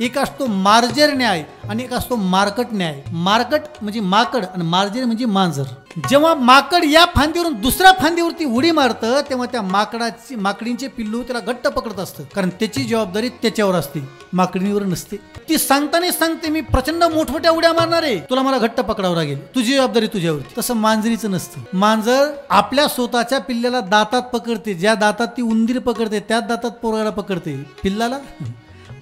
एक असतो मार्जर न्याय आणि एक असतो मार्कट न्याय. मार्कट म्हणजे माकड आणि मार्जर म्हणजे मांजर. जेव्हा माकड या फांदीवरून दुसऱ्या फांदीवरती उडी मारतं तेव्हा त्या माकडींचे पिल्लू त्याला घट्ट पकडत असतं, कारण त्याची जबाबदारी त्याच्यावर असते, माकडीवर नसते. ती सांगताना सांगते मी प्रचंड मोठमोठ्या उड्या मारणार आहे, तुला मला घट्ट पकडावं लागेल, तुझी जबाबदारी तुझ्यावरती. तसं मांजरीचं नसतं. मांजर आपल्या स्वतःच्या पिल्ल्याला दातात पकडते, ज्या दातात ती उंदीर पकडते त्याच दातात पोराला पकडते, पिल्लाला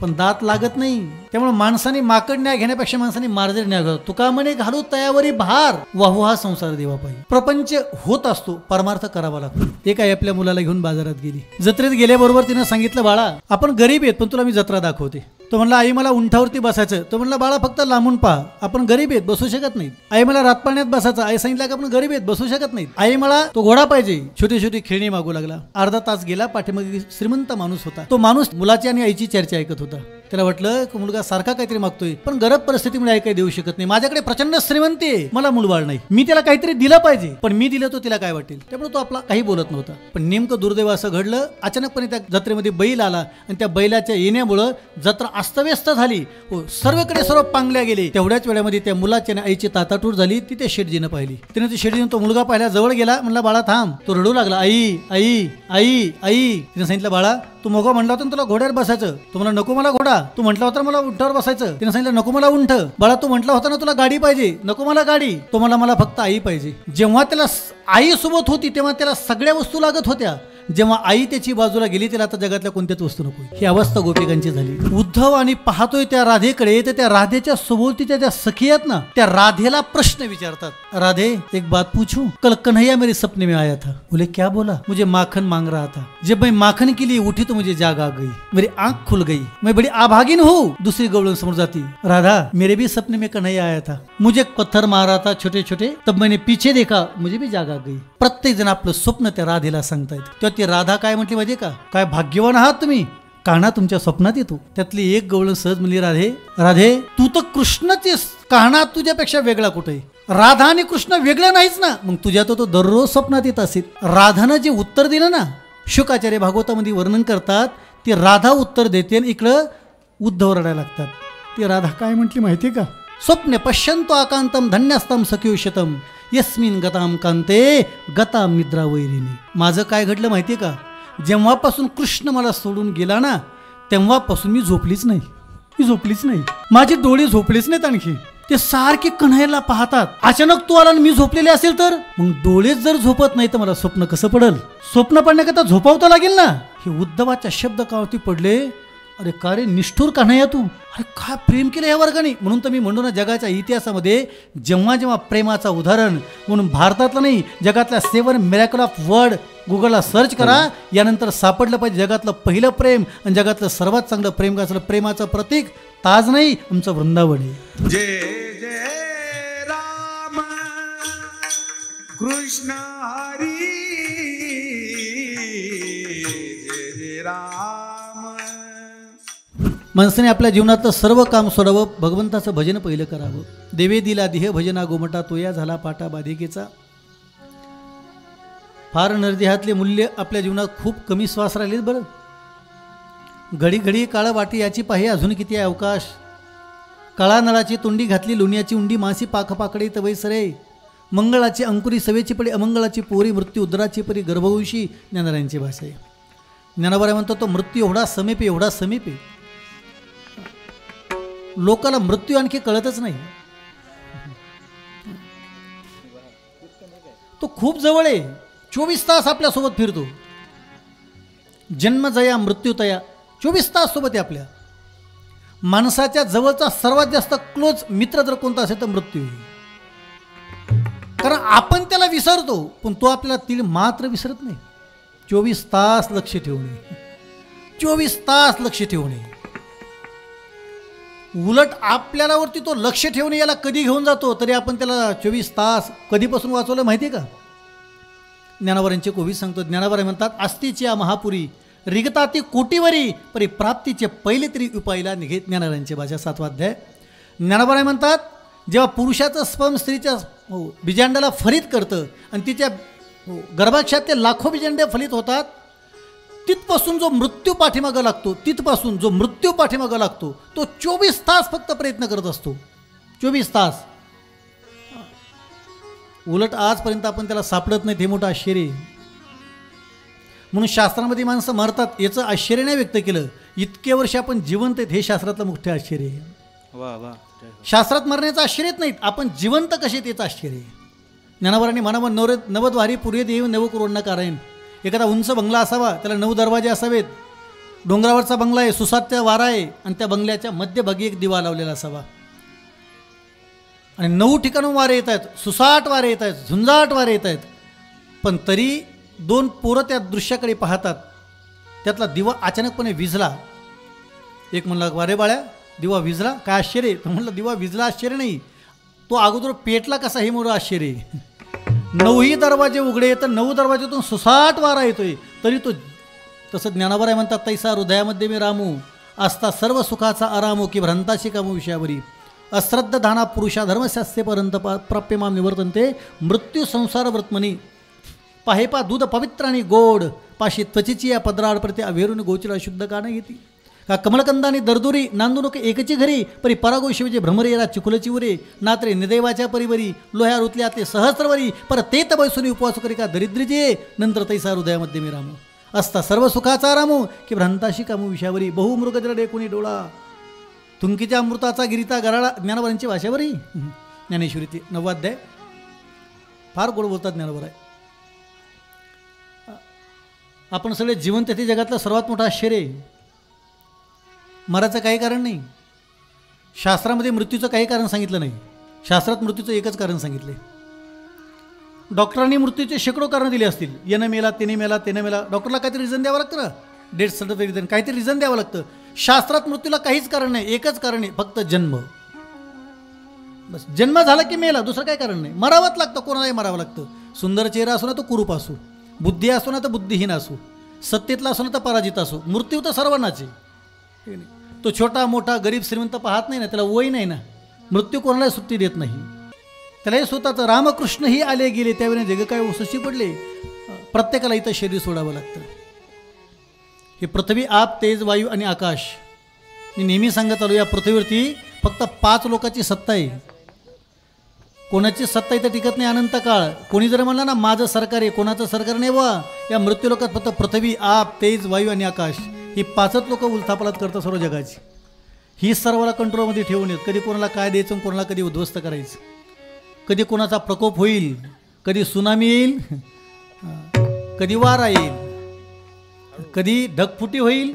पण दात लागत नाही. त्यामुळे माणसाने माकड न्याय घेण्यापेक्षा माणसाने मार्जर न्याय घ्यावा. तुका म्हणे घालू तयावरी भार, वाहू हा संसार देवा पाहिजे. प्रपंच होत असतो, परमार्थ करावा लागतो. एक आई आपल्या मुलाला घेऊन बाजारात गेली. जत्रेत गेल्याबरोबर तिनं सांगितलं, बाळा आपण गरीब आहेत पण तुला मी जत्रा दाखवते. तो म्हणला, आई मला उंठावरती बसायचं. तो म्हणला, बाळा फक्त लांबून पहा, आपण गरीब आहेत बसू शकत नाहीत. आई मला रातपाण्यात बसायचं. आई सांगितलं की आपण गरीब आहेत बसू शकत नाहीत. आई मला तो घोडा पाहिजे. छोटी छोटी खेळणी मागू लागला. अर्धा तास गेला. पाठीमागे श्रीमंत माणूस होता. तो माणूस मुलाची आणि आईची चर्चा ऐकत होता. त्याला वाटलं की मुलगा सारखा काहीतरी मागतोय, पण गरीब परिस्थितीमुळे आई काही देऊ शकत नाही. माझ्याकडे प्रचंड श्रीमंती आहे, मला मुलबाळ नाही, मी त्याला काहीतरी दिलं पाहिजे, पण मी दिलं तो तिला काय वाटेल. त्यामुळे तो आपला काही बोलत नव्हता. पण नेमकं दुर्दैव असं घडलं, अचानकपणे त्या जत्रेमध्ये बैल आला आणि त्या बैलाच्या येण्यामुळं जत्रा अस्तव्यस्त झाली. हो, सर्वकडे सर्व पांगल्या गेले. तेवढ्याच वेळामध्ये त्या मुलाची आणि आईची ताटाटूट झाली. ती त्या शेटजीनं पाहिली. तिने ती शेटजीनं तो मुलगा पाहिला, जवळ गेला, म्हणला, बाळा थांब. तो रडू लागला, आई आई आई आई. तिने सांगितलं, बाळा तू मोगा म्हणला होता तुला घोड्यावर बसायचं, तू मला नको मला घोडा, तू म्हटला होता मला उंटावर बसायचं. तिने सांगितलं, नको मला उंट. बाळा तू म्हटला होता ना तुला गाडी पाहिजे, नको मला गाडी, तो मला फक्त आई पाहिजे. जेव्हा त्याला आई सोबत होती तेव्हा त्याला सगळ्या वस्तू लागत होत्या. जेव्हा आई त्याची बाजूला गेली त्याला आता जगातल्या कोणत्याच वस्तू नको. ही अवस्था गोपिकांची झाली. उद्धव आणि पाहतोय त्या राधेकडे, तर त्या राधेच्या सभोवतीच्या त्या सखी आहेत ना, त्या राधेला प्रश्न विचारतात, राधे एक बात पूछूं, कल कन्हैया मेरे सपने में आया था, बोले क्या बोला, मुझे माखन मांग रहा था, जब मैं माखन के लिए उठी तो मुझे जाग आ गई, मेरी आंख खुल गई, मैं बड़ी आभागिन हूँ. दुसरी गवळण समोर जाती, राधा मेरे भी सपने में कन्हैया आया था, मुझे पत्थर मारा था छोटे छोटे, तब मैंने पीछे देखा, मुझे भी जाग आ गई. प्रत्येक जण आपलं स्वप्न त्या राधेला सांगतायत. तेव्हा ती राधा काय म्हटली माहिती का, काय भाग्यवान आहात तुम्ही, कान्हा तुमच्या स्वप्नात येतो. त्यातली एक गवळण सहज म्हणली, राधे राधे तू तर कृष्णचीस, कान्हा तुझ्यापेक्षा वेगळा कुठे. राधा आणि कृष्ण वेगळं नाहीच ना, मग तुझ्या तो दररोज स्वप्नात येत असेल. राधानं जे उत्तर दिलं ना, शुकाचार्य भागवतामध्ये वर्णन करतात, ती राधा उत्तर देते आणि इकडं उद्धव रडायला लागतात. ती राधा काय म्हटली माहिती का, स्वप्ने पश्यंतो आकांतम धन्यस्तम सख्युष्यतम यस्मिन गताम कांते गताम निद्रा वैरिणी. माझं काय घडलं माहितीये का, जेव्हापासून कृष्ण मला सोडून गेला ना तेव्हापासून मी झोपलीच नाही. माझे डोळे झोपलेच नाहीत. आणखी ते सारखे कन्हैयाला पाहतात. अचानक तू आला आणि मी झोपलेले असेल तर, मग डोळेच जर झोपत नाही तर मला स्वप्न कसं पडल. स्वप्न पडण्याकरता झोपावता लागेल ना. हे उद्धवाच्या शब्द कावती पडले. अरे का रे निष्ठुर कन्हैया तू, अरे काय प्रेम केलं या वर्गाने. म्हणून तर मी म्हणतो ना, जगाच्या इतिहासामध्ये जेव्हा जेव्हा प्रेमाचं उदाहरण म्हणून भारतातलं नाही, जगातल्या 7 मिरॅकल ऑफ वर्ड गुगलला सर्च करा, यानंतर सापडलं पाहिजे जगातलं पहिलं प्रेम आणि जगातलं सर्वात चांगलं प्रेम का असलं. प्रेमाचं प्रतीक ताज नाही, आमचं वृंदावन आहे. जय जय राम कृष्ण हरी, जय जय राम. माणसाने आपल्या जीवनातलं सर्व काम सोडावं, भगवंताचं भजन पहिलं करावं. देवे दिला देह भजना गोमटा, तोया झाला पाटा बाधिकेचा. फार नरदेहातले मूल्य आपल्या जीवनात खूप कमी श्वास राहिलेत बरं. घडी घडी काळं वाटी याची पाहे अजून किती आहे अवकाश. काळा नळाची तोंडी घातली लोण्याची उंडी, मासी पाख पाकडे तवै सरे, मंगळाची अंकुरी सवेची पडी, अमंगळाची पोरी मृत्यू उदराची परी गर्भवंशी. ज्ञानारायणची भाषा आहे. ज्ञानाबाई म्हणतो तो मृत्यू एवढा समीप एवढा समीप आहे, लोकाला मृत्यू आणखी कळतच नाही. तो खूप जवळ आहे, 24 तास आपल्या सोबत फिरतो. जन्म जया मृत्यू तया, 24 तास सोबत आहे आपल्या. माणसाच्या जवळचा सर्वात जास्त क्लोज मित्र जर कोणता असेल तर मृत्यू आहे. कारण आपण त्याला विसरतो पण तो आपल्याला तीळ मात्र विसरत नाही. 24 तास लक्ष ठेवणे, 24 तास लक्ष ठेवणे. उलट आपल्याला वरती तो लक्ष ठेवणे याला कधी घेऊन जातो, तरी आपण त्याला 24 तास कधीपासून वाचवलं माहिती आहे का. ज्ञानावरांचे कोवी सांगतो, ज्ञानावरा म्हणतात, अस्तीची या महापुरी रिगताती कोटीवरी परी प्राप्तीचे पहिले तरी उपायला निघेत. ज्ञानावरांची भाषा 7वा अध्याय. ज्ञानावरा म्हणतात, जेव्हा पुरुषाचं स्पर्म स्त्रीच्या बीजांडाला फलित करतं आणि तिच्या गर्भाक्षात ते लाखो बीजांडे फलित होतात, तिथपासून जो मृत्यू पाठीमागं लागतो, तिथपासून जो मृत्यू पाठीमागं लागतो तो 24 तास फक्त प्रयत्न करत असतो. 24 तास. उलट आजपर्यंत आपण त्याला सापडत नाही, हे मोठं आश्चर्य आहे. म्हणून शास्त्रामध्ये माणसं मरतात याचं आश्चर्य नाही व्यक्त केलं. इतके वर्ष आपण जिवंत आहेत हे शास्त्रातलं मोठं आश्चर्य आहे. वा वा. शास्त्रात मरण्याचं आश्चर्यच नाहीत, आपण जिवंत कसे त्याचं आश्चर्य आहे. ज्ञानावरांनी म्हणावं नवद्वारी पूर्य देव नवकुरोंना कारण. एखादा उंच बंगला असावा, त्याला 9 दरवाजे असावेत. डोंगरावरचा बंगला आहे, सुसात्य वारा आहे आणि त्या बंगल्याच्या मध्यभागी एक दिवा लावलेला असावा. आणि 9 ठिकाणून वारे येत आहेत, सुसाट वारे येत आहेत, झुंजाट वारे येत आहेत. पण तरी 2 पोरं त्या दृश्याकडे पाहतात. त्यातला दिवा अचानकपणे विझला. एक म्हणला, वारे बाळ्या दिवा विझला, काय आश्चर्य. तर म्हणलं दिवा विझला आश्चर्य नाही, तो अगोदर पेटला कसा हे मोठं आश्चर्य. 9ही दरवाजे उघडे, तर 9 दरवाजेतून सुसाट वारा येतोय तरी तो. तसं ज्ञानावर आहे म्हणतात, तैसा हृदयामध्ये मी रामू असता सर्व सुखाचा आरामो की भ्रांताशी कामू विषयावरी अश्रद्ध धाना पुरुषा धर्मशास्त्रे पर्यंत प्राप्यमाम निवर्तनते मृत्यू संसार व्रतमनी पाहेपा दूध पवित्र आणि गोड पाशी त्वचेची या पदराड प्रति अवेरून गोचर अशुद्ध का नाही येते का कमलकंदानी दरदुरी नांदू नको एकची घरी परी परागो शिवजे भ्रमरेरा चिकुलची उरे नात्रे निदेवाच्या परिवरी लोह्या रुतल्या ते सहस्रवरी पर तेत बैसुनी उपवास करी का दरिद्रीजे नंतर तैसा हृदयामध्ये मी रामू असता सर्व सुखाचा रामू की भ्रांताशी कामू विषयावरी बहुमृगजरडे कोणी डोळा तुंकीच्या अमृताचा गिरिता गराळा. ज्ञानवरांची भाषेवरी ज्ञानेश्वरीची 9वा अध्याय. फार गोड बोलतात ज्ञानवर आहे. आपण सगळे जिवंत ते जगातलं सर्वात मोठं आश्चर्य. मराचं काही कारण नाही. शास्त्रामध्ये मृत्यूचं काही कारण सांगितलं नाही. शास्त्रात मृत्यूचं एकच कारण सांगितले. डॉक्टरांनी मृत्यूचे शेकडो कारणं दिली असतील. यानं मेला, त्याने मेला, त्यानं मेला. डॉक्टरला काहीतरी रिझन द्यावं लागतं ना, डेट सर्टिफिकेट काहीतरी रिझन द्यावं लागतं. शास्त्रात मृत्यूला काहीच कारण नाही, एकच कारण आहे, फक्त जन्म. बस जन्म झाला की मेला, दुसरं काही कारण नाही. मरावंच लागतं, कोणालाही मरावं लागतं. सुंदर चेहरा असो ना तो कुरूप असो, बुद्धी असो ना तर बुद्धिहीन असो, सत्तेतला असो ना तर पराजित असो, मृत्यू तर सर्वांनाच आहे. तो छोटा मोठा गरीब श्रीमंत पाहत नाही ना, त्याला वय नाही ना. मृत्यू कोणालाही सुट्टी देत नाही. त्यालाही स्वतःचं रामकृष्णही आले गेले त्यावेळी जग काय ओसशी पडले. प्रत्येकाला इथं शरीर सोडावं लागतं. हे पृथ्वी, आप, तेज, वायू आणि आकाश. मी नेहमी सांगत आलो, या पृथ्वीवरती फक्त 5 लोकांची सत्ता आहे. कोणाची सत्ता इथं टिकत नाही अनंत काळ. कोणी जर म्हणलं ना माझं सरकार आहे, कोणाचं सरकार नाही वा. या मृत्यू लोकात फक्त पृथ्वी, आप, तेज, वायू आणि आकाश ही 5च लोक उलथापालथ करतात सर्व जगाची. ही सर्वाला कंट्रोलमध्ये ठेवून येत. कधी कोणाला काय द्यायचं, कोणाला कधी उद्ध्वस्त करायचं, कधी कोणाचा प्रकोप होईल, कधी सुनामी येईल, कधी वारा येईल, कधी ढगफुटी होईल,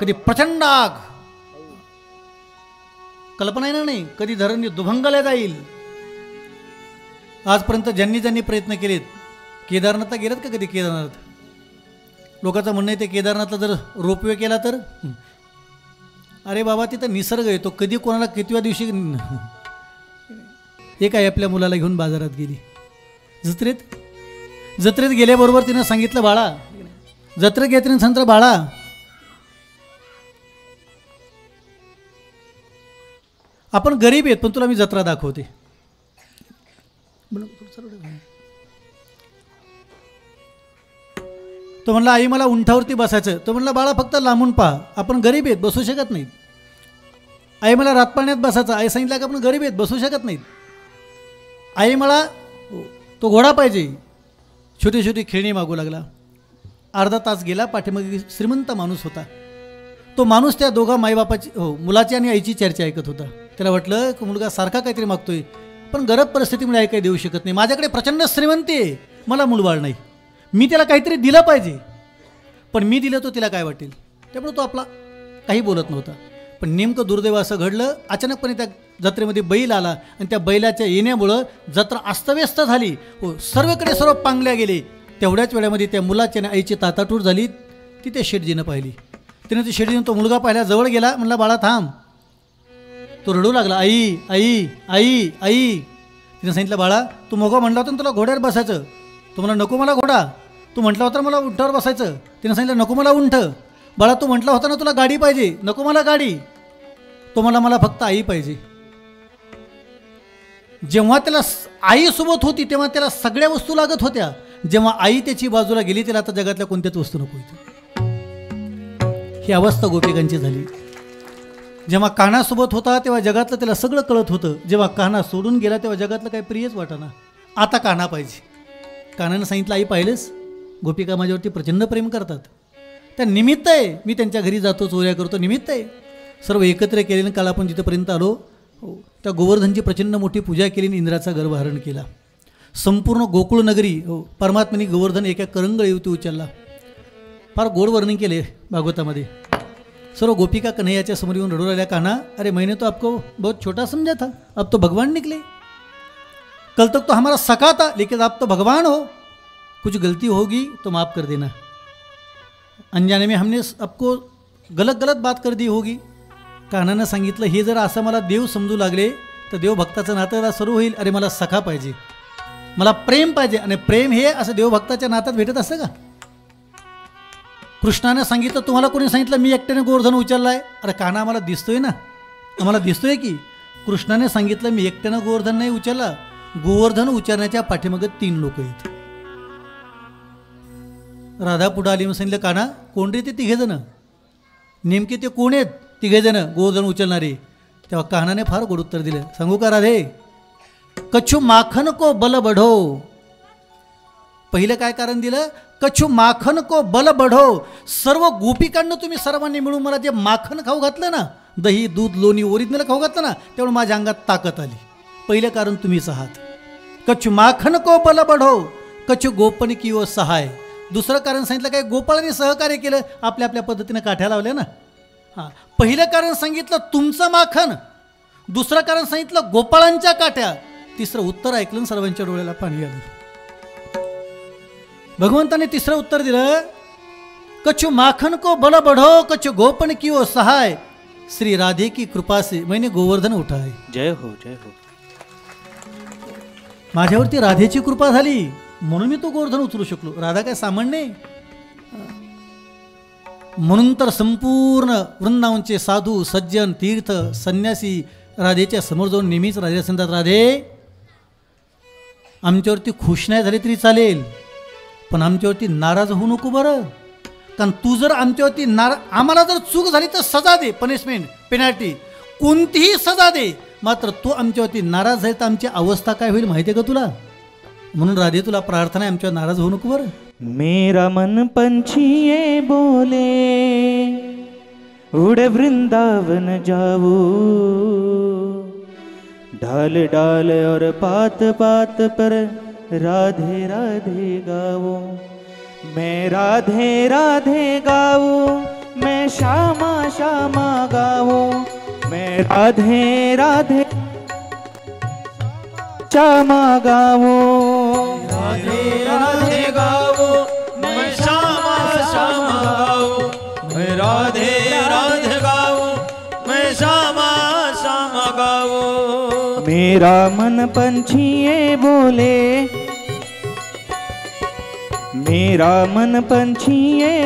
कधी प्रचंड आग, कल्पना येणार नाही, कधी धरण दुभंगल्या जाईल. आजपर्यंत ज्यांनी ज्यांनी प्रयत्न केलेत, केदारनाथला गेलेत का कधी? केदारनाथ लोकांचं म्हणणं आहे ते केदारनाथला जर रोपवे केला तर अरे बाबा तिथं निसर्ग आहे, तो कधी कोणाला कितव्या दिवशी. एक आहे आपल्या मुलाला घेऊन बाजारात गेली, जत्रेत गेल्याबरोबर तिनं सांगितलं, बाळा जत्रेत घेतली सांगितलं, बाळा आपण गरीब आहेत पण तुला मी जत्रा दाखवते. तो म्हणला आई मला उंठावरती बसायचं. तो म्हणला बाळा फक्त लांबून पहा, आपण गरीब आहेत बसू शकत नाहीत. आई मला रातपाण्यात बसायचं. आई सांगितलं की आपण गरीब आहेत बसू शकत नाहीत. आई मला तो घोडा पाहिजे. छोटी छोटी खेळणी मागू लागला. अर्धा तास गेला. पाठीमागे श्रीमंत माणूस होता. तो माणूस त्या दोघा माईबापाची मुलाची आणि आईची चर्चा ऐकत होता. त्याला वाटलं की मुलगा सारखा काहीतरी मागतोय पण गरज परिस्थितीमुळे आई काही देऊ शकत नाही. माझ्याकडे प्रचंड श्रीमंती आहे, मला मुलबाळ नाही, मी त्याला काहीतरी दिलं पाहिजे. पण मी दिलं तो तिला काय वाटेल, त्यामुळे तो आपला काही बोलत नव्हता. पण नेमकं दुर्दैव असं घडलं, अचानकपणे त्या जत्रेमध्ये बैल आला आणि त्या बैलाच्या येण्यामुळं जत्रा अस्तव्यस्त झाली. हो, सर्वकडे सर्व पांगल्या गेले. तेवढ्याच वेळामध्ये त्या मुलाची आणि आईची ताताटूर झाली. ती त्या शेटजीनं पाहिली. तिने ती शेटजीनं तो मुलगा पाहिला, जवळ गेला, म्हणला बाळा थांब. तो रडू लागला, आई आई आई आई. तिने सांगितलं बाळा तू मोगा म्हणला होता ना तुला घोड्यावर बसायचं. तो म्हणला नको मला घोडा. तू म्हटला होता मला उंटावर बसायचं. तिने सांगितलं नको मला उंट. बाळा तू म्हटला होता ना तुला गाडी पाहिजे. नको मला गाडी. तो मला फक्त आई पाहिजे. जेव्हा त्याला आई सोबत होती तेव्हा त्याला सगळ्या वस्तू लागत होत्या. जेव्हा आई त्याची बाजूला गेली त्याला आता जगातल्या कोणत्याच वस्तू नको होती. ही अवस्था गोपिकांची झाली. जेव्हा कान्हासोबत होता तेव्हा जगातलं त्याला सगळं कळत होतं. जेव्हा कान्हा सोडून गेला तेव्हा जगातलं काही प्रियच वाटाना. आता कान्हा पाहिजे. कान्हानं सांगितलं, आई पाहिलेस, गोपिका माझ्यावरती प्रचंड प्रेम करतात. त्या निमित्त आहे मी त्यांच्या घरी जातो, चोऱ्या करतो, निमित्त आहे. सर्व एकत्र केल्यानं काल आपण जिथंपर्यंत आलो, त्या गोवर्धनची प्रचंड मोठी पूजा केली आणि इंद्राचा गर्भहरण केला. संपूर्ण गोकुळ नगरी परमात्म्याने गोवर्धन एका करंगळ येवती उचलला. फार गोड वर्णन केले भागवतामध्ये. सर्व गोपिका कन्हैयाच्या समोर येऊन रडू राहिल्या, कान्हा अरे मैंने तो आपको बहुत छोटा समझा था, अब तो भगवान निकले. कल तक तो हमारा सखा था, लेकिन आप तो भगवान हो. कुछ गलती होगी तो माफ़ कर देना. अनजाने में हमने आपको गलत बात कर दी होगी. कान्हानं सांगितलं, हे जर असं मला देव समजू लागले तर देवभक्ताचं नातं सुरू होईल. अरे मला सखा पाहिजे, मला प्रेम पाहिजे. आणि प्रेम हे असं देवभक्ताच्या नात्यात भेटत असतं का? कृष्णाने सांगितलं, तुम्हाला कोणी सांगितलं मी एकट्याने गोवर्धन उचलला आहे? अरे कान्हा आम्हाला दिसतोय ना, आम्हाला दिसतोय की कृष्णाने सांगितलं मी एकट्यानं गोवर्धन नाही उचलला. गोवर्धन उचलण्याच्या पाठीमागे 3 लोक आहेत. राधा पुढे आली, मग सांगितलं, कान्हा कोण रे ते 3 जण? नेमके ते कोण आहेत 3 जण गोवर्धन उचलणारे? तेव्हा कान्हाने फार गोड उत्तर दिलं. सांगू का राधे? कछु माखन को बल बढो. पहिलं काय कारण दिलं? कछु माखन को बल बढो. सर्व गोपिकांना तुम्ही सर्वांनी मिळून मला जे माखन खाऊ घातलं ना, दही दूध लोणी ओरिजिनल खाऊ घातलं ना, त्यामुळे माझ्या अंगात ताकद आली. पहिलं कारण तुम्हीच आहात. कछु माखन को बल बढो, कछु गोपन की ओ सहाय. दुसरं कारण सांगितलं, काय गोपाळाने सहकार्य केलं, आपल्या आपल्या पद्धतीनं काठ्या लावल्या ना. हां, पहिलं कारण सांगितलं तुमचं माखन, दुसरं कारण सांगितलं गोपाळांच्या काठ्या, तिसरं उत्तर ऐकलं सर्वांच्या डोळ्याला पाणी आलं. भगवंताने तिसरं उत्तर दिलं, कछु माखन को बल बढ़ो, कछु गोपन की ओ सहाय, श्री राधे की कृपा से मैंने गोवर्धन उठाए. जय हो जय हो. माझ्यावरती राधेची कृपा झाली म्हणून मी तो गोवर्धन उचलू शकलो. राधा काय सामान्य? म्हणून तर संपूर्ण वृंदावनचे साधू सज्जन तीर्थ संन्यासी राधेच्या समोर जाऊन नेहमीच राधेला सांगतात, राधे आमच्यावरती खुश नाही झाले तरी चालेल, पण आमच्यावरती नाराज होऊ नको बरं. कारण तू जर आमच्यावरती आम्हाला जर चूक झाली तर सजा दे, पनिशमेंट पेनल्टी कोणतीही सजा दे, मात्र तू आमच्यावरती नाराज झाली तर आमची अवस्था काय होईल माहिती आहे का तुला? म्हणून राधे तुला प्रार्थना आहे, आमच्यावर नाराज होऊ नको बरं. मेरा मन पंछी बोले उड़े वृंदावन जाओ, डाल डाल और पात पात पर राधे राधे गाओ. मैं राधे राधे गाओ, मैं श्यामा श्यामा गाओ. मैं राधे राधे श्यामा गाओ. राधे राधे गाओ, मैं श्यामा श्यामा गाओ. मैं राधे राधे गाओ, मैं श्यामा श्यामा गाओ. मेरा मन पंछी बोले, मेरा मन पंछी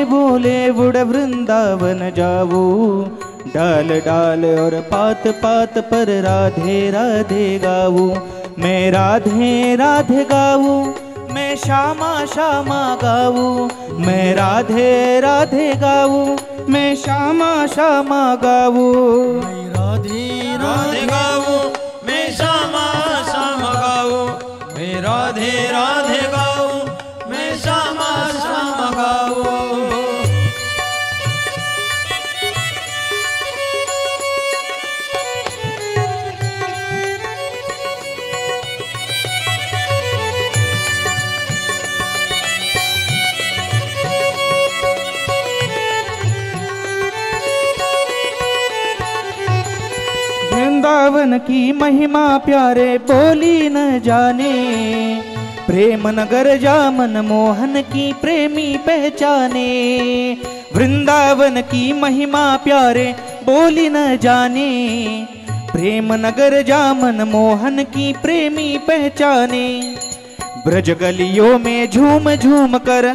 बोले उड़ वृंदावन जाओ, डाल डाल और पात पात पर राधे राधे गाओ. मैं राधे राधे गाओ, मैं श्यामा श्यामा गाओ. मैं राधे राधे गाओ, मैं श्यामा श्यामा गाओ. राधे राधे गाओ, मैं श्यामा श्यामा गाओ. मैं राधे राधे गाओ, मैं श्यामा श्यामा गाओ. वृंदावन की महिमा प्यारे बोली न जाने, प्रेम नगर जा मन मोहन की प्रेमी पहचाने. वृंदावन की महिमा प्यारे बोली न जाने, प्रेम नगर जा मन मोहन की प्रेमी पहचाने. ब्रज गलियों में झूम झूम कर,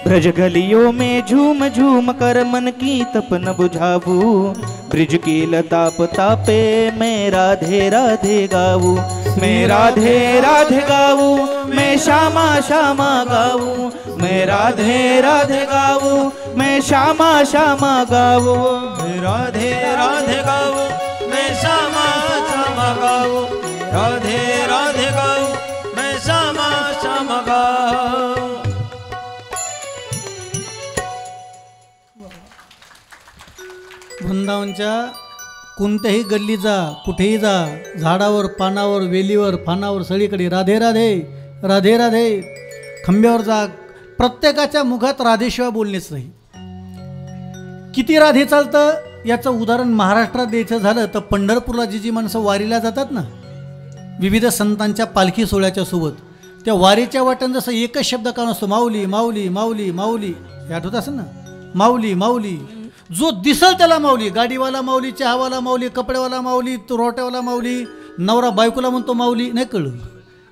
ब्रज गलियों में झूम झूम कर मन की तपन बुझाऊं. ब्रिज की लताप तापे मैं राधे राधे गाऊं. मैं राधे राधे गाऊं, मैं श्यामा श्यामा गाऊं, मैं राधे राधे गाऊं, मैं श्यामा श्यामा गाऊं, मैं राधे राधे गाऊं, मैं श्यामा श्यामा गाऊं, राधे राधे गाऊं, मैं श्यामा श्यामा गाऊं. वृंदावनच्या कोणत्याही गल्ली जा, कुठेही जा, झाडावर, पानावर, वेलीवर, फानावर, सगळीकडे राधे राधे राधे राधे. खंब्यावर जा, प्रत्येकाच्या मुखात राधेशिवाय बोलणेच नाही. किती राधे चालतं याचं उदाहरण महाराष्ट्रात द्यायचं झालं तर पंढरपूरला जी माणसं वारीला जातात ना, विविध संतांच्या पालखी सोहळ्याच्या सोबत, त्या वारीच्या वाटेनं जसं एकच शब्द का नसतो, माऊली माऊली माऊली माऊली, हे आठवत असेल ना, माऊली माऊली. जो दिसल त्याला माऊली, गाडीवाला माऊली, चहावाला माऊली, कपड्यावाला माऊली, रोट्यावाला माऊली, नवरा बायकोला म्हणतो माऊली. नाही कळलं,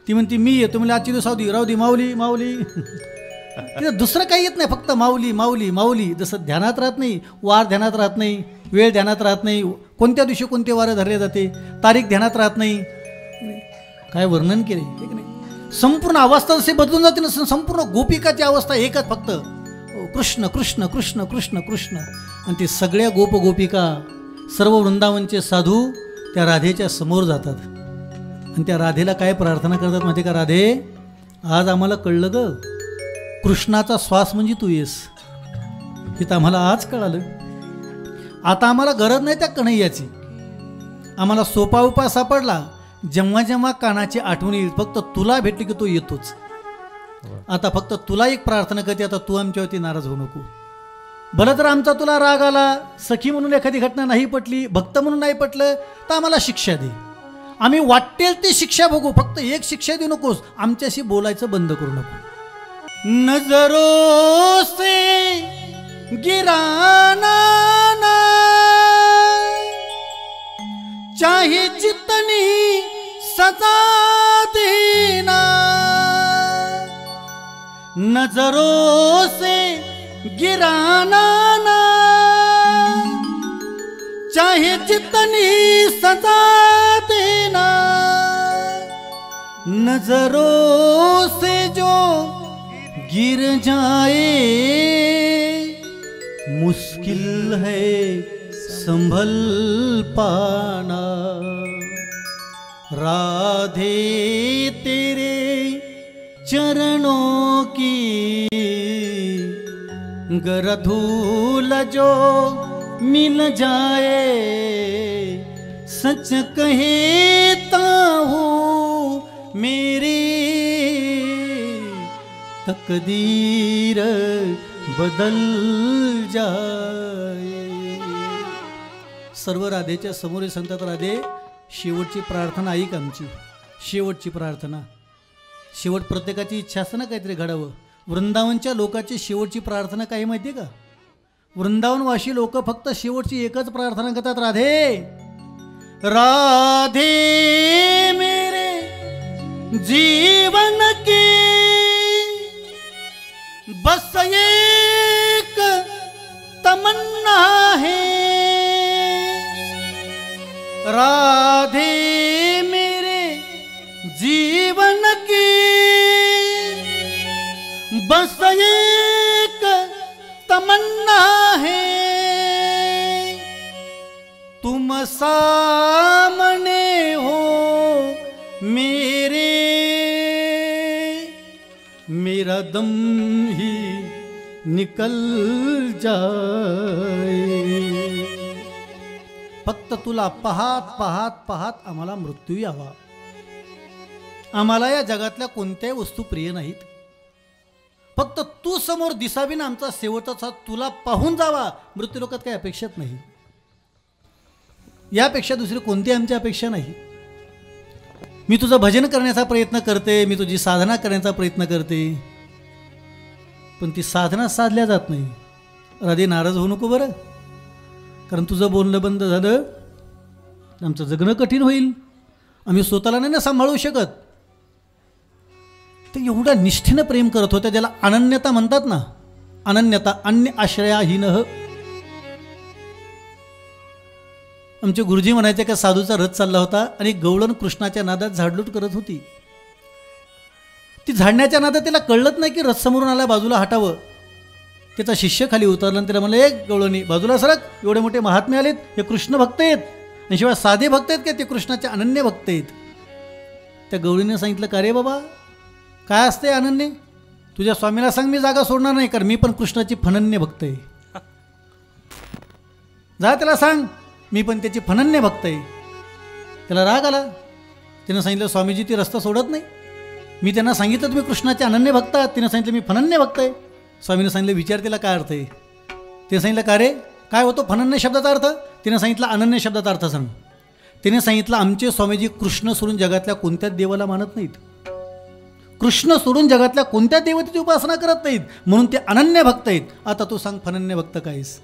ती म्हणते मी येतो, म्हणजे आजची दिवस राहू दे माऊली माऊली. तिथं दुसरं काही येत नाही, फक्त माऊली माऊली माऊली. जसं ध्यानात राहत नाही, वार ध्यानात राहत नाही, वेळ ध्यानात राहत नाही, कोणत्या दिवशी कोणते वारं धरले जाते, तारीख ध्यानात राहत नाही. काय वर्णन केले ठीक नाही. संपूर्ण अवस्था जशी बदलून जाते ना, संपूर्ण गोपिकाची अवस्था एकच, फक्त कृष्ण कृष्ण कृष्ण कृष्ण कृष्ण. आणि ते सगळ्या गोपिका, सर्व वृंदावनचे साधू त्या राधेच्या समोर जातात आणि त्या राधेला काय प्रार्थना करतात माहिती का, राधे आज आम्हाला कळलं ग, कृष्णाचा श्वास म्हणजे तू येस. हे तर आम्हाला आज कळालं. आता आम्हाला गरज नाही त्या कन्हैयाची, आम्हाला सोपा उपाय सापडला. जेव्हा जेव्हा कानाची आठवण येईल फक्त तुला भेटली की तो येतोच. आता फक्त तुला एक प्रार्थना करते, आता तू आमच्यावरती नाराज होऊ नको. भलं तर आमचा तुला राग आला, सखी म्हणून एखादी घटना नाही पटली, भक्त म्हणून नाही पटलं, तर आम्हाला शिक्षा दे. आम्ही वाटेल ती शिक्षा बघू, फक्त एक शिक्षा देऊ नकोस, आमच्याशी बोलायचं बंद करू नको. नजरों से गिराना ना, चाहे जितनी सजा देना. नजरों से गिराना ना, चाहे जितनी सजा देना. नजरों से जो गिर जाए मुश्किल है संभल पाना. राधे तेरे चरणों की गर धूल जो मिल जाए, सच कहता हूँ मेरी तकदीर बदल जाए. सर्व राधेच्या समोर सांगतात, राधे शेवटची प्रार्थना ऐक आमची, शेवटची प्रार्थना. शेवट प्रत्येकाची इच्छा असते ना काहीतरी घडावं. वृंदावनच्या लोकांची शेवटची प्रार्थना काय माहिती आहे का, वृंदावनवासी लोक फक्त शेवटची एकच प्रार्थना करतात, राधे राधे मेरे जीवन की बस एक तमन्ना है. राधे मेरे जीवन की बस एक तमन्ना है. तुम सामने हो मेरे, मेरा दम ही निकल जाए. फक्त तुला पाहत पाहत पाहत आम्हाला मृत्यू यावा. आम्हाला या जगातल्या कोणत्याही वस्तू प्रिय नाहीत, फक्त तू समोर दिसावी ना, आमचा शेवटचा तुला पाहून जावा. मृत्यू लोकात काही अपेक्षाच नाही, यापेक्षा दुसरी कोणती आमची अपेक्षा नाही. मी तुझं भजन करण्याचा प्रयत्न करते, मी तुझी साधना करण्याचा प्रयत्न करते, पण ती साधना साधल्या जात नाही. राधे नाराज होऊ नको बरं, कारण तुझं बोलणं बंद झालं आमचं जगणं कठीण होईल. आम्ही स्वतःला नाही ना सांभाळू शकत. ते एवढ्या निष्ठेनं प्रेम करत होत्या, ज्याला अनन्यता म्हणतात ना, अनन्यता, अन्य आश्रयाहीन. आमचे गुरुजी म्हणायचे का साधूचा रथ चालला होता आणि गवळण कृष्णाच्या नादात झाडलूट करत होती. ती झाडण्याच्या नादात त्याला कळलंच नाही की रथ समोरून आला, बाजूला हटावं. त्याचा शिष्य खाली उतरला आणि त्याला म्हणलं, एक गवळणी बाजूला सरक, एवढे मोठे महात्मे आलेत, हे कृष्ण भक्त आहेत आणि शिवाय साधे भक्त आहेत का ते कृष्णाचे अनन्य भक्त आहेत. त्या गवळीने सांगितलं, का रे बाबा काय असते अनन्य, तुझ्या स्वामीला सांग मी जागा सोडणार नाही, कारण मी पण कृष्णाची फनन्य भक्त आहे. जा त्याला सांग मी पण त्याची फनन्य भक्त आहे. त्याला राग आला. त्यानं सांगितलं, स्वामीजी ती रस्ता सोडत नाही, मी त्यांना सांगितलं तुम्ही कृष्णाचे अनन्य भक्त आहात, तिनं सांगितलं मी फनन्य भक्त आहे. स्वामीनं सांगितलं, विचार तिला काय अर्थ आहे. तिने सांगितलं, का रे काय होतो फनन्य शब्दाचा अर्थ. तिनं सांगितलं, अनन्य शब्दाचा अर्थ सांग. तिने सांगितलं, आमचे स्वामीजी कृष्ण सोडून जगातल्या कोणत्याच देवाला मानत नाहीत, कृष्ण सोडून जगातल्या कोणत्या देवतेची उपासना करत नाहीत, म्हणून ते अनन्य भक्त आहेत. आता तू सांग फनन्य भक्त कायस.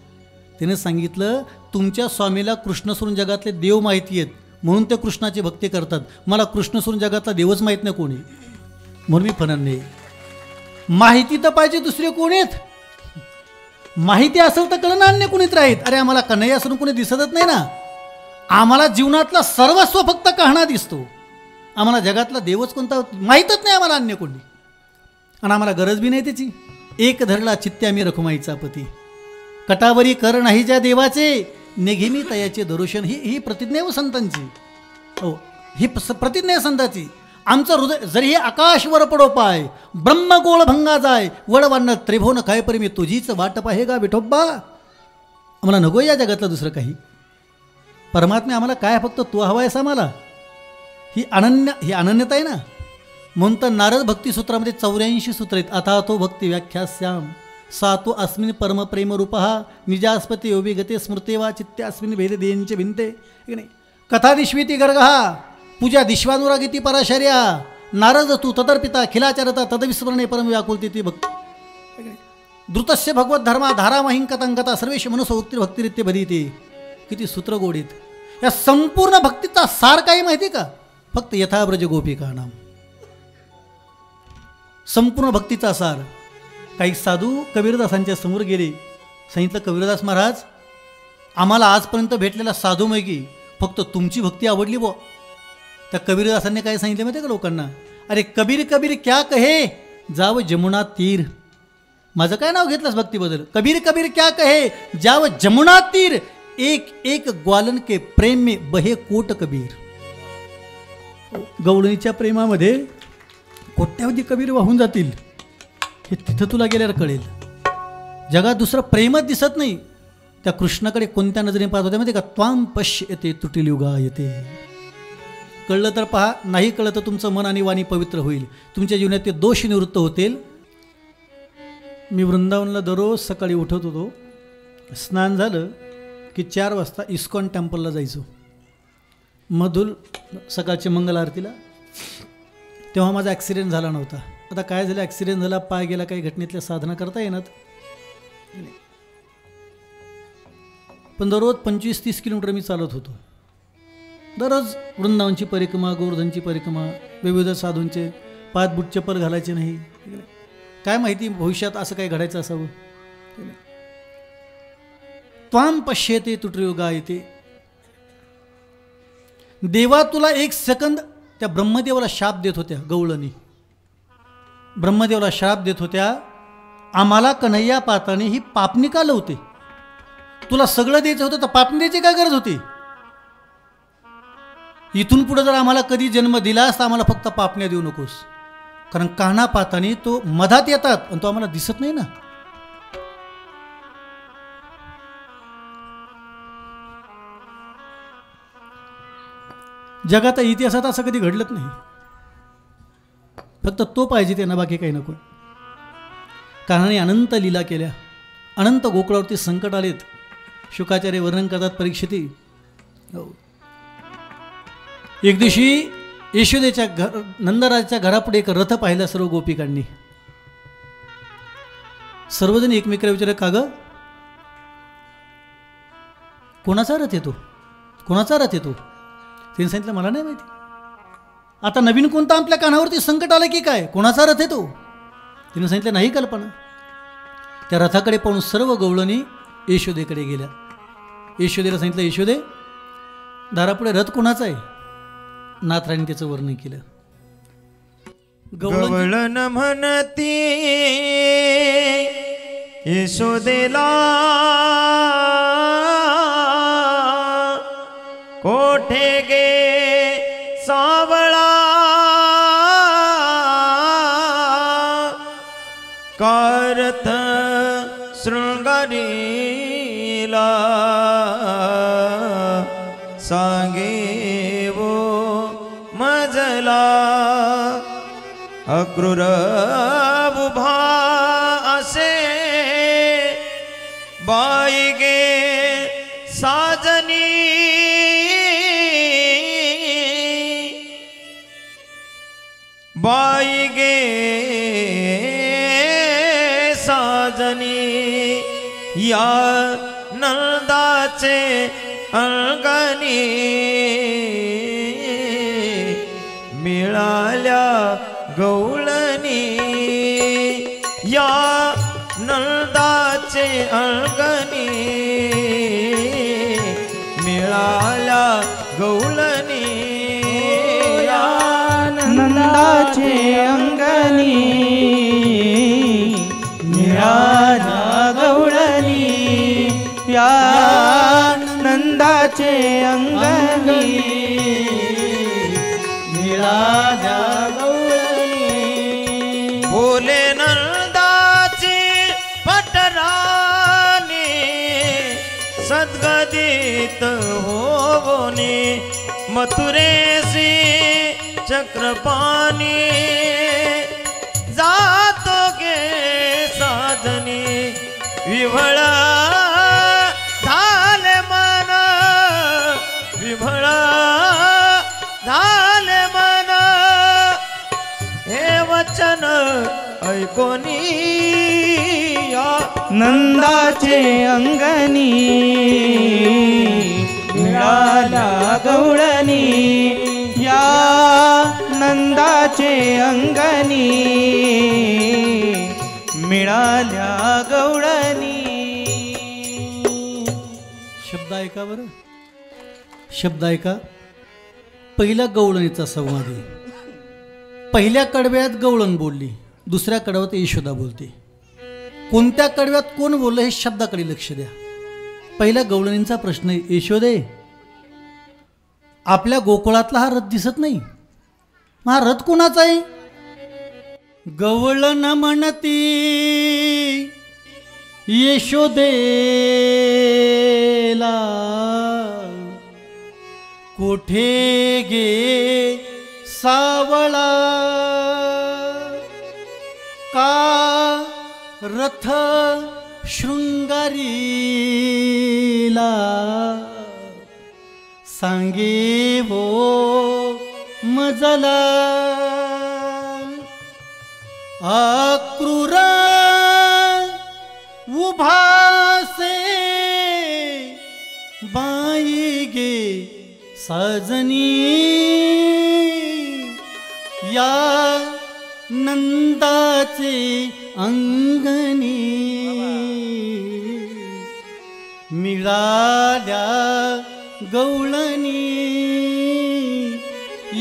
तिने सांगितलं, तुमच्या स्वामीला कृष्ण सोडून जगातले देव माहिती आहेत म्हणून ते कृष्णाची भक्ती करतात, मला कृष्ण सोडून जगातला देवच माहीत नाही कोणी, म्हणून मी फनन्य. माहिती तर पाहिजे दुसरे कोण आहेत, माहिती असेल तर कळणं अन्य कोणीच राहीत. अरे आम्हाला कन्हैया असून कोणी दिसतच नाही ना, आम्हाला जीवनातला सर्वस्व फक्त कहणा दिसतो, आम्हाला जगातला देवच कोणता माहीतच नाही आम्हाला अन्य कोणी, आणि आम्हाला गरज बी नाही त्याची. एक धरला चित्ते आम्ही रखुमाईचा पती, कटावरी कर नाही ज्या देवाचे, नेघेमी तयाचे दर्शन. ही प्रतिज्ञा आहे संतांची, हो ही प्रतिज्ञा आहे संतांची. आमचं हृदय जरी हे आकाशवर पडो पाय, ब्रह्मगोळ भंगा जाय, वडवांना त्रिभुवन काय परी मी तुझीच वाट पाहे गा विठोबा. आम्हाला नको या जगातलं दुसरं काही, परमात्मा आम्हाला काय फक्त तू हवा आहेस आम्हाला. ही अनन्यता आहे ना. म्हणून तर नारद भक्तिसूत्रामध्ये 84 सूत्र आहेत. आता तो भक्ती व्याख्यास्याम सातो अस्मिन परमप्रेम रूपहा निजास्पती योगी गते स्मृतेवा चित्ते अस्मिन भेद देयंचे भिंते. कथा दिश्वीती गर्गहा पूजा दिश्वानुरागिती पराशर्या, नारद तू तदर्पिता खिलाचरता तदविस्मरणे परम व्याकुलती ती भक्ती. द्रुतस्य भगवत धर्मा धारामहिंकतंगता सर्वेश मनुसोक्ती भक्तिरित्य भदिते. किती सूत्र गोडीत. या संपूर्ण भक्तीचा सार काही माहिती का, फक्त यथाब्रज गोपिका नाम, संपूर्ण भक्तीचा सार. काही साधू कबीरदासांच्या समोर गेले, सांगितलं, कबीरदास महाराज आम्हाला आजपर्यंत भेटलेला साधूमैकी फक्त तुमची भक्ती आवडली बुवा. त्या कबीरदासांनी काय सांगितलं माहिती का लोकांना, अरे कबीर कबीर क्या कहे जाव जमुना तीर. माझं काय नाव घेतलंस भक्तीबद्दल, कबीर कबीर क्या कहे जाव जमुना तीर, एक एक ग्वालन के प्रेम में बहे कोट कबीर. गवळणीच्या प्रेमामध्ये कोट्यावधी कबीर वाहून जातील, हे तिथं तुला गेल्यावर कळेल. जगात दुसरं प्रेमच दिसत नाही. त्या कृष्णाकडे कोणत्या नजरेने पाहत होते माहिती का, त्वाम पश्य येते तुटील युगा येते. कळलं तर पहा, नाही कळलं तर तुमचं मन आणि वाणी पवित्र होईल, तुमच्या जीवनात ते दोष निवृत्त होतील. मी वृंदावनला दररोज सकाळी उठत होतो, स्नान झालं की 4 वाजता इस्कॉन टेम्पलला जायचो, मधुल सकाळच्या मंगल आरतीला. तेव्हा माझा ॲक्सिडेंट झाला नव्हता. आता काय झालं, ॲक्सिडेंट झाला, पाय गेला, काही घटनेतल्या साधना करता येणार, पण दररोज 25-30 किलोमीटर मी चालत होतो. दररोज वृंदावनची परिक्रमा, गोवर्धनची परिक्रमा, विविध साधूंचे पायात बूट चप्पल घालायचे नाही. काय माहिती भविष्यात असं काही घडायचं असावं. त्वाम पश्येते तुटयोगा येते. देवा तुला 1 सेकंद, त्या ब्रह्मदेवाला शाप देत होत्या गवळणी, ब्रह्मदेवाला शाप देत होत्या, आम्हाला कन्हैया पाताने ही पापणी का लावते, तुला सगळं द्यायचं होतं तर पापणी द्यायची काय गरज होती. इथून पुढे जर आम्हाला कधी जन्म दिलास तर आम्हाला फक्त पापण्या देऊ नकोस, कारण कान्हा पाताने तो मधात येतात आणि तो आम्हाला दिसत नाही ना. जगात इतिहासात असं कधी घडलंच नाही, फक्त तो पाहिजे त्यांना, बाकी काही नको. कान्हाने अनंत लीला केल्या, अनंत गोकुळावरती संकट आलेत. शुकाचार्य वर्णन करतात परीक्षिती. एक दिवशी यशोदेच्या नंदराजाच्या घरापुढे एक रथ पाहिला सर्व गोपिकांनी. सर्वजण एकमेकाला विचारले, का ग कोणाचा रथ येतो, कोणाचा रथ येतो. त्यांनी सांगितलं, मला नाही माहिती. आता नवीन कोणता आपल्या कानावरती संकट आलं की काय, कोणाचा रथ येतो. तिने सांगितलं, नाही कल्पना. त्या रथाकडे पाहून सर्व गवळणी यशोदेकडे गेल्या. यशोदेला सांगितलं, यशोदे दारापुढे रथ कोणाचा आहे? नाथराणी त्याचं वर्णन केलं. गवळण म्हणती यशोदेला कोठे गे सावळा कारथ शृंगारीला सांगे वो मजला अक्रूर उभा असे बाई गे साजनी बाई गे साजनी या नंदाचे अंगणी मिळाल्या गवळणी या नंदाचे अंगणी मिळाल्या गवळणी या नंदाचे अंगणी मिळाल्या गवळणी या नंदाचे अंगणी मिळाल्या गवळणी. बोले नंदाची पटराणी सद्गदित होवोनी मथुरेसी चक्रपाणी जातो गे साजनी विभळ झाले मन विभळ झाले मन हे वचन ऐकोनी या नंदाचे अंगणी मिळाल्या गवळणी या नंदाचे अंगणी मिळाल्या गवळणी. शब्द ऐका बरं, शब्द ऐका. पहिला गवळणीचा संवाद आहे. पहिल्या कडव्यात गवळण बोलली, दुसऱ्या कडव्यात यशोदा बोलते. कोणत्या कडव्यात कोण बोललं हे शब्दाकडे लक्ष द्या. पहिल्या गवळणींचा प्रश्न आहे, यशोदे आपल्या गोकुळातला हा रथ दिसत नाही, मग हा रथ कोणाचा आहे? गवळण म्हणती यशोदेला कोठे गे सावळा का रथ शृंगारीला सांगे वो मजला अक्रूर उभासे बाई गे साजनी या नंदाचे अंगणी मिळाल्या गवळणी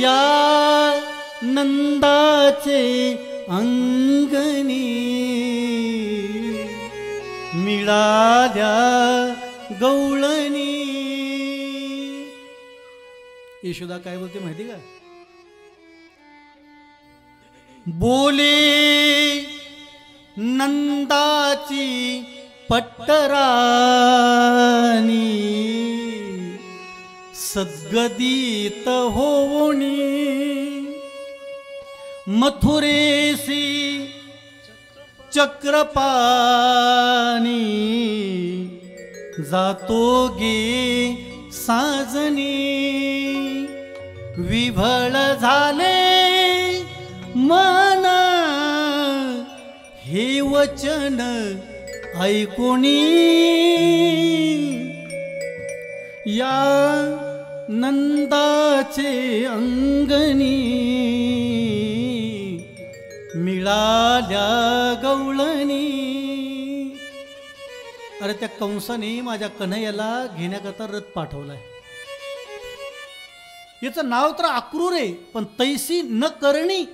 या नंदाचे अंगणी मिळाल्या गवळणी. यशोदा काय बोलते माहिती का? बोले नंदाची पट्टराणी सद्गदित होवोनी मथुरेसी चक्रपाणी जातो गे साजनी विभळ झाले मन हे वचन ऐकोनी या नंदाचे अंगणी मिळाल्या गवळणी. अरे त्या कंसाने माझ्या कन्हैयाला घेण्याकरता रथ पाठवलाय. याचं नाव तर अक्रूर आहे, पण तैसी न करणी.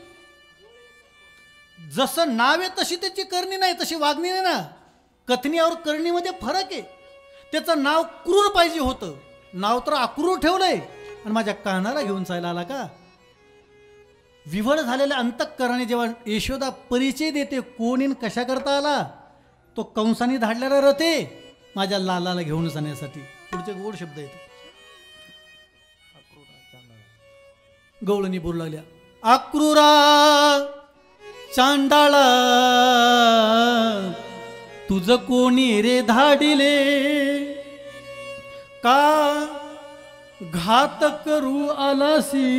जसं नाव आहे तशी त्याची करणी नाही, तशी वागणी नाही ना. कथनी और करणीमध्ये फरक आहे. त्याचं नाव क्रूर पाहिजे होतं, नाव तर अक्रूर ठेवलंय आणि माझ्या कानाला घेऊन चालला आला का. विव्हळ झालेल्या अंतःकरणाने जेव्हा यशोदा परिचय देते कोणीन कशा करता आला, तो कंसाने धाडलेला रथे माझ्या लालाला घेऊन जाण्यासाठी. पुढचे गोड शब्द येते. गवळणी बोलू लागल्या, अक्रूरा चांडाळा तुझ कोणी रे धाडिले, का घात करू आलासी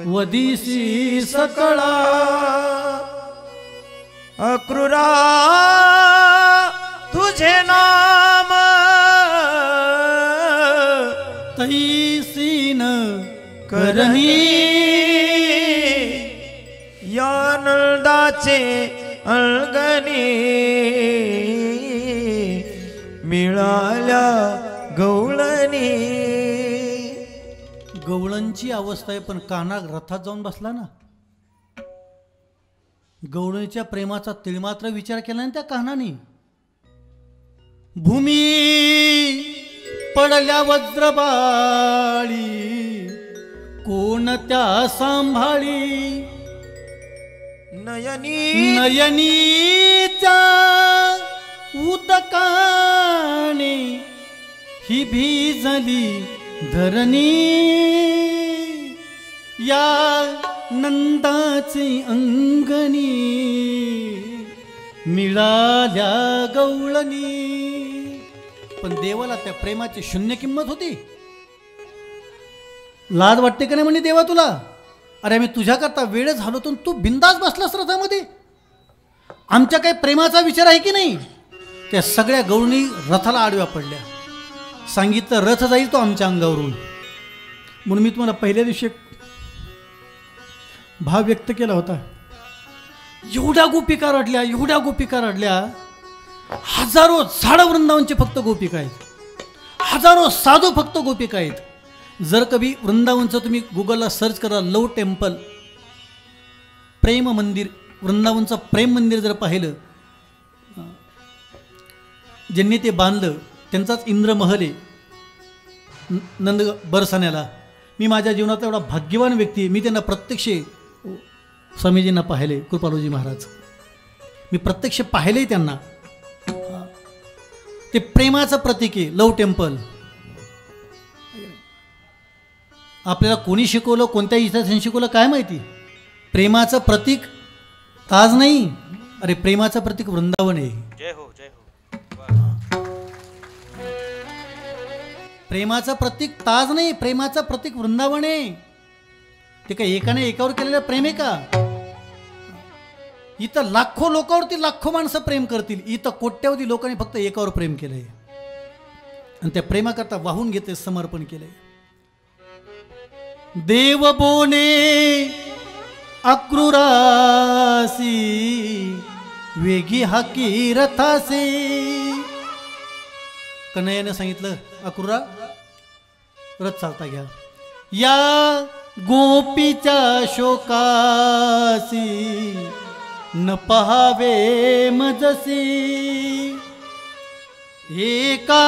वदिसी सकळा. अक्रूरा तुझे नाम तैसीन करणी, या नंदाचे अंगणी मिळाल्या गवळणी. गवळणची अवस्था आहे, पण कान्हा रथात जाऊन बसला ना. गवळणीच्या प्रेमाचा तिळमात्र विचार केला ना त्या कान्हाने. भूमी पडल्या वज्रबाळी कोण त्या सांभाळी, नयनी नयनीच्या उदकाने ही भिजली धरणी, या नंदाचे अंगणी मिळाल्या गवळणी. पण देवाला त्या प्रेमाची शून्य किंमत होती. लाज वाटते का नाही म्हणे देवा तुला. अरे मी तुझ्याकरता वेळ झालो तर तू बिंदास बसलास रथामध्ये. आमच्या काही प्रेमाचा विचार आहे की नाही. त्या सगळ्या गवळणी रथाला आडव्या पडल्या. सांगितलं रथ जाईल तो आमच्या अंगावरून. म्हणून मी तुम्हाला पहिल्या दिवशी एक भाव व्यक्त केला होता. एवढ्या गोपिका रडल्या, एवढ्या गोपिका रडल्या. हजारो झाडं वृंदावनचे फक्त गोपिका आहेत, हजारो साधू फक्त गोपिका आहेत. जर कधी वृंदावनचं तुम्ही गुगलला सर्च करा, लव टेम्पल प्रेम मंदिर, वृंदावनचं प्रेम मंदिर जर पाहिलं, ज्यांनी ते बांधलं त्यांचाच इंद्रमहल आहे नंद बरसाण्याला. मी माझ्या जीवनात एवढा भाग्यवान व्यक्ती आहे. मी त्यांना प्रत्यक्ष स्वामीजींना पाहिले, कृपालूजी महाराज, मी प्रत्यक्ष पाहिलेही त्यांना. ते प्रेमाचं प्रतीक आहे लव टेम्पल. आपल्याला कोणी शिकवलं, कोणत्या इतिहासाने शिकवलं काय माहिती. प्रेमाचं प्रतीक ताज नाही, अरे प्रेमाचं प्रतीक वृंदावन आहे. जय हो जय हो. प्रेमाचं प्रतीक ताज नाही, प्रेमाचं प्रतीक वृंदावन आहे. ते काय एकाने एकावर केलेलं प्रेम आहे का. इथं लाखो लोकांवरती लाखो माणसं प्रेम करतील, इथं कोट्यावधी लोकांनी फक्त एकावर प्रेम केलंय आणि त्या प्रेमाकरता वाहून घेते, समर्पण केलंय. देव बोले अक्रूरासी वेगी हाकी रथासी. कन्हैयाने सांगितलं अक्रूरा रथ चालता घ्या. या गोपीच्या शोकासी न पहावे मजसी. एका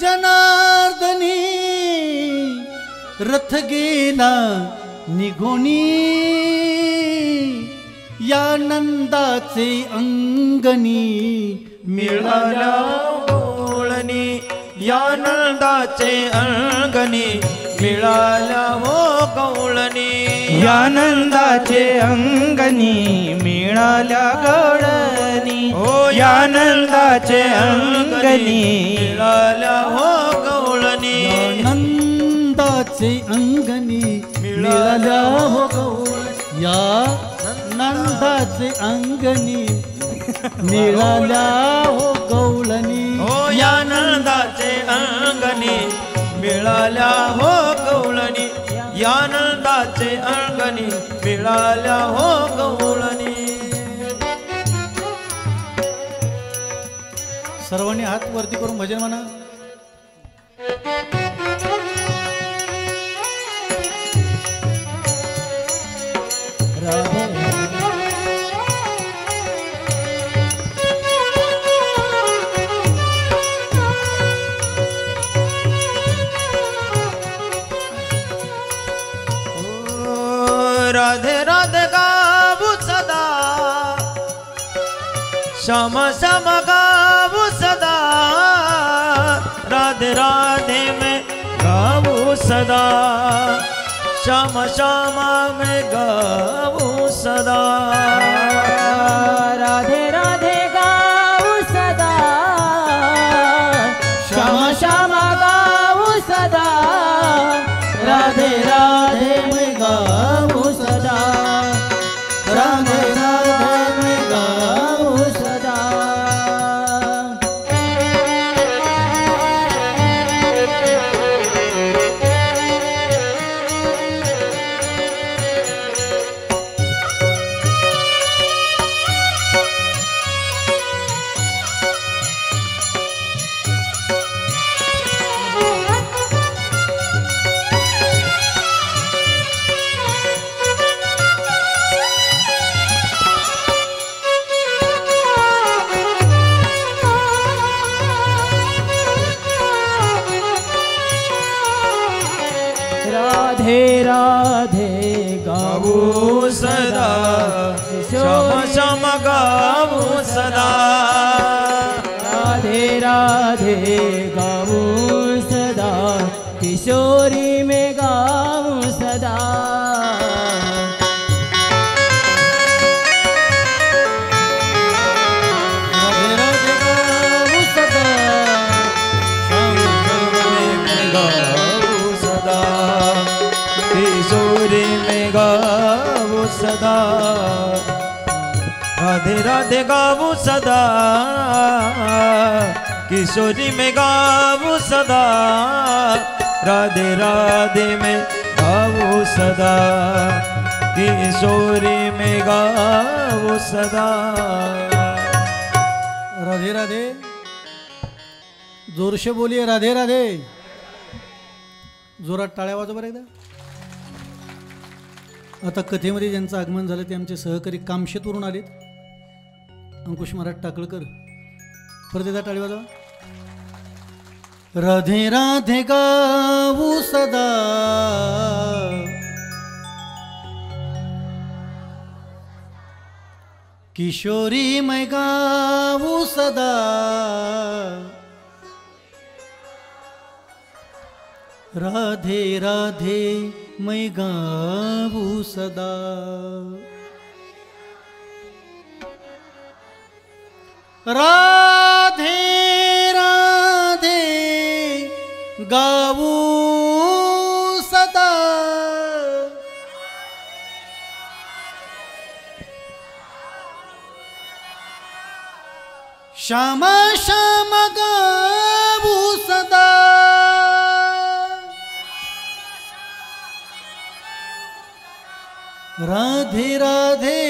जनार्दनी रथ गेला निघोनी. या नंदाचे अंगणी मिळाल्या गवळणी, या नंदाचे अंगणी मिळाल्या हो गवळणी. या नंदाचे अंगणी मिळाल्या गवळणी, या नंदाचे अंगणी मिळाल्या हो गवळणी. नंदाचे अंगणी मिळाल्या हो गवळणी. या नंदाचे अंगणी मिळाल्या हो गवळणी. हो या नंदाचे अंगणी मिळाल्या हो गवळणी. या नंदाचे अंगणी मिळाल्या हो गवळणी. सर्वांनी हात वरती करून भजन म्हणा. राधे राधे राधे गाऊ सदा श्याम श्याम गाऊ सदा राधे राधे में गाऊ सदा श्याम श्याम में गाऊ सदा राधे राधे गाऊ सदा श्याम श्याम गाऊ सदा राधे राधे मैं गाऊ सदा राधे राधे मैं गाऊ सदा राधे राधे गाऊ गाऊ सदा श्याम श्याम गाऊ सदा राधे राधे गाऊ सदा किशोरी में गाऊ सदा राधे राधे गाऊ सदा गाऊ सदा किशोरी में गाऊ सदा राधे राधे गाऊ सदा किशोरी में गाऊ सदा राधे राधे में गाऊ सदा किशोरी में गाऊ सदा राधे राधे जोरशे बोलिये राधे राधे जोरात टाळ्या वाजवा बरं एकदा आता कथेमध्ये ज्यांचं आगमन झालं ते आमचे सहकारी कामशेतवरून आलेत अंकुश महाराज टाकळकर परत एकदा टाळी वाजवा राधे राधे गाऊ सदा किशोरी मैं गाऊ सदा राधे राधे मैं गाऊ सदा राधे राधे गाऊ सदा श्याम श्याम गाऊ सदा राधे राधे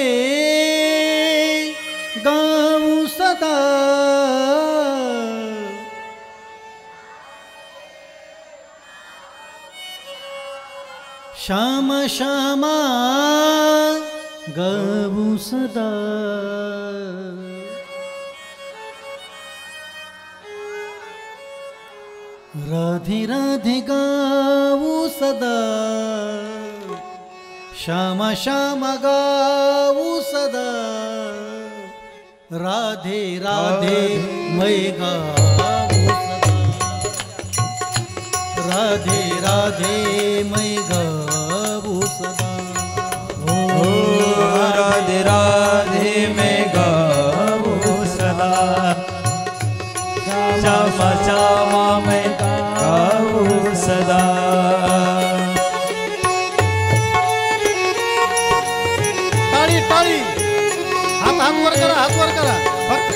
गाऊ सदा श्याम श्याम गाऊ सदा राधे राधे गाऊ सदा श्याम श्याम गाऊ सदा राधे राधे मैं गाऊ सदा राधे राधे मैं गाऊ सदा ओ राधे राधे मैं गाऊ सदा श्याम श्याम मैं गाऊ सदा टाळी टाळी हात वर करा हात वर करा फक्त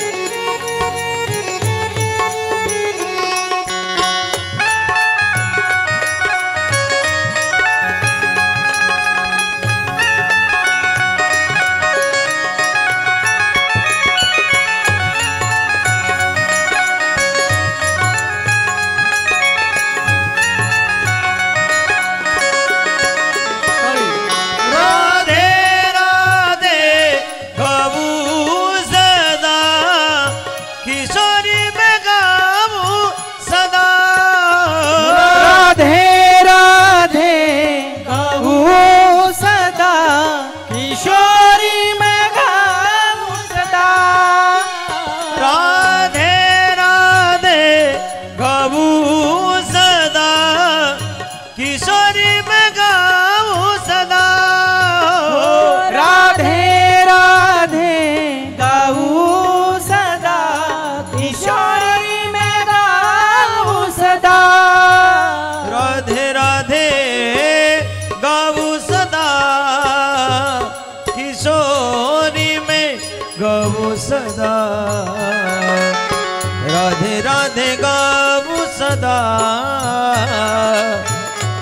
गाऊ सदा,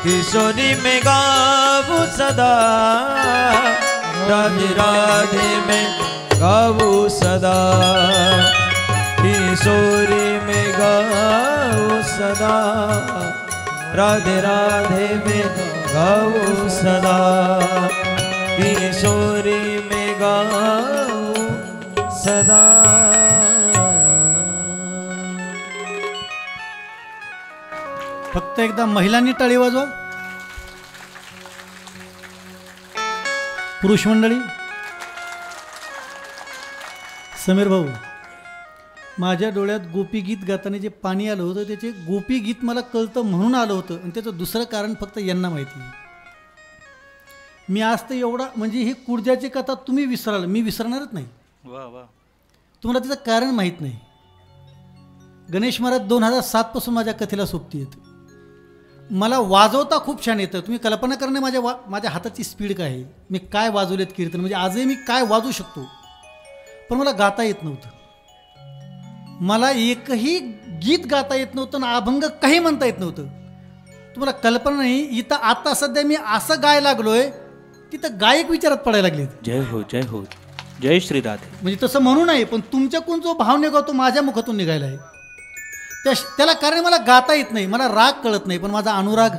किशोरी में गाऊ सदा, राधे राधे में गाऊ सदा, किशोरी में गाऊ सदा, राधे राधे में गाऊ सदा, किशोरी में गाऊ सदा. फक्त एकदा महिलांनी टाळी वाजवा. पुरुष मंडळी. समीर भाऊ, माझ्या डोळ्यात गोपी गीत गाताना जे पाणी आलं होतं त्याचे गोपी गीत मला कळतं म्हणून आलं होतं, आणि त्याचं दुसरं कारण फक्त यांना माहिती. मी आज तर एवढा म्हणजे ही कुडजाची कथा तुम्ही विसराल, मी विसरणारच नाही. वा वा. तुम्हाला त्याचं कारण माहीत नाही. गणेश महाराज 2007 पासून माझ्या कथेला सोबती आहेत. मला वाजवता खूप छान येतं. तुम्ही कल्पना करणे माझ्या हाताची स्पीड काय आहे, मी काय वाजवलेत कीर्तन, म्हणजे आजही मी काय वाजवू शकतो, पण मला गाता येत नव्हतं. मला एकही गीत गाता येत नव्हतं ना अभंग काही म्हणता येत नव्हतं. तुम्हाला कल्पना नाही, इथं आता सध्या मी असं गाय लागलोय तिथं गायक विचारात पडायला लागले. जय हो जय हो, जय श्री राधे. म्हणजे तसं म्हणू नये, पण तुमच्याकडून जो भाव निघतो माझ्या मुखातून निघायला आहे. त्याला कारण मला गाता येत नाही, मला राग कळत नाही, पण माझा अनुराग,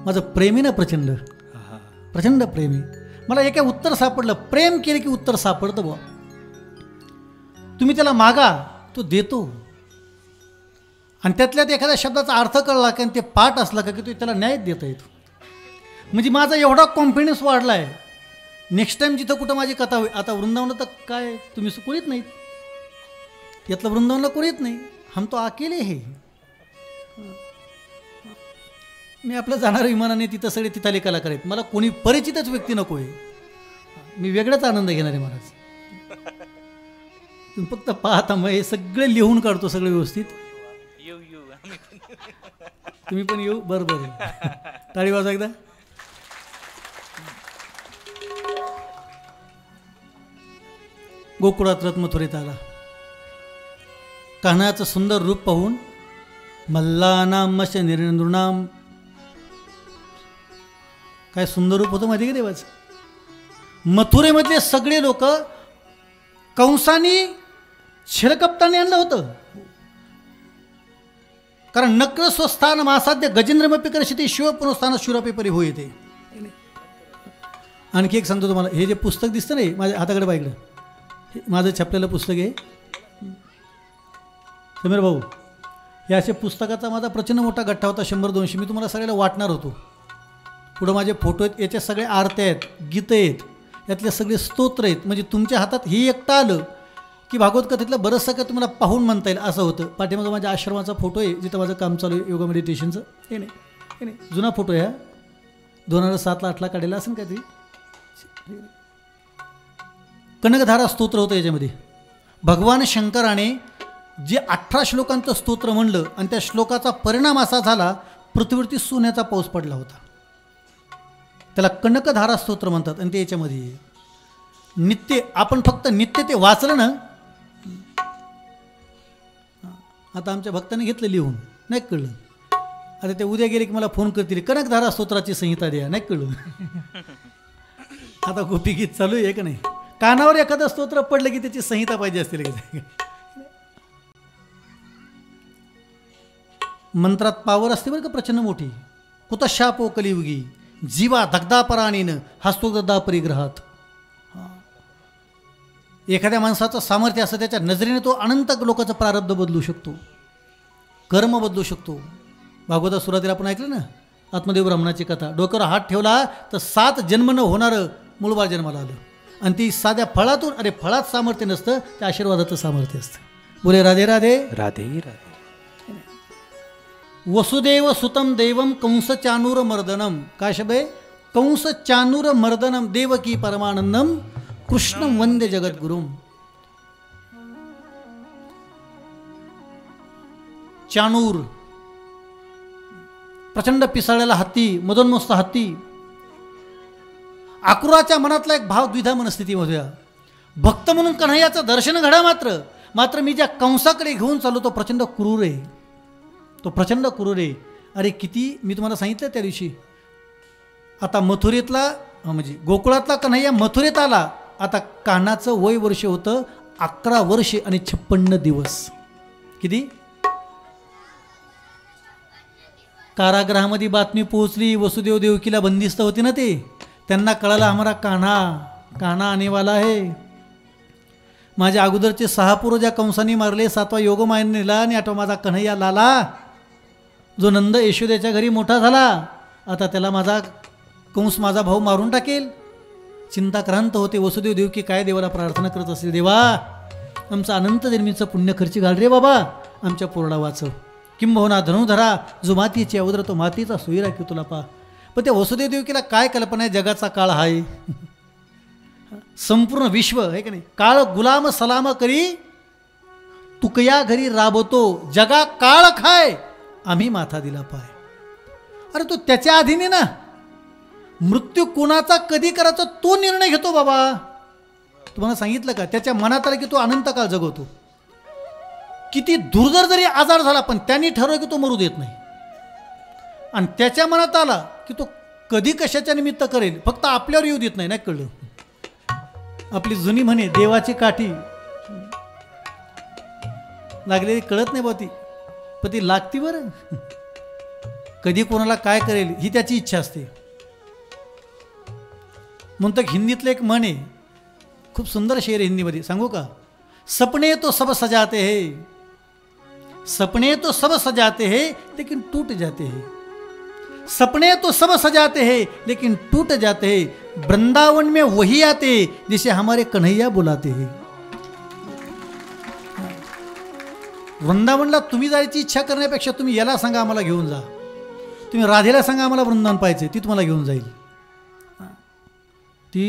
माझं प्रेमी ना प्रचंड प्रचंड प्रेमी. मला एका उत्तर सापडलं. प्रेम केलं की उत्तर सापडतं बुवा. तुम्ही त्याला मागा, तो देतो. आणि त्यातल्यात एखाद्या शब्दाचा अर्थ कळला की ते पाठ असला का की तो त्याला न्याय देता येतो. म्हणजे माझा एवढा कॉन्फिडन्स वाढला आहे. नेक्स्ट टाईम जिथं कुठं माझी कथा होईल, आता वृंदावनात तर काय तुम्ही कोणीच नाहीत, यातलं वृंदावनला कोणीच नाही, हम तो अकेले हे. मी आपलं जाणार विमानाने तिथं सगळे तिथाले कलाकार आहेत. मला कोणी परिचितच व्यक्ती नको आहे. मी वेगळाच आनंद घेणार आहे महाराज. तुम्ही फक्त पाहता, मग हे सगळे लिहून काढतो सगळं व्यवस्थित. तुम्ही पण येऊ. बरं. टाळी वाजवा एकदा. गोकुळात रथ मथुरेत आला. कान्हाचं सुंदर रूप पाहून मल्लानाम मश निरंदृणाम, काय सुंदर रूप होतं माहिती का देवाचं. मथुरेमधले सगळे लोक कंसानी शिरकप्ताने आणलं होतं. कारण नक्र स्वस्थान मासाध्य गजेंद्रमपी करशिते शिव पुनस्थान शुरापेपरी होय येते. आणखी एक सांगतो तुम्हाला, हे जे पुस्तक दिसतं नाही माझ्या हाताकडे बाईकडं, माझं छापलेलं पुस्तक आहे समीर भाऊ. हे असे पुस्तकाचा माझा प्रचंड मोठा गठ्ठा होता, 100-200. मी तुम्हाला सगळ्याला वाटणार होतो. पुढं माझे फोटो आहेत, याच्या सगळे आरत्या आहेत, गीतं आहेत, यातले सगळे स्तोत्र आहेत. म्हणजे तुमच्या हातात हे एकटं आलं की भागवत कथेतलं बरंचसं काय तुम्हाला पाहून म्हणता येईल असं होतं. पाठीमागं माझ्या आश्रमाचा फोटो आहे जिथं माझं काम चालू आहे योगा मेडिटेशनचं. हे नाही जुना फोटो आहे हा, 2007-8 काढलेला असेल काय तरी. कनकधारा स्तोत्र होतं याच्यामध्ये. भगवान शंकराने जे 18 श्लोकांचं स्तोत्र म्हणलं आणि त्या श्लोकाचा परिणाम असा झाला, पृथ्वीवरती सोन्याचा पाऊस पडला होता. त्याला कनकधारा स्तोत्र म्हणतात. आणि ते याच्यामध्ये नित्य, आपण फक्त नित्य ते वाचलं ना. आता आमच्या भक्तांनी घेतलं लिहून, नाही कळलं. आता ते उद्या गेले की मला फोन करतील, कनकधारा स्तोत्राची संहिता द्या, नाही कळलं. आता गोपी गीत चालू आहे का नाही. कानावर एखादं स्तोत्र पडलं की त्याची संहिता पाहिजे असते लगेच. मंत्रात पावर असते बरं का प्रचंड मोठी. कुतशापो कलियुगी जीवा दग्धा पराणीनं हस्तोदग्धा परिग्रहात. एखाद्या माणसाचं सामर्थ्य असं, त्याच्या नजरेने तो अनंत लोकांचं प्रारब्ध बदलू शकतो, कर्म बदलू शकतो. भागवता सुरुवातीला आपण ऐकलं ना आत्मदेव ब्राह्मणाची कथा. डोक्यावर हात ठेवला तर 7 जन्म न होणारं मूलबाळ जन्माला आलं. आणि ती साध्या फळातून, अरे फळात सामर्थ्य नसतं, त्या आशीर्वादाचं सामर्थ्य असतं. बोले राधे राधे राधे राधे. वसुदेव सुतम देवम कंस चानूर मर्दनम. काय शब्द आहे? कंस चानूर मर्दनम देवकी परमानंदम कृष्णं वंदे जगद्गुरुम. चानूर प्रचंड पिसाळलेला हत्ती, मदोन्मस्त हत्ती. आक्रूराच्या मनातला एक भाव द्विधा मनस्थितीमध्ये. भक्त म्हणून कन्हैयाचं दर्शन घडा, मात्र मी ज्या कंसाकडे घेऊन चाललो तो प्रचंड क्रूर आहे. तो प्रचंड क्रूर आहे. अरे किती मी तुम्हाला सांगितलं त्या दिवशी, आता मथुरेतला म्हणजे गोकुळातला कन्हैया मथुरेत आला. आता कान्हाचं वय वर्ष होतं 11 वर्षे आणि 56 दिवस. किती? कारागृहामध्ये बातमी पोहोचली, वसुदेव देवकीला बंदिस्त होती ना, ते त्यांना कळालं हमारा कान्हा आनेवाला आहे. माझ्या अगोदरचे 6 पूर्वजा कंसाने मारले, 7वा योगमायेने नेला आणि 8वा माझा कन्हैया लाला, जो नंद यशोदेच्या घरी मोठा झाला. आता त्याला माझा कंस माझा भाऊ मारून टाकेल. चिंताक्रांत होते. वसुदेव देवकी काय देवाला प्रार्थना करत असेल, देवा आमचं अनंत जन्मीचं पुण्य खर्ची घाल रे बाबा, आमच्या पोरडा वाचव. किंबहुना धनुधरा जो मातीची अवदर तो मातीचा सोयी राखी तुला पा. पण त्या वसुदेव देवकीला काय कल्पना आहे, जगाचा काळ आहे, संपूर्ण विश्व आहे का नाही, काळ गुलाम सलाम करी तुकया घरी राबवतो, जगा काळ खाय आम्ही माथा दिला पाय. अरे तो त्याच्या अधीने ना, मृत्यू कोणाचा कधी करायचा तो निर्णय घेतो बाबा. तुम्हाला सांगितलं का, त्याच्या मनात आलं की तो अनंत काळ जगवतो. किती दुर्धर जरी आजार झाला पण त्यांनी ठरवलं की तो मरू देत नाही. आणि त्याच्या मनात आला की तो कधी कशाच्या निमित्त करेल, फक्त आपल्यावर येऊ देत नाही. नाही कळलं, आपली जुनी म्हणे देवाची काठी लागलेली कळत नाही बा ती, पण ती लागती बरं. कधी कोणाला काय करेल ही त्याची इच्छा असते. म्हणतो हिंदीतलं एक म्हण आहे, खूप सुंदर शेर आहे हिंदीमध्ये, सांगू का. सपने तो सब सजाते हैं, सपने तो सब सजाते हैं लेकिन टूट जाते हैं, सपने तो सब सजाते हैं लेकिन टूट जाते हैं, वृंदावन में वही आते जिसे हमारे कन्हैया बुलाते हैं. वृंदावनला तुम्ही जायची इच्छा करण्यापेक्षा तुम्ही याला सांगा आम्हाला घेऊन जा, तुम्ही राधेला सांगा आम्हाला वृंदावन पाहिजे, ती तुम्हाला घेऊन जाईल. ती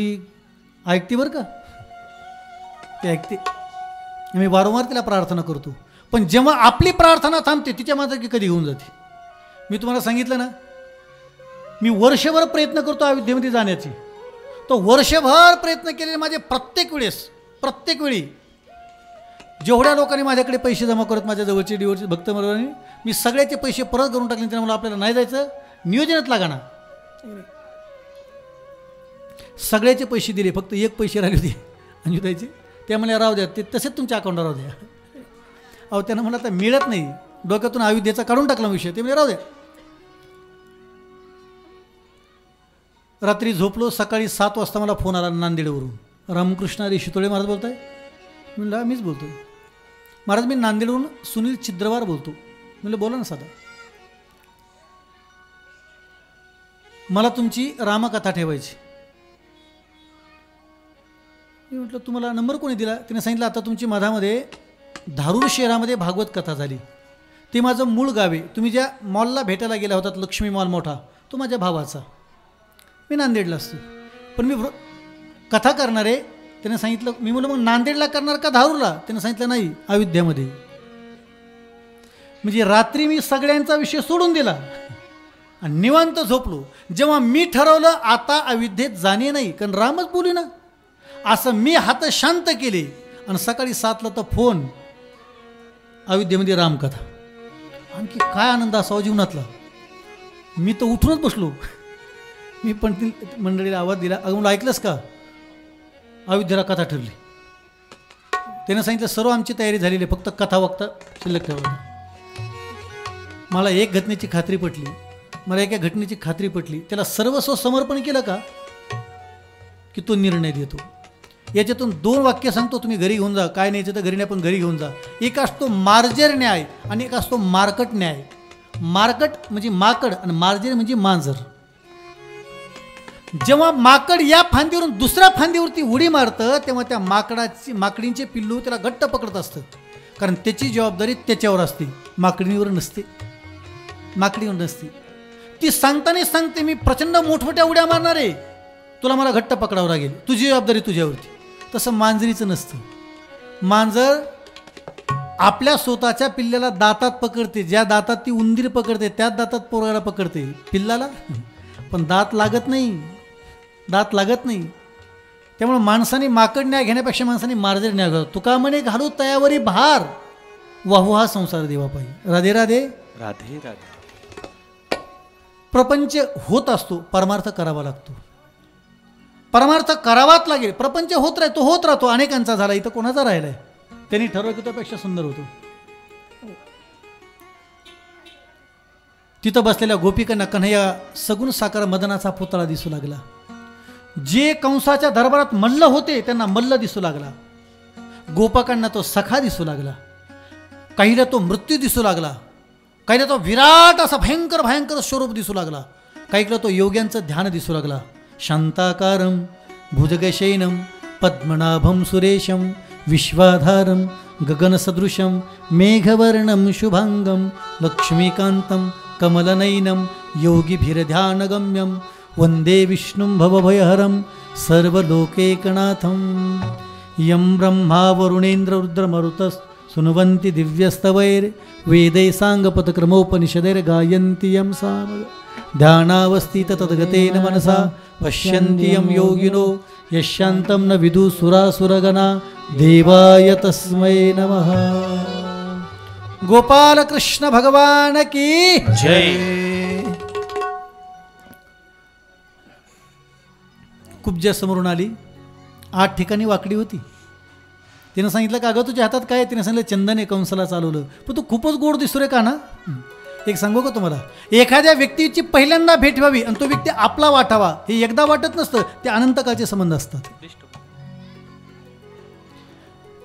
ऐकते बरं का, ती ऐकते. मी वारंवार तिला प्रार्थना करतो, पण जेव्हा आपली प्रार्थना थांबते तिच्या मात्र की कधी घेऊन जाते. मी तुम्हाला सांगितलं ना, मी वर्षभर प्रयत्न करतो अयोध्येमध्ये जाण्याची. तो वर्षभर प्रयत्न केलेले माझे प्रत्येक वेळी जेवढ्या लोकांनी माझ्याकडे पैसे जमा करत, माझ्या जवळचे डिवरचे भक्त मंडळींनी, मी सगळ्याचे पैसे परत करून टाकले. त्यांना मला आपल्याला नाही जायचं, नियोजनात लागा ना. सगळ्याचे पैसे दिले, फक्त एक पैसे राहिले होते अंजुताईचे, ते मला राहू द्या, ते तसेच तुमच्या अकाउंटवर राहू द्या. अहो त्यांना मला आता मिळत नाही, डोक्यातून अयोध्येचा काढून टाकला विषय, ते म्हणजे राहू द्या. रात्री झोपलो, सकाळी 7 वाजता मला फोन आला नांदेडवरून, रामकृष्ण हरी शितोळे महाराज बोलताय. म्हणलं मीच बोलतो महाराज, मी नांदेडवरून सुनील छिद्रवार बोलतो. म्हणलं बोला ना साधा, मला तुमची रामकथा ठेवायची. मी म्हटलं तुम्हाला नंबर कोणी दिला. तिने सांगितलं आता तुमची मधामध्ये धारूर शहरामध्ये भागवत कथा झाली, ते माझं मूळ गाव आहे. तुम्ही ज्या मॉलला भेटायला गेला होतात, लक्ष्मी मॉल मोठा, तो माझ्या भावाचा. मी नांदेडला असतो, पण मी कथा करणार आहे. त्याने सांगितलं, मी म्हणलं मग नांदेडला करणार का धारूरला. त्याने सांगितलं नाही, अयोध्यामध्ये. म्हणजे रात्री मी सगळ्यांचा विषय सोडून दिला आणि निवांत झोपलो. जेव्हा मी ठरवलं आता अयोध्येत जाणे नाही, कारण रामच बोलू ना, असं मी हात शांत केले. आणि सकाळी 7ला तर फोन, अयोध्येमध्ये रामकथा. आणखी काय आनंद असावा जीवनातला. मी तर उठूनच बसलो. मी पण मंडळीला आवाज दिला, अगं म्हणलं ऐकलंस का, अयोध्येला कथा ठरली. त्यानं सांगितलं सर्व आमची तयारी झालेली, फक्त कथा वक्ता शिल्लक ठेवा. मला एक घटनेची खात्री पटली, एका घटनेची खात्री पटली. त्याला सर्वस्व समर्पण केलं का की तो निर्णय देतो. याच्यातून 2 वाक्य सांगतो, तुम्ही घरी घेऊन जा. काय न्यायचं तर घरी नाही, पण घरी घेऊन जा. एक असतो मार्जर न्याय आणि एक असतो मार्कट न्याय. मार्कट म्हणजे माकड आणि मार्जर म्हणजे मांजर. जेव्हा माकड या फांदीवरून दुसऱ्या फांदीवरती उडी मारतं, तेव्हा त्या माकडींचे पिल्लू त्याला घट्ट पकडत असतं, कारण त्याची जबाबदारी त्याच्यावर असते, माकडीवर नसते. ती सांगते मी प्रचंड मोठमोठ्या उड्या मारणार आहे, तुला मला घट्ट पकडावं लागेल, तुझी जबाबदारी तुझ्यावरती. तसं मांजरीचं नसतं. मांजर आपल्या स्वतःच्या पिल्ल्याला दातात पकडते, ज्या दातात ती उंदीर पकडते त्याच दातात पोराला पकडते, पिल्लाला पण दात लागत नाही. त्यामुळे माणसाने माकड न्याय घेण्यापेक्षा माणसाने मार्जर न्याय घालतो. तुका म्हणे घालू तयावरी भार, वाहू हा संसार देवा पाहिजे. राधे राधे. राधे राधे. प्रपंच होत असतो, परमार्थ करावा लागतो. परमार्थ करावाच लागेल. प्रपंच होत राहतो, होत राहतो. अनेकांचा झाला, इथं कोणाचा राहिलाय? त्यांनी ठरवलं की त्यापेक्षा सुंदर होतो. तिथं बसलेल्या गोपिकांना कन्हैया सगुण साकार मदनाचा पुतळा दिसू लागला. जे कंसाच्या दरबारात मल्ल होते त्यांना मल्ल दिसू लागला. गोपकांना तो सखा दिसू लागला. काहीला तो मृत्यू दिसू लागला. काहीला तो विराट असा भयंकर भयंकर स्वरूप दिसू लागला. काहीला तो योग्यांचं ध्यान दिसू लागला. शांताकारं भुजगशयनं पद्मनाभं सुरेशं विश्वाधारं गगनसदृशं मेघवर्णं शुभांगं लक्ष्मीकान्तं कमलनयनं योगिभिर्ध्यानगम्यं वन्दे विष्णुं भवभयहरं सर्वलोकैकनाथं. यं ब्रह्मा वरुणेन्द्र रुद्रमरुतस् सुनुवन्ति दिव्यस्तवैर्वेदै साङ्गपतक्रमोपनिषदैर्गायन्ति यं सामग ध्यानावस्थित तद्गतेन मनसा पश्यन्ति यं योगिनो यशान्तं न विदुसुरासुरगणा देवाय तस्मै नमः. गोपाल कृष्ण भगवान की जय. कुब्जा समोरून आली. 8 ठिकाणी वाकडी होती. तिनं सांगितलं का, अगं तुझ्या हातात काय? तिने सांगितलं चंदन आहे, कंसाला चालवलं. पण तू खूपच गोड दिसतो रे का ना. एक सांगू का तुम्हाला, एखाद्या व्यक्तीची पहिल्यांदा भेट व्हावी आणि तो व्यक्ती आपला वाटावा, हे एकदा वाटत नसतं. ते अनंतकाळचे संबंध असतात.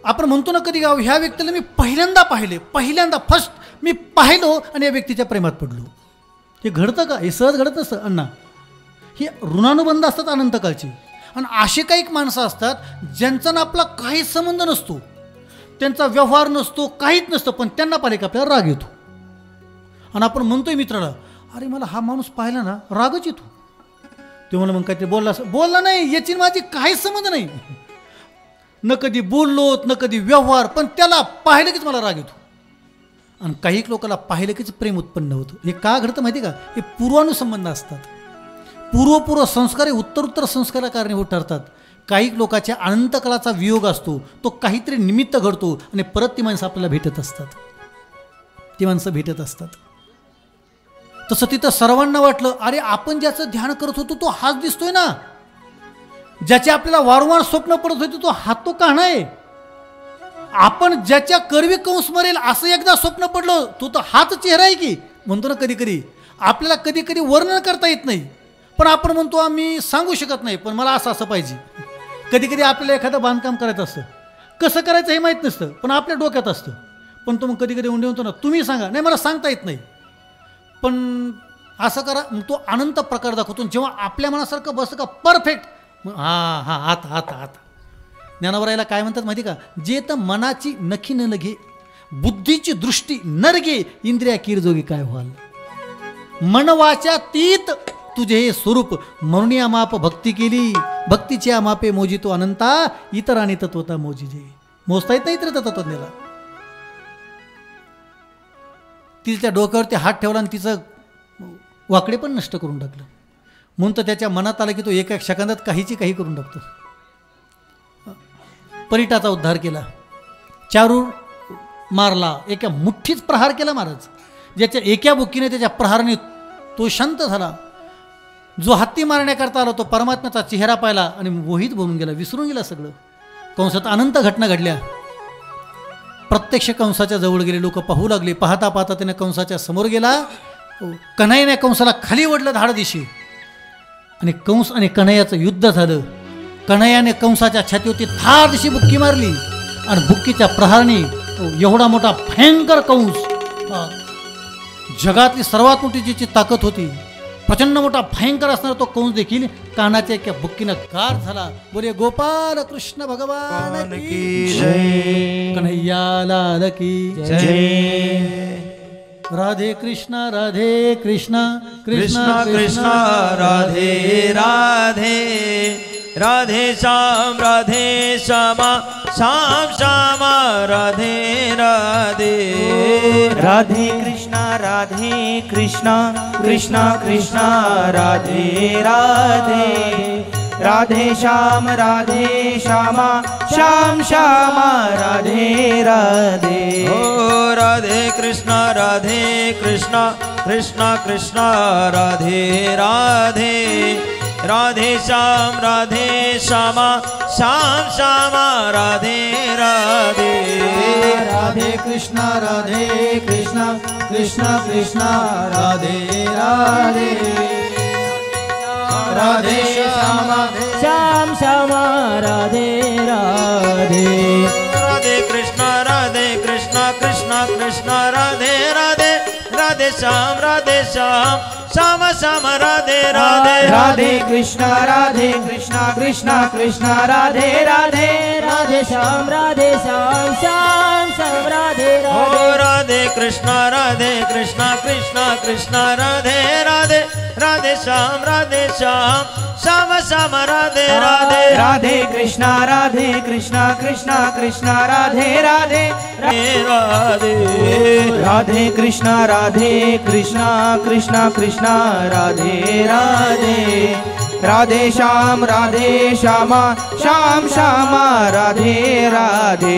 आपण म्हणतो ना कधी, ह्या व्यक्तीला मी पहिल्यांदा पाहिले, पहिल्यांदा फर्स्ट मी पाहिलो आणि या व्यक्तीच्या प्रेमात पडलो. हे घडतं का? हे सहज घडत नसतं अण्णा. ही ऋणानुबंध असतात अनंतकाळची. आणि असे काही माणसं असतात ज्यांचा ना आपला काहीच संबंध नसतो, त्यांचा व्यवहार नसतो, काहीच नसतं, पण त्यांना पाहिले की आपल्याला राग येतो. आणि आपण म्हणतोय मित्राला, अरे मला हा माणूस पाहिला ना रागच येतो. ते मला मग काहीतरी बोलला नाही, याची माझी काहीच संबंध नाही, न कधी बोललोत न कधी व्यवहार, पण त्याला पाहिलं कीच मला राग येतो. आणि काही लोकांना पाहिलं कीच प्रेम उत्पन्न होतं. हे का घडतं माहिती का? हे पूर्वानुसंबंध असतात. पूर्व संस्कार हे उत्तर संस्काराला कारणीभूत ठरतात. काही लोकांच्या अनंतकाळाचा वियोग असतो, तो काहीतरी निमित्त घडतो आणि परत ती माणसं आपल्याला भेटत असतात. ती माणसं भेटत असतात. तसं तिथं सर्वांना वाटलं, अरे आपण ज्याचं ध्यान करत होतो तो हाच दिसतोय ना, ज्याचे आपल्याला वारंवार स्वप्न पडत होते तो हात तो का नाही. आपण ज्याच्या करवी कंस मरेल असं एकदा स्वप्न पडलं, तो तर हाच चेहरा आहे की. म्हणतो ना कधी कधी आपल्याला कधी कधी वर्णन करता येत नाही, पण आपण म्हणतो आम्ही सांगू शकत नाही, पण मला असं पाहिजे. कधी कधी आपल्याला एखादं बांधकाम करायचं असतं, कसं करायचं हे माहीत नसतं, पण आपल्या डोक्यात असतं. पण तो मग कधी कधी उंडे म्हणतो ना, तुम्ही सांगा, नाही मला सांगता येत नाही, पण असं करा. तो अनंत प्रकार दाखवतो. जेव्हा आपल्या मनासारखं बसतं का परफेक्ट, हां हां आता आता आता ज्ञानावरायला काय म्हणतात माहिती का? जे तर मनाची नखी न लगे, बुद्धीची दृष्टी न रगे, इंद्रिया कीरजोगी काय व्हाल. मनवाच्या तीत तुझे हे स्वरूप, म्हणून या माप भक्ती केली, भक्तीची या मापे मोजी तो अनंता, इतर आणि तत्वता मोजी जे. मोजता येत नाही इतर तत्वज्ञाला. तिच्या डोक्यावरती हात ठेवला आणि तिचं वाकडे पण नष्ट करून टाकलं. म्हणून तर त्याच्या मनात आलं की तो एका सेकंदात काहीची काही करून टाकतो. परिटाचा उद्धार केला, चारू मारला, एका मुठ्ठीच प्रहार केला महाराज. ज्याच्या एका बुक्कीने त्याच्या प्रहाराने तो शांत झाला. जो हत्ती मारण्याकरता आला तो परमात्म्याचा चेहरा पाहिला आणि मोहित बनून गेला, विसरून गेला सगळं. कंसात अनंत घटना घडल्या. प्रत्यक्ष कंसाच्या जवळ गेले, लोक पाहू लागले. पाहता पाहता त्याने कंसाच्या समोर गेला. कन्हैयाने कंसाला खाली ओढलं धाड दिशी, आणि कंस आणि कन्हैयाचं युद्ध झालं. कन्हैयाने कंसाच्या छातीवरती थार दिशी बुक्की मारली आणि बुक्कीच्या प्रहाराने एवढा मोठा भयंकर कंस, जगातली सर्वात मोठी ज्याची ताकद होती, प्रचंड मोठा भयंकर असणारा तो कंस देखील कानाच्या एका बुक्कीनं गार झाला. बोले गोपाल कृष्ण भगवान की जय, कन्हैया लाल की जय. राधे कृष्णा कृष्णा कृष्णा राधे राधे, राधे श्याम श्याम श्याम राधे राधे. राधे कृष्णा कृष्णा कृष्णा कृष्णा राधे राधे. राधे श्यामा श्याम श्यामा राधे राधे। ओ राधे कृष्णा कृष्णा कृष्णा राधे राधे। राधे श्यामा श्याम श्यामा राधे राधे। राधे कृष्णा कृष्णा कृष्णा राधे राधे। राधे श्यामा श्याम श्यामा राधे राधे। राधे कृष्णा कृष्णा कृष्णा राधे राधे। राधे श्याम श्याम श्याम राधे राधे। राधे कृष्णा कृष्णा कृष्णा राधे राधे। राधे श्याम श्याम श्याम राधे राधे। ओ राधे कृष्णा कृष्णा कृष्णा राधे राधे। राधे श्याम श्याम श्याम राधे राधे। राधे कृष्णा कृष्णा कृष्णा राधे राधे। राधे राधे कृष्णा कृष्णा कृष्णा राधे राधे। राधे श्यामा श्याम श्यामा राधे राधे।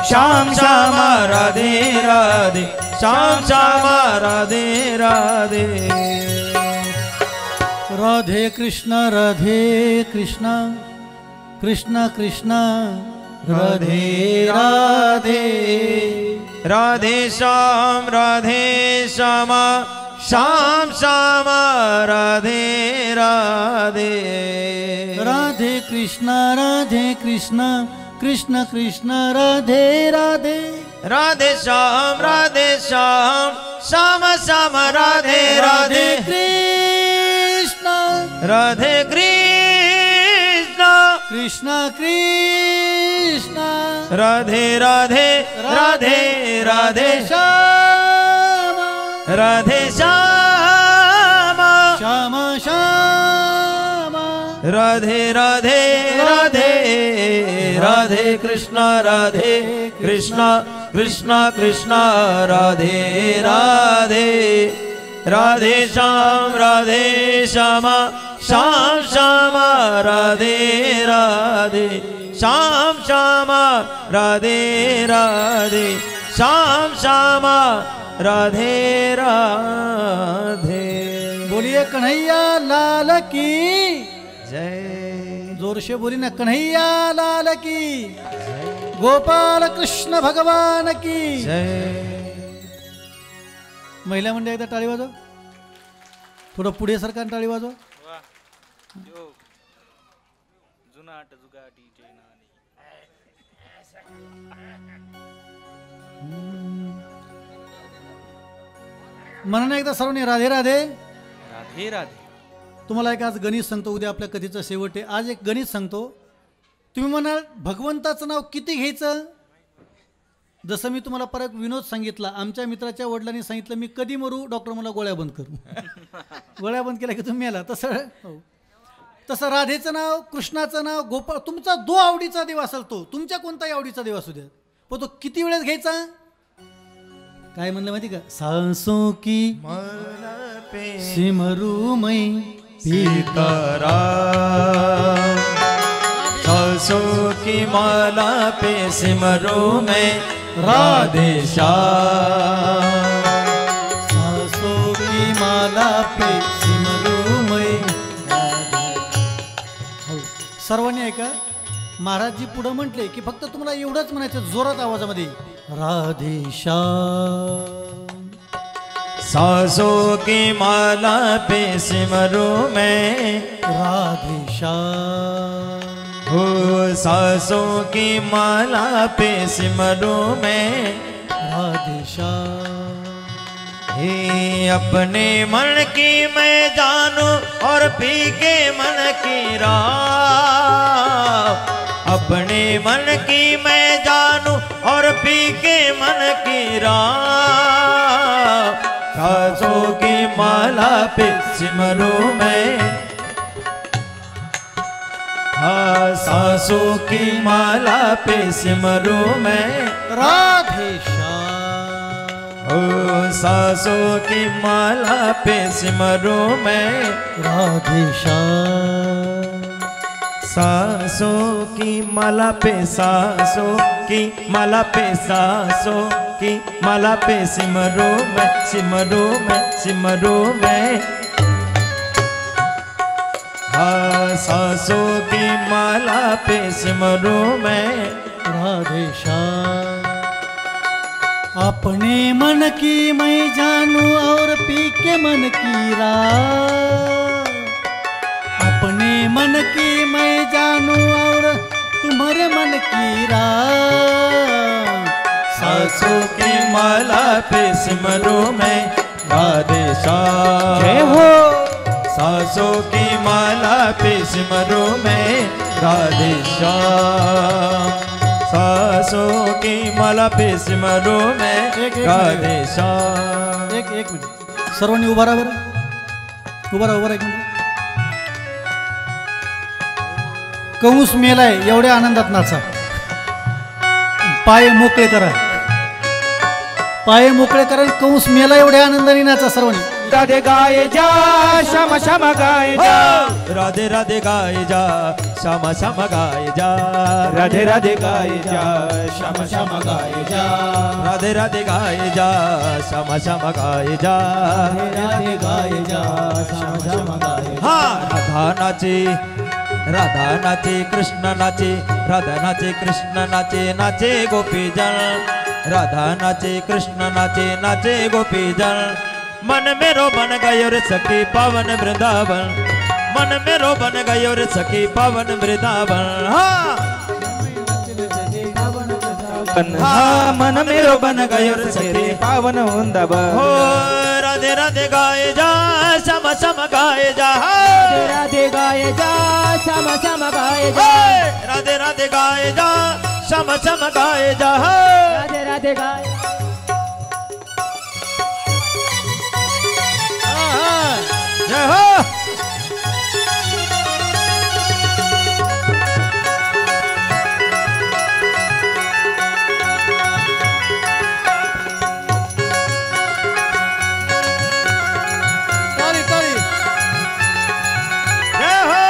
श्याम श्यामा राधे राधे। श्याम श्यामा राधे राधे। राधे कृष्णा कृष्णा कृष्णा राधे राधे। राधे श्यामा श्याम श्यामा राधे राधे। राधे कृष्णा कृष्णा कृष्णा राधे राधे। राधे श्याम श्याम श्याम राधे राधे। कृष्णा राधे कृष्णा कृष्णा कृष्णा राधे राधे राधे राधे। श्यामा राधे श्यामा श्यामा श्यामा राधे राधे राधे। राधे कृष्णा कृष्णा कृष्णा राधे राधे। राधे श्यामा श्याम श्यामा राधे राधे। श्याम श्यामा राधे राधे। श्याम श्यामा राधे राधे। बोलिए कन्हैया लाल की जय। जोर से बोली ना, कन्हैया लाल की, गोपाल कृष्ण भगवान की जय। महिला मंडळ एकदा टाळी वाजव, थोडं पुढे सरका आणि टाळी वाजव. म्हणून एकदा सर्वांनी राधे राधे राधे राधे. तुम्हाला एक आज गणित सांगतो, उद्या आपल्या कथेचं शेवट आहे. आज एक गणित सांगतो. तुम्ही म्हणाल भगवंताचं नाव किती घ्यायचं. जसं मी तुम्हाला परत विनोद सांगितला, आमच्या मित्राच्या वडिलांनी सांगितलं मी कधी मरू डॉक्टर मला गोळ्या बंद करू. गोळ्या बंद केल्या की तुम्ही आला. तसं राधेचं नाव, कृष्णाचं नाव, गोपाळ, तुमचा जो आवडीचा देव असेल तो, तुमच्या कोणताही आवडीचा देव असू द्या, पण तो किती वेळेस घ्यायचा. काय म्हणलं माहिती का, सासों की सिमरू मै सीताराम। सासों की माला पे सिमरू मैं राधे श्याम। सासों की माला पे सिमरू मै. सर्वांनी ऐका, महाराजजी पुढं म्हटले की फक्त तुम्हाला एवढंच म्हणायचं जोरात आवाजामध्ये, राधे श्याम. सासों की माला पे सिमरू मैं राधे श्याम. हो सासों की माला पे सिमरू मैं राधे श्याम। हे अपने मन की मैं जानू और पी के मन की राह, अपने मन की मैं जानू और पी के मन की राह, सांसों की माला पे सिमरूं मैं, हाँ सांसों की माला पे सिमरूं मैं, राधे श्याम। ओ सांसों की माला पे सिमरूं मैं, राधे श्याम। सांसों की माला पे, सांसों की माला पे, सांसों की माला पे सिमरूं मैं, सिमरूं मैं, सिमरूं मैं, हाँ सांसों की माला पे सिमरूं मैं, राधे श्याम। अपने मन की मैं जानू और पी के मन की राह, अपने मन की मैं जानू और तुम्हारे मन की राह, सांसों की माला पे सिमरूं मैं, राधे श्याम। जय हो। सांसों की माला पे सिमरूं मैं, राधे श्याम। सांसों की माला पे सिमरूं मैं, एक राधे श्याम। एक मिनिट सर्वांनी उभा राहा बरं, उभा राहा एक मिनिट. कंस मेलाय एवढ्या आनंदात नाचा, पाय मोकळे करा, पाय मोकळे करा. कंस मेला एवढ्या आनंदाने नाचा सर्वांनी. राधे गाय जा श्याम श्याम गाय जा, राधे राधे गाय जा श्याम श्याम गाय जा, राधे राधे गाय जा श्याम श्याम गाय जा, राधे राधे गाय जा श्याम श्याम गाय जा, राधे गाय जा श्याम श्याम गाय जा. हा राधा नाचे, राधा नाचे कृष्ण नाचे, राधा नाचे कृष्ण नाचे, नाचे गोपीजन. राधा नाचे कृष्ण नाचे, नाचे गोपीजन. मन मेरो बन गयो रे सखी पावन वृंदावन, मन मेरो बन गयो रे सखी पावन वृंदावन. हाँ मन मेरो बन गयो रे सखी पावन वृंदावन. हो राधे राधे गाय जा श्याम श्याम गाय जा, राधे राधे गाय जा श्याम श्याम गाय जा, राधे राधे गाय जा श्याम श्याम गाय जा, राधे राधे गाय. जय हो. ताली ताली. जय हो.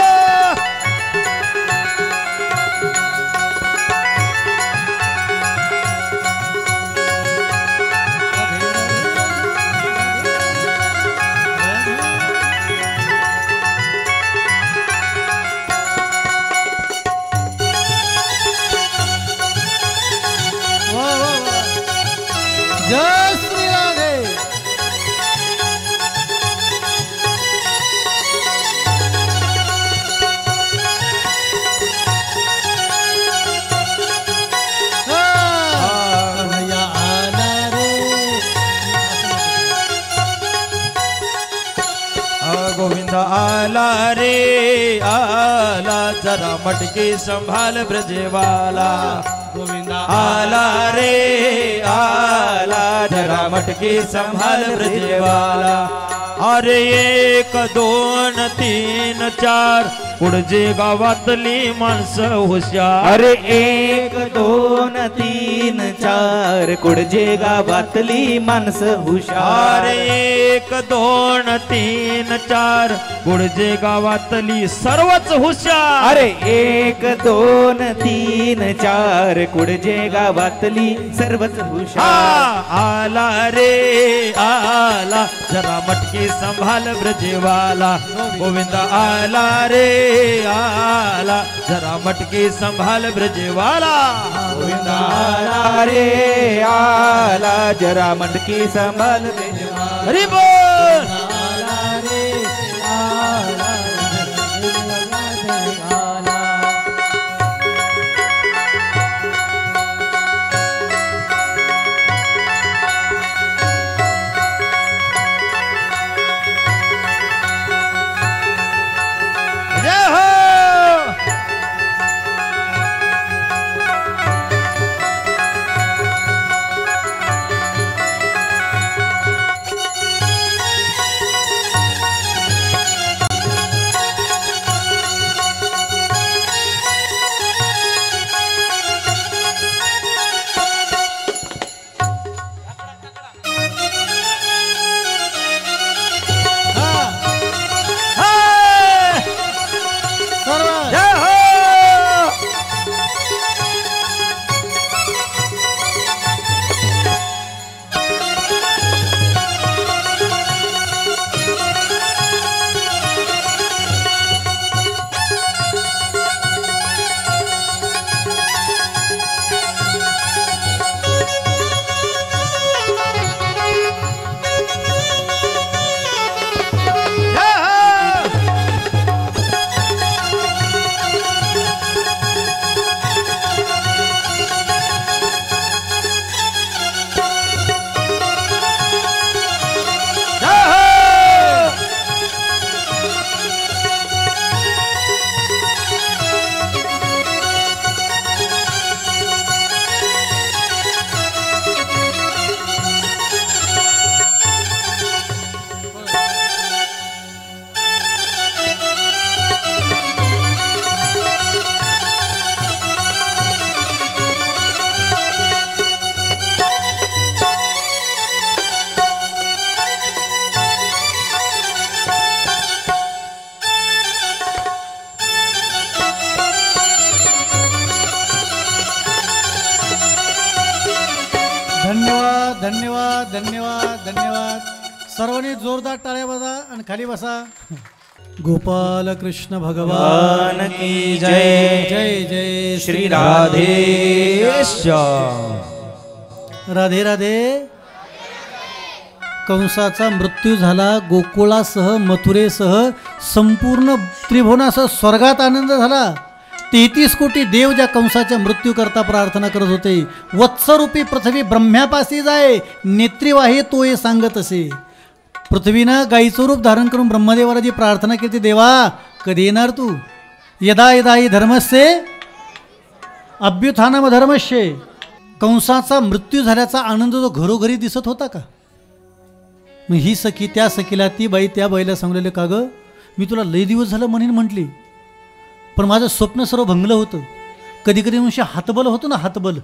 वाह वाह वाह. जय श्री राधे. कन्हैया आला रे. गोविंद आला रे आला, जरा मटकी संभाल ब्रजवाला. गोविंदा आला रे आला, जरा मटकी संभाल ब्रजवाला. अरे एक दोन तीन चार पुढचे गावातली माणसं हुशार. अरे एक दोन तीन चार कुडजे गावातली माणसं हुशार. अरे एक दोन तीन चार पुढचे गावातली सर्वच हुशार. अरे एक दोन तीन चार कुडजे गावातली सर्वच हुशार. आला रे आला, जरा मटकी संभाल ब्रजवाला. गोविंद आला रे आला, जरा मटकी संभाल ब्रजवाला. गोविंद आला रे आला, जरा मटकी संभाल ब्रजवाला. हरी बोल. आला रे आला, राधे आला. धन्यवाद धन्यवाद. सर्वांनी जोरदार टाळ्या वाजा आणि खाली बसा. गोपाल कृष्ण भगवान की जय. जय जय श्री राधेश्याम. राधे राधे. कंसाचा मृत्यू झाला. गोकुळासह मथुरेसह संपूर्ण त्रिभुवनासह स्वर्गात आनंद झाला. 33 कोटी देव ज्या कंसाच्या मृत्यू करता प्रार्थना करत होते. वत्सरूपी पृथ्वी ब्रह्म्यापासी जाय, नेत्रीवाही तोय सांगत असे. पृथ्वीनं गाईचं रूप धारण करून ब्रह्मदेवाला जी प्रार्थना केली, देवा कधी येणार तू? यदा यदा हि धर्मस्य अभ्युत्थानम धर्मस्य. कंसाचा मृत्यू झाल्याचा आनंद जो घरोघरी दिसत होता का? मग ही सखी त्या सखीला, ती बाई त्या बाईला सांगलेलं, का गं मी तुला लय दिवस झालं म्हणेन म्हटली, पण माझं स्वप्न सर्व भंगलं होतं. कधी कधी मनुष्य हातबल होतो ना, हातबल,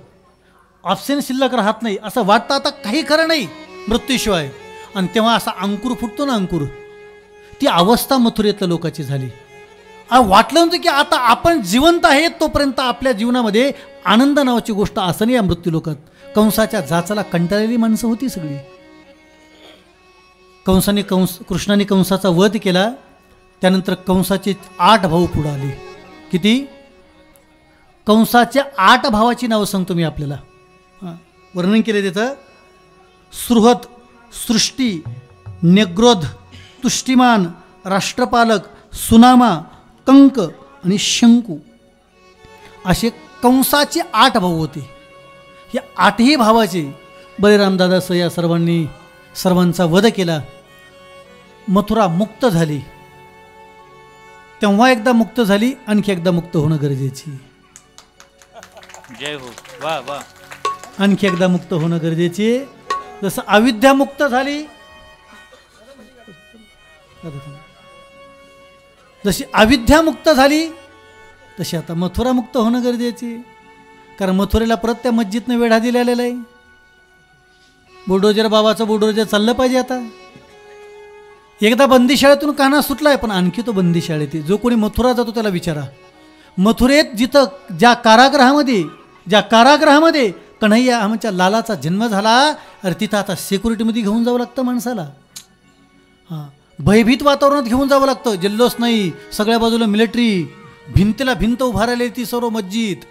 ऑप्शन शिल्लक राहत नाही, असं वाटतं आता काही खरं नाही मृत्यूशिवाय. आणि तेव्हा असा अंकुर फुटतो ना, अंकुर, ती अवस्था मथुरेतल्या लोकांची झाली. वाटलं नव्हतं की आता आपण जिवंत आहे तोपर्यंत आपल्या जीवनामध्ये आनंद नावाची गोष्ट असं नाही. या मृत्यू लोकात कंसाच्या जाचाला कंटाळलेली माणसं होती सगळी. कृष्णाने कंसाचा वध केला. त्यानंतर कंसाचे 8 भाऊ पुढे आले. किती? कंसाच्या 8 भावाची नावं सांगतो मी आपल्याला. वर्णन केले त्याचं. सुहृत, सृष्टी, नेग्रोध, तुष्टिमान, राष्ट्रपालक, सुनामा, कंक आणि शंकू असे कंसाचे 8 भाऊ होते. या 8ही भावाचे बळीराम दादासह या सर्वांचा वध केला. मथुरा मुक्त झाली. तेव्हा एकदा मुक्त झाली, आणखी एकदा मुक्त होणं गरजेची. जय हो. वा वा. आणखी एकदा मुक्त होणं गरजेची. जसं अविद्या मुक्त झाली, जशी अविद्या मुक्त झाली, तशी आता मथुरा मुक्त होणं गरजेची. कारण मथुरेला परत त्या मस्जिदनं वेढा दिलेला आहे. बुलडोजर बाबाचं बुलडोजर चाललं पाहिजे. आता एकदा बंदीशाळेतून कान्हा सुटलाय, पण आणखी तो बंदीशाळेत आहे. जो कोणी मथुरा जातो त्याला विचारा. मथुरेत जिथं ज्या कारागृहामध्ये कन्हैया आमच्या लालाचा जन्म झाला, अरे तिथं आता सिक्युरिटीमध्ये घेऊन जावं लागतं माणसाला. हां, भयभीत वातावरणात घेऊन जावं लागतं. जल्लोष नाही, सगळ्या बाजूला मिलिटरी, भिंतीला भिंत उभारलेली ती सर्व मस्जिद.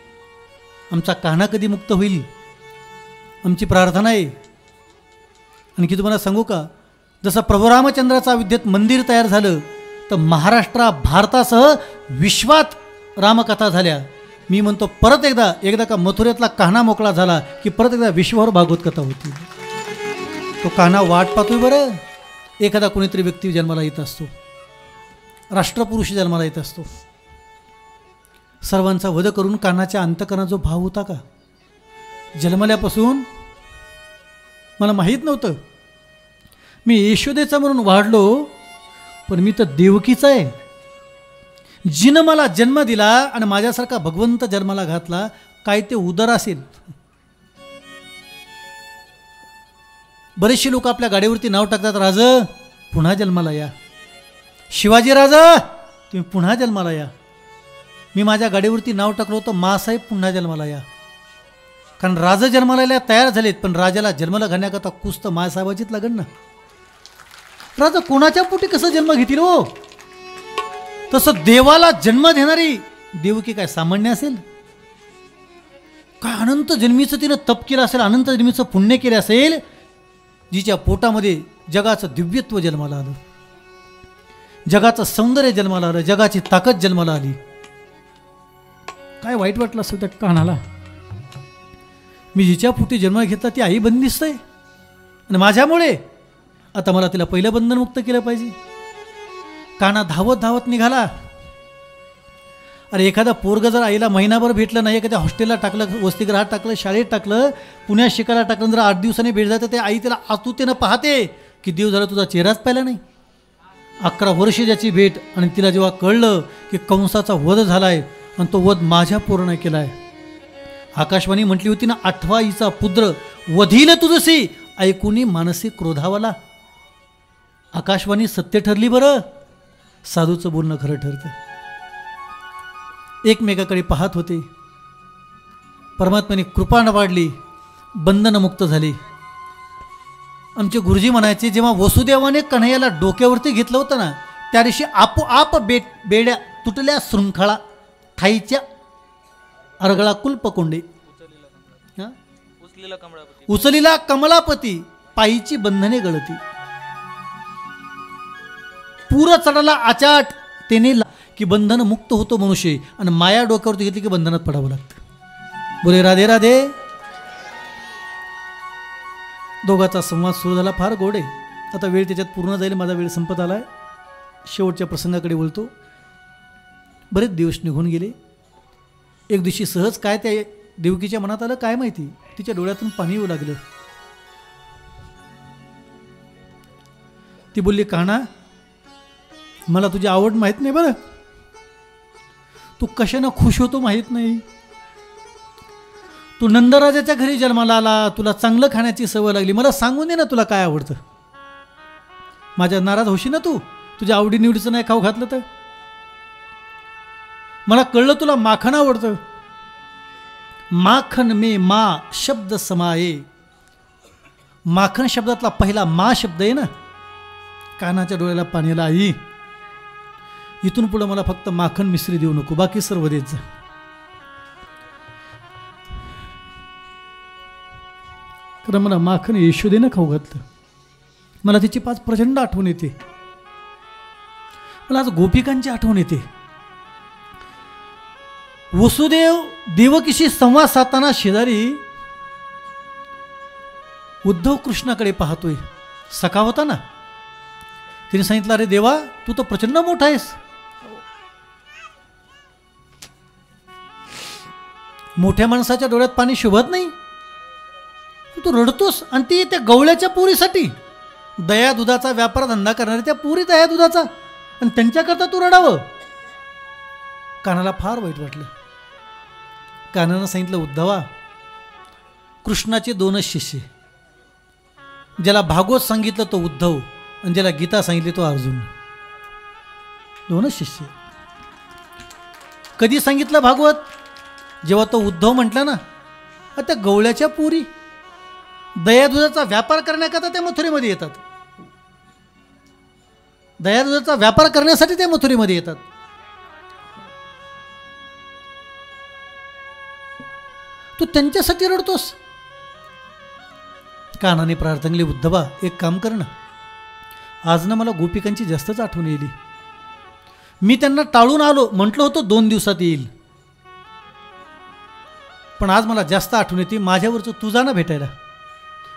आमचा कान्हा कधी मुक्त होईल, आमची प्रार्थना आहे. आणखी तुम्हाला सांगू का, जसं प्रभू रामचंद्राचा अयोध्येत मंदिर तयार झालं, तर भारतासह विश्वात रामकथा झाल्या. मी म्हणतो परत एकदा का मथुरेतला कान्हा मोकळा झाला की परत एकदा विश्वभर भागवत कथा होती. तो कान्हा वाट पाहतोय बरं. एखादा कोणीतरी व्यक्ती जन्माला येत असतो, राष्ट्रपुरुष जन्माला येत असतो. सर्वांचा वध करून कान्हाच्या अंतकरणात जो भाव होता का, जन्मल्यापासून मला माहीत नव्हतं. मी यशोदेचा म्हणून वाढलो, पण मी तर देवकीचा आहे. जिनं मला जन्म दिला आणि माझ्यासारखा भगवंत जन्माला घातला, काय ते उदर असेल. बरेचसे लोक आपल्या गाडीवरती नाव टाकतात, राज पुन्हा जन्माला या, शिवाजी राजा तुम्ही पुन्हा जन्माला या. मी माझ्या गाडीवरती नाव टाकलं होतं, मासाहेब पुन्हा जन्माला या. कारण राजा जन्माला यायला तयार झालेत, पण राजाला जन्माला घालण्याकरता कुस तर मासाहेबाचीच लागण ना. राजा कोणाच्या पोटी कसं जन्म घेतील हो? तसं देवाला जन्म देणारी देवकी काय सामान्य असेल? काय अनंत जन्मीचं तिनं तप केलं असेल, अनंत जन्मीचं पुण्य केलं असेल, जिच्या पोटामध्ये जगाचं दिव्यत्व जन्माला आलं, जगाचं सौंदर्य जन्माला आलं, जगाची ताकद जन्माला आली. काय वाईट वाटलं असेल त्या कान्हाला. मी जिच्या पोटी जन्म घेतला ती आई बंदिस्त आहे, आणि माझ्यामुळे आता मला तिला पहिलं बंधनमुक्त केलं पाहिजे. कान्हा धावत धावत निघाला. अरे एखादा पोरग जर आईला महिनाभर भेटलं नाही, एखाद्या हॉस्टेलला टाकलं, वसतिगृहात टाकलं, शाळेत टाकलं, पुण्यात शिकायला टाकलं, जर 8 दिवसांनी भेट जातं, ते आई त्याला आतुरतेनं पाहते की देव झाला तुझा चेहराच पाहिला नाही. 11 वर्ष ज्याची भेट, आणि तिला जेव्हा कळलं की कंसाचा वध झालाय आणि तो वध माझ्या पूर्ण केलाय. आकाशवाणी म्हटली होती ना, 8वा हिचा पुत्र वधील तुझसी ऐकुनी मानसी क्रोधावाला. आकाशवाणी सत्य ठरली बरं. साधूचं बोलणं खरं ठरतं. एकमेकाकडे पाहत होते. परमात्म्याने कृपा वाढली, बंधनमुक्त झाली. आमचे गुरुजी म्हणायचे, जेव्हा वसुदेवाने कन्हैयाला डोक्यावरती घेतलं होतं ना, त्या दिवशी आपोआप बेड्या तुटल्या शृंखळा, ठाईच्या अर्गळा कुलपकोंडे, उचलीला कमलापती, पायीची बंधने गळती, पूर चढाला आचाट तेने की बंधन मुक्त होतो मनुष्य, आणि माया डोक्यावरती घेतली की बंधनात पडावं लागतं. बोले राधे राधे. दोघाचा संवाद सुरू झाला, फार गोड आहे. आता वेळ त्याच्यात पूर्ण जाईल, माझा वेळ संपत आला आहे. शेवटच्या प्रसंगाकडे बोलतो. बरेच दिवस निघून गेले. एक दिवशी सहज काय त्या देवकीच्या मनात आलं काय माहिती, तिच्या डोळ्यातून पाणी येऊ लागलं. ती बोलली, कान्हा मला तुझी आवड माहीत नाही बरं, तू कशानं खुश होतो माहीत नाही. तू नंदराजाच्या घरी जन्माला आला, तुला चांगलं खाण्याची सवय लागली, मला सांगून दे ना तुला काय आवडतं. माझ्या नाराज होशील ना तू, तुझ्या आवडीनिवडीचं नाही खाऊ घातलं तर. मला कळलं तुला माखन आवडतं. माखन में मा शब्द समाये. माखन शब्दातला पहिला मा शब्द आहे ना. कानाच्या डोळ्याला पाण्याला, आई इथून पुढं मला फक्त माखन मिश्री देऊ नको, बाकी सर्व देत जा. कारण मला माखन यशोदेनं खाऊ घातलं. मला तिची पाच प्रचंड आठवण येते. मला आज गोपिकांची आठवण येते. वसुदेव देवकीशी संवाद साधताना शेजारी उद्धव कृष्णाकडे पाहतोय. सखा होता ना, तिने सांगितलं, अरे देवा तू तर प्रचंड मोठा आहेस, मोठ्या माणसाच्या डोळ्यात पाणी शोभत नाही, तू रडतोस. आणि ती त्या गवळ्याच्या पुरीसाठी, दया दुधाचा व्यापार धंदा करणारे त्या पुरी दया दुधाचा, आणि त्यांच्याकरता तू रडावं. कानाला फार वाईट वाटलं. कानानं सांगितलं, उद्धवा कृष्णाचे दोनच शिष्य, ज्याला भागवत सांगितलं तो उद्धव, आणि ज्याला गीता सांगितली तो अर्जुन. दोनच शिष्य. कधी सांगितलं भागवत? जेव्हा तो उद्धव म्हटला ना, त्या गवळ्याच्या पुरी दयादुधाचा व्यापार करण्याकरता त्या मथुरेमध्ये येतात. दयादुधाचा व्यापार करण्यासाठी त्या मथुरेमध्ये येतात. तू त्यांच्यासाठी रडतोस. कानाने प्रार्थना, उद्धवा एक काम कर ना, आज ना मला गोपिकांची जास्तच आठवण येईल. मी त्यांना टाळून आलो, म्हटलं होतं 2 दिवसात येईल, पण आज मला जास्त आठवण येते. माझ्यावरचं तुझा ना भेटायला.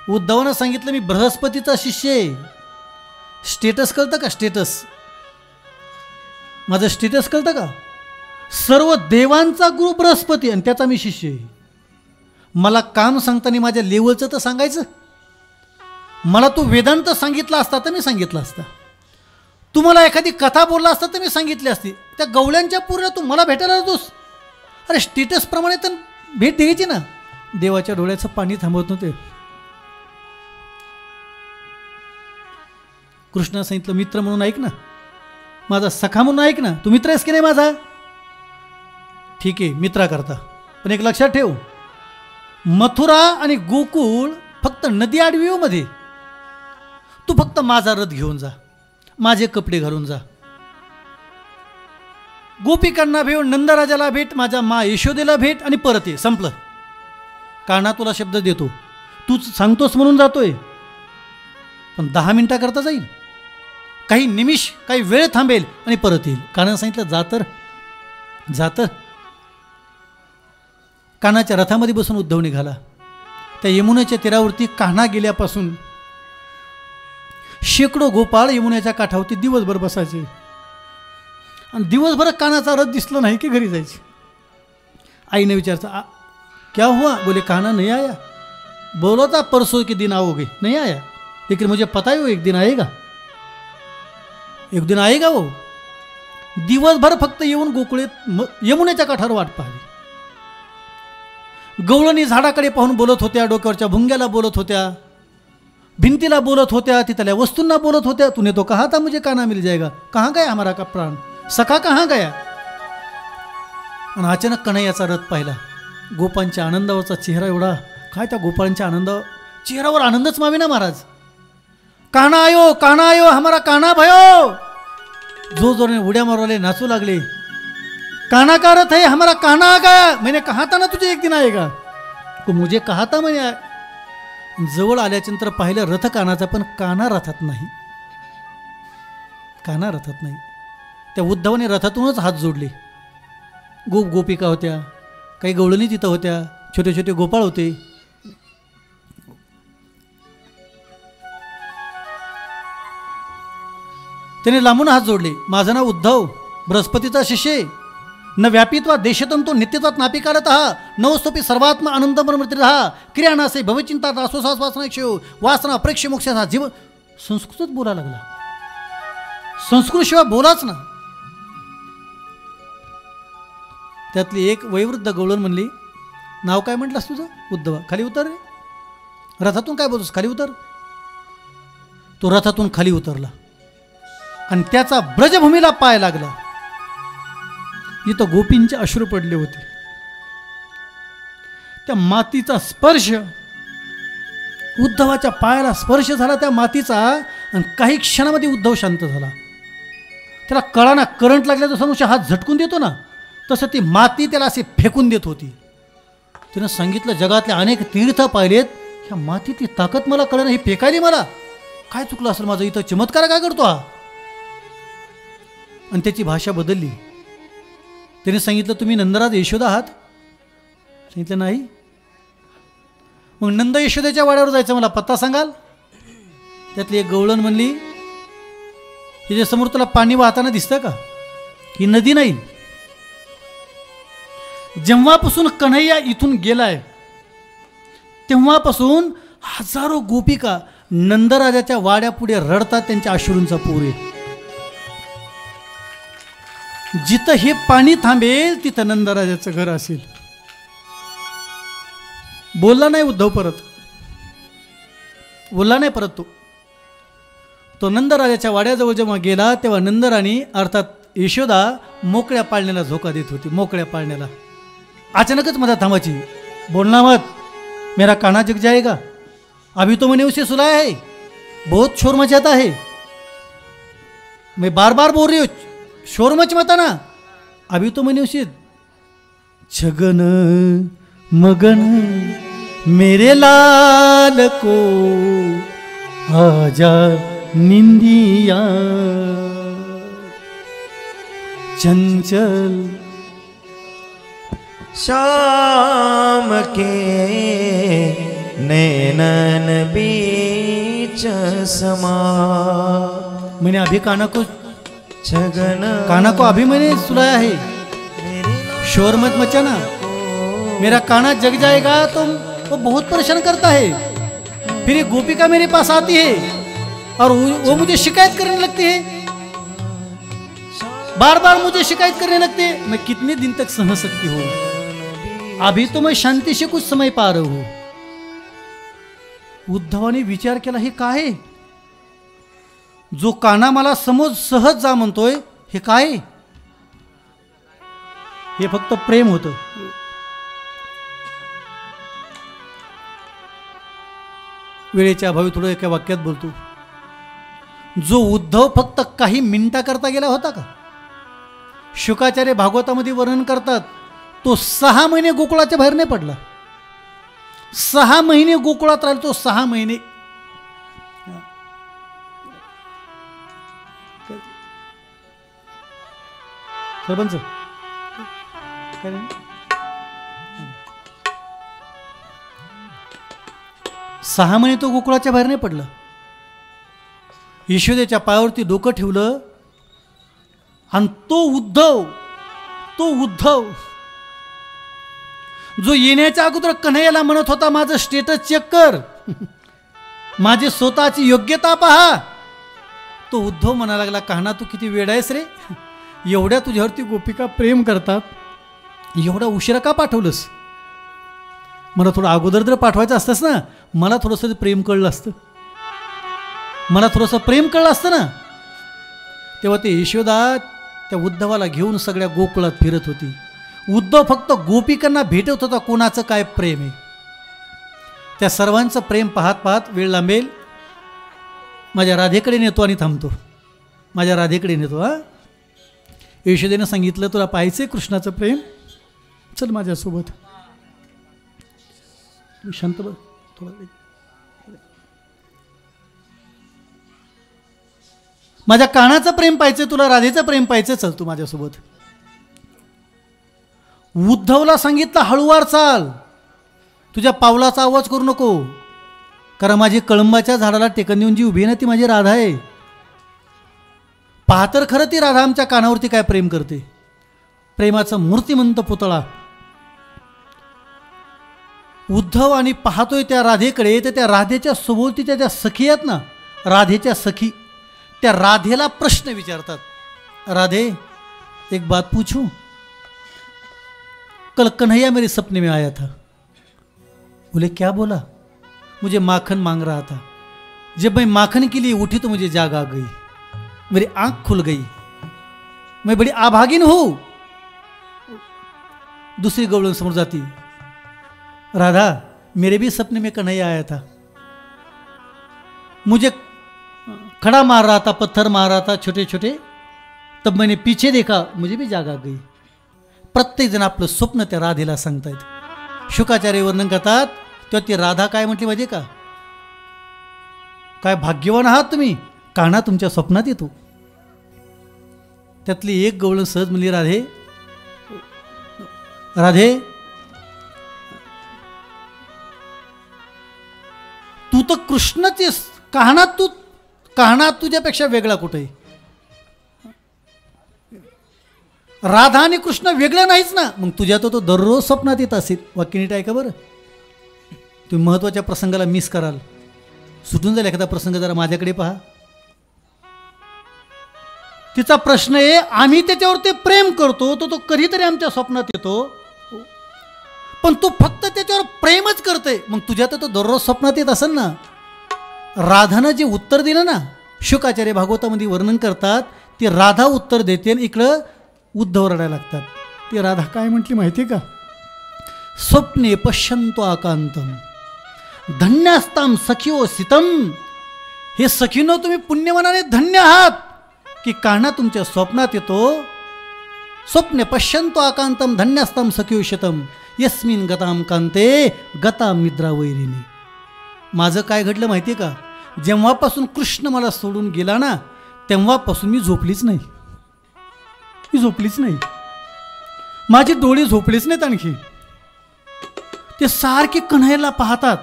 उद्धवानं सांगितलं, मी बृहस्पतीचा शिष्य आहे. स्टेटस कळतं का? स्टेटस माझं स्टेटस कळतं का? सर्व देवांचा गुरु बृहस्पती, आणि त्याचा मी शिष्य आहे. मला काम सांगताना माझ्या लेवलचं तर सांगायचं. मला तू वेदांत सांगितला असता तर मी सांगितलं असता. तू मला एखादी कथा बोलला असता तर मी सांगितली असती. त्या गवळ्यांच्या पूर्ण तू मला भेटायला जातोस. अरे स्टेटसप्रमाणे तर भेट द्यायची ना. देवाच्या डोळ्याचं पाणी थांबवत नव्हते. कृष्णा सांगितलं, मित्र म्हणून ऐक ना, माझा सखा म्हणून ऐक ना. तू मित्र आहेस की नाही माझा? ठीक आहे, मित्रा करता, पण एक लक्षात ठेव, मथुरा आणि गोकुळ फक्त नदी आडवीमध्ये. तू फक्त माझा रथ घेऊन जा, माझे कपडे घालून जा. गोपिकांना भेट, नंदराजाला भेट, माझ्या मा यशोदेला भेट, आणि परत ये. संपलं. कान्हा तुला शब्द देतो, तूच सांगतोस म्हणून जातोय, पण 10 मिनिटाकरता जाईल, काही निमिष, काही वेळ थांबेल आणि परत येईल. कान्हानं सांगितलं, जा तर. कान्हाच्या रथामध्ये बसून उद्धव निघाला. त्या यमुनेच्या तीरावरती कान्हा गेल्यापासून शेकडो गोपाळ यमुनेच्या काठावरती दिवसभर बसायचे, आणि दिवसभर कान्हाचा रथ दिसला नाही की घरी जायचे. आईने विचारता, क्या हुआ? बोले, कान्हा नहीं आया. बोलो था परसों के दिन आओगे, नहीं आया, लेकिन मुझे पता है वो एक दिन आएगा, एक दिन आएगा वो. दिवसभर फक्त येऊन गोकुळेत यमुनेच्या काठावर वाट पाहिली. गवळणी झाडाकडे पाहून बोलत होत्या, डोक्यावरच्या भुंग्याला बोलत होत्या, भिंतीला बोलत होत्या, तिथल्या वस्तूंना बोलत होत्या. तूने तो कहा था मुझे कान्हा मिल जाएगा, कहाँ गया हमारा का प्राण, सखा कहाँ गया. आणि अचानक कन्हैयाचा रथ पाहिला. गोपांच्या आनंदावरचा चेहरा एवढा, काय त्या गोपाळांच्या आनंदावर, चेहऱ्यावर आनंदच मावे ना महाराज. काना आयो हमारा काना भयो. जो जोने उड्या मारवाले नाचू लागले. काना का रथ है हमारा काना आ गया. मैंने कहा था ना तुझे एक दिन आएगा. तो मुझे कहा था म्हणे. जवळ आल्याच्यानंतर पाहिलं रथ कानाचा, पण काना रथात नाही. काना रथात नाही. त्या उद्धवाने रथातूनच हात जोडले. गोपिका होत्या, काही गवळणी तिथं होत्या, छोटे छोटे गोपाळ होते. त्याने लांबून हात जोडले. माझं नाव उद्धव, बृहस्पतीचा शिष्य. न व्यापित्वा देशतंतो नित्यत्वात नापिकारत नवस्तोपी सर्वात्मा आनंद मर्मृती रहा. क्रियानासे भवचिंता रासोसास वासना क्षयो वासना प्रेक्ष मोक्षाचा जीव. संस्कृतच बोलायला लागला. संस्कृत शिवाय बोलाच ना. त्यातली एक वयोवृद्ध गवळण म्हणली, नाव काय म्हटलंस तुझं? उद्धव. खाली उतर रे. रथातून काय बोलतोस? खाली उतर. तो रथातून खाली उतरला आणि त्याचा ब्रजभूमीला पाय लागला. इथं गोपींचे अश्रू पडले होते. त्या मातीचा स्पर्श, उद्धवाच्या पायाला स्पर्श झाला त्या मातीचा, आणि काही क्षणामध्ये उद्धव शांत झाला. त्याला कळाना, करंट लागल्या तर समोरच्या हात झटकून देतो ना, तसं ती माती त्याला असे फेकून देत होती. तिनं सांगितलं, जगातले अनेक तीर्थ पाहिलेत, ह्या मातीतली ताकद मला कळलं, ही फेकायली मला. काय चुकलं असेल माझं? इथं चमत्कार काय करतो हा? आणि त्याची भाषा बदलली. त्याने सांगितलं, तुम्ही नंदराज यशोदा आहात? सांगितलं नाही. मग नंद यशोदेच्या वाड्यावर जायचं, मला पत्ता सांगाल? त्यातली एक गवळण म्हणली, हिच्या समोर तुला पाणी वाहताना दिसतं का? ही नदी नाही. जेव्हापासून कन्हैया इथून गेलाय तेव्हापासून हजारो गोपिका नंदराजाच्या वाड्यापुढे रडतात, त्यांच्या अश्रूंचा पूर आहे. जिथं हे पाणी थांबेल तिथं नंदराजाचं घर असेल. बोलला नाही उद्धव परत. बोलला नाही परत. तो नंदराजाच्या वाड्याजवळ जेव्हा गेला तेव्हा नंदराणी अर्थात यशोदा मोकळ्या पाळण्याला झोका देत होती. मोकळ्या पाळण्याला अचानकच मधात थांबायची. बोलना मत, मेरा काना जग जाएगा. अभी तो मैंने उसे सुलाया है, बहुत शोर मचाता है. मैं बार बार बोल रही हूँ, शोर मच मत ना. अभी तो मैंने उसे छगन मगन मेरे लाल को आजा निंदिया चंचल शाम के नैनन बीच समा. मैंने अभी काना को अभी मैंने सुलाया है, शोर मत मचाना. मेरा काना जग जाएगा तो वो बहुत परेशान करता है. फिर ये गोपिका मेरे पास आती है और वो मुझे शिकायत करने लगती है, बार बार मुझे शिकायत करने लगते हैं. मैं कितने दिन तक सह सकती हूँ? अभी तो मैं शांति से कुछ समय पा रहा हूँ. उद्धवाने विचार केला, हे काय? जो काना मला समोर सहज जा म्हणतोय, हे काय? हे फक्त प्रेम होतं. वेळेच्या अभावी थोडं एका वाक्यात बोलतो. जो उद्धव फक्त काही मिनिटाकरता गेला होता का? शुकाचार्य भागवतामध्ये वर्णन करतात, तो 6 महिने गोकुळाच्या बाहेर नाही पडला. 6 महिने गोकुळात राहिला तो. 6 महिने. सरपंच 6 महिने तो गोकुळाच्या बाहेर नाही पडला. यशोदेच्या पायावरती डोकं ठेवलं आणि तो उद्धव जो येण्याच्या अगोदर कन्हैयाला म्हणत होता, माझं स्टेटस चेक कर, माझी स्वतःची योग्यता पहा, तो उद्धव म्हणायला लागला, कान्हा तू किती वेडा आहेस रे. एवढ्या तुझ्यावरती गोपिका प्रेम करतात, एवढा उशिरा का पाठवलंस? मला थोडं अगोदर जर पाठवायचं असतंस ना, मला थोडंसं प्रेम कळलं असतं, मला थोडंसं प्रेम कळलं असतं ना. तेव्हा ते यशोदा त्या उद्धवाला घेऊन सगळ्या गोकुळात फिरत होती. उद्धव फक्त गोपिकांना भेटत होता, कोणाचं काय प्रेम आहे. त्या सर्वांचं प्रेम पाहत पाहत वेळ लांबेल. माझ्या राधेकडे नेतो आणि थांबतो. माझ्या राधेकडे नेतो. हां, यशोदेनं सांगितलं तुला पाहायचं कृष्णाचं प्रेम, चल माझ्यासोबत. तू शांत बस थोडा. माझ्या कानाचं प्रेम पाहिजे तुला, राधेचं प्रेम पाहिजे, चल तू माझ्यासोबत. उद्धवला सांगितलं हळूवार चाल, तुझ्या पावलाचा आवाज करू नको, कारण माझी कळंबाच्या झाडाला टेकन देऊन जी उभी आहे ना ती माझी राधा आहे. पाहतर खरं ती राधा आमच्या कानावरती काय प्रेम करते. प्रेमाचा मूर्तिमंत पुतळा उद्धव आणि पाहतोय त्या राधेकडे. तर त्या राधेच्या सभोवतीच्या ज्या सखी आहेत ना, राधेच्या सखी, त्या राधेला प्रश्न विचारतात. राधे एक बात पूछूं, कल कन्हैया मेरे सपने में आया था. बोले क्या बोला. मुझे माखन मांग रहा था. जब मैं माखन के लिए उठी तो मुझे जाग आ गई, मेरी आंख खुल गई, मैं बड़ी आभागिन हूं. दूसरी गवळण समोर जाती. राधा मेरे भी सपने में कन्हैया आया था, मुझे खड़ा मार रहा था, पत्थर मार रहा था छोटे छोटे, तब मैंने पीछे देखा, मुझे भी जाग आ गई. प्रत्येक जण आपलं स्वप्न त्या राधेला सांगतायत. शुकाचार्य वर्णन करतात तेव्हा ती राधा काय म्हटली माहिती का, काय भाग्यवान आहात तुम्ही, कान्हा तुमच्या स्वप्नात येतो. त्यातली एक गवळण सहज म्हणली, राधे राधे तू तर कृष्णचेस, कान्हा तुझ्यापेक्षा वेगळा कुठे. राधा आणि कृष्ण वेगळं नाहीच ना, मग तुझ्या तो दररोज स्वप्नात येत असेल. वाक्य नीट ऐका बरं, तुम्ही महत्त्वाच्या प्रसंगाला मिस कराल, सुटून जाईल एखादा प्रसंग. जरा माझ्याकडे पहा. तिचा प्रश्न आहे, आम्ही त्याच्यावरती प्रेम करतो, तो कधीतरी आमच्या स्वप्नात येतो, पण तू फक्त त्याच्यावर प्रेमच करते, मग तुझ्या तो दररोज स्वप्नात येत असेल ना. राधानं जे उत्तर दिलं ना, शुकाचार्य भागवतामध्ये वर्णन करतात, ती राधा उत्तर देते आणि इकडं उद्धव रडायला लागतात. ती राधा काय म्हटली माहिती आहे का, स्वप्ने पश्यंतो आकांतम धन्यास्ताम सखिओ सितम. हे सखीनो तुम्ही पुण्यवानाने धन्य आहात की कान्हा तुमच्या स्वप्नात येतो. स्वप्ने पश्यंतो आकांतम धन्यास्ताम सखिओ सितम यस्मिन गताम कांते गताम निद्रा वैरिणी. माझं काय घडलं माहिती आहे का, जेव्हापासून कृष्ण मला सोडून गेला ना, तेव्हापासून मी झोपलीच नाही. मी झोपलीच नाही, माझे डोळे झोपलेच नाहीत. आणखी ते सारखे कन्हैयाला पाहतात.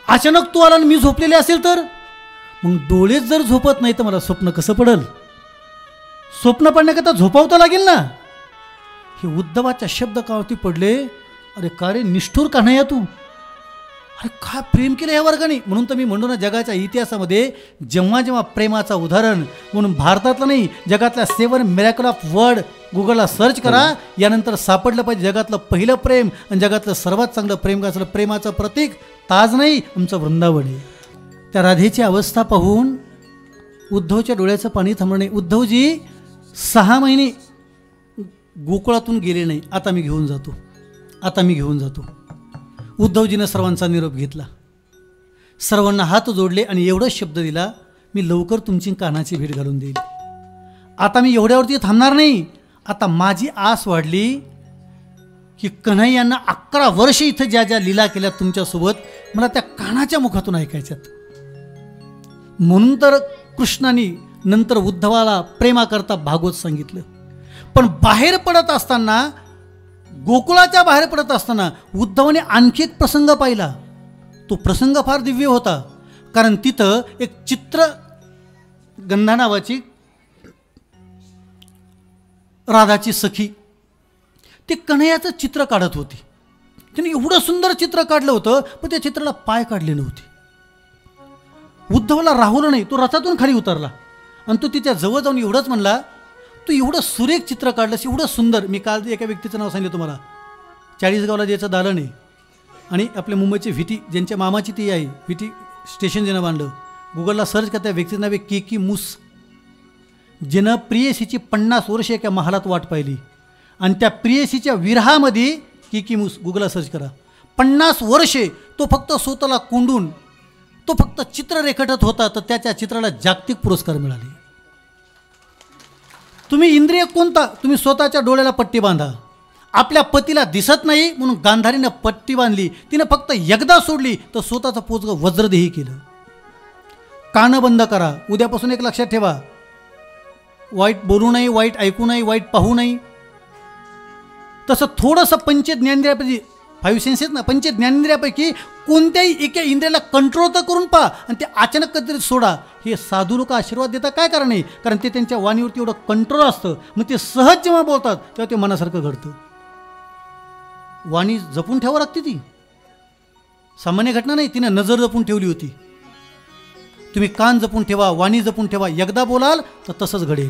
अचानक तू आला आणि मी झोपलेले असेल तर, मग डोळेच जर झोपत नाही तर मला स्वप्न कसं पडल. स्वप्न पडण्याकरता झोपावता लागेल ना. हे उद्धवाच्या शब्द कावती पडले. अरे का रे निष्ठुर कन्हैया तू, अरे काय प्रेम केलं या वर्गाने. म्हणून तर मी म्हणतो ना, जगाच्या इतिहासामध्ये जेव्हा जेव्हा प्रेमाचं उदाहरण म्हणून भारतातलं नाही, जगातल्या 7 मिरॅकल ऑफ वर्ड गुगलला सर्च करा, यानंतर सापडलं पाहिजे जगातलं पहिलं प्रेम आणि जगातलं सर्वात चांगलं प्रेम का असलं. प्रेमाचं प्रतीक ताज नाही, आमचं वृंदावन आहे. त्या राधेची अवस्था पाहून उद्धवच्या डोळ्याचं पाणी थांबलं नाही. उद्धवजी 6 महिने गोकुळातून गेले नाही, आता मी घेऊन जातो, आता मी घेऊन जातो. उद्धवजीनं सर्वांचा निरोप घेतला, सर्वांना हात जोडले आणि एवढाच शब्द दिला, मी लवकर तुमची कान्हाची भेट घालून देईल. आता मी एवढ्यावरती थांबणार नाही. आता माझी आस वाढली की कन्हैयांना 11 वर्ष इथं ज्या ज्या लीला केल्या तुमच्यासोबत, मला त्या कान्हाच्या मुखातून ऐकायच्यात. म्हणून तर कृष्णाने नंतर उद्धवाला प्रेमाकरता भागवत सांगितलं. पण बाहेर पडत असताना, गोकुळाच्या बाहेर पडत असताना उद्धवाने आणखी एक प्रसंग पाहिला. तो प्रसंग फार दिव्य होता, कारण तिथं एक चित्रगंधा नावाची राधाची सखी ते कन्हैयाचं चित्र काढत होती. तिने एवढं सुंदर चित्र काढलं होतं, पण त्या चित्राला पाय काढले नव्हते. उद्धवला राहुलं नाही, तो रथातून खाली उतरला आणि तो तिच्या जवळ जाऊन एवढंच म्हणला, तू एवढं सुरेख चित्र काढलंस, एवढं सुंदर. मी काल एका व्यक्तीचं नाव सांगितलं तुम्हाला, 40 गावला ज्याचं दालन आहे आणि आपल्या मुंबईची व्हीटी, ज्यांच्या मामाची ती आहे, व्हीटी स्टेशन ज्यानं बांधलं, गुगलला सर्च करता व्यक्तीचं नाव आहे केकी मूस. ज्यानं प्रियसीची 50 वर्ष एका महालात वाट पाहिली आणि त्या प्रियसीच्या विरहामध्ये केकी मूस, गुगलला सर्च करा, 50 वर्षे तो फक्त स्वतःला कोंडून तो फक्त चित्र रेखाटत होता तर त्याच्या चित्राला जागतिक पुरस्कार मिळाले. तुम्ही इंद्रिय कोणता? तुम्ही स्वतःच्या डोळ्याला पट्टी बांधा. आपल्या पतीला दिसत नाही म्हणून गांधारीनं पट्टी बांधली. तिनं फक्त एकदा सोडली तर स्वतःचं पोचगं वज्रदेही केलं. कानं बंद करा. उद्यापासून एक लक्षात ठेवा, वाईट बोलू नाही, वाईट ऐकू नाही, वाईट पाहू नाही. तसं थोडंसं पंचज्ञानेंद्रियापैकी 5 सेन्सेस ना, पंचज्ञानेंद्रियापैकी कोणत्याही एका इंद्रियाला कंट्रोल तर करून पहा आणि ते अचानक कधीतरी सोडा. हे साधू लोक आशीर्वाद देतात काय कारण नाही, कारण ते त्यांच्या वाणीवरती एवढं कंट्रोल असतं. मग ते सहज जेव्हा बोलतात तेव्हा ते मनासारखं घडतं. वाणी जपून ठेवावं लागते. ती सामान्य घटना नाही. तिने नजर जपून ठेवली होती. तुम्ही कान जपून ठेवा, वाणी जपून ठेवा. एकदा बोलाल तर तसंच घडेल.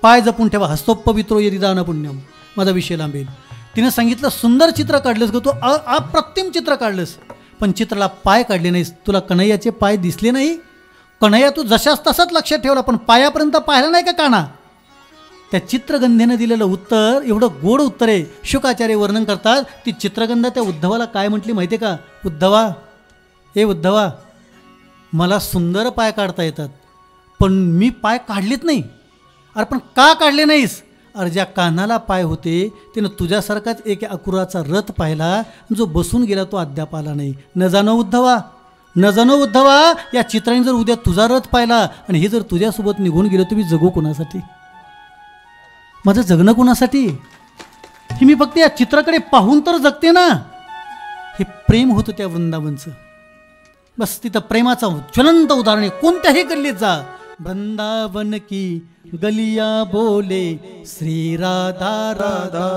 पाय जपून ठेवा. हस्तोपवित्रो यदि दान पुण्यम. माझा विषय लांबेल. तिनं सांगितलं सुंदर चित्र काढलंस ग तू, अप्रतिम चित्र काढलंस, पण चित्राला पाय काढले नाहीस. तुला कन्हैयाचे पाय दिसले नाही. कन्हैया तू जशाच तसाच लक्षात ठेवला, पण पायापर्यंत पाहिला नाही का काना? त्या चित्रगंधेनं दिलेलं उत्तर एवढं गोड उत्तर आहे. शुकाचार्य वर्णन करतात. ती चित्रगंधा त्या उद्धवाला काय म्हटली माहिती आहे का? उद्धवा, ए उद्धवा, मला सुंदर पाय काढता येतात, पण मी पाय काढलेत नाही. अरे पण का काढले नाहीस? अरे ज्या कानाला पाय होते त्यानं तुझ्यासारखाच एक अकुराचा रथ पाहिला, जो बसून गेला तो अद्याप आला नाही. न जाणो उद्धवा, न जाणो उद्धवा, या चित्राने जर उद्या तुझा रथ पाहिला आणि हे जर तुझ्यासोबत निघून गेलं, तुम्ही जगू कोणासाठी? माझं जगणं कोणासाठी? हे मी फक्त या चित्राकडे पाहून तर जगते ना. हे प्रेम होतं त्या वृंदावनचं. बस तिथं प्रेमाचं ज्वलंत उदाहरण आहे. कोणत्याही गल्लीत जा, वृंदावन की गलिया बोले श्री राधा राधा.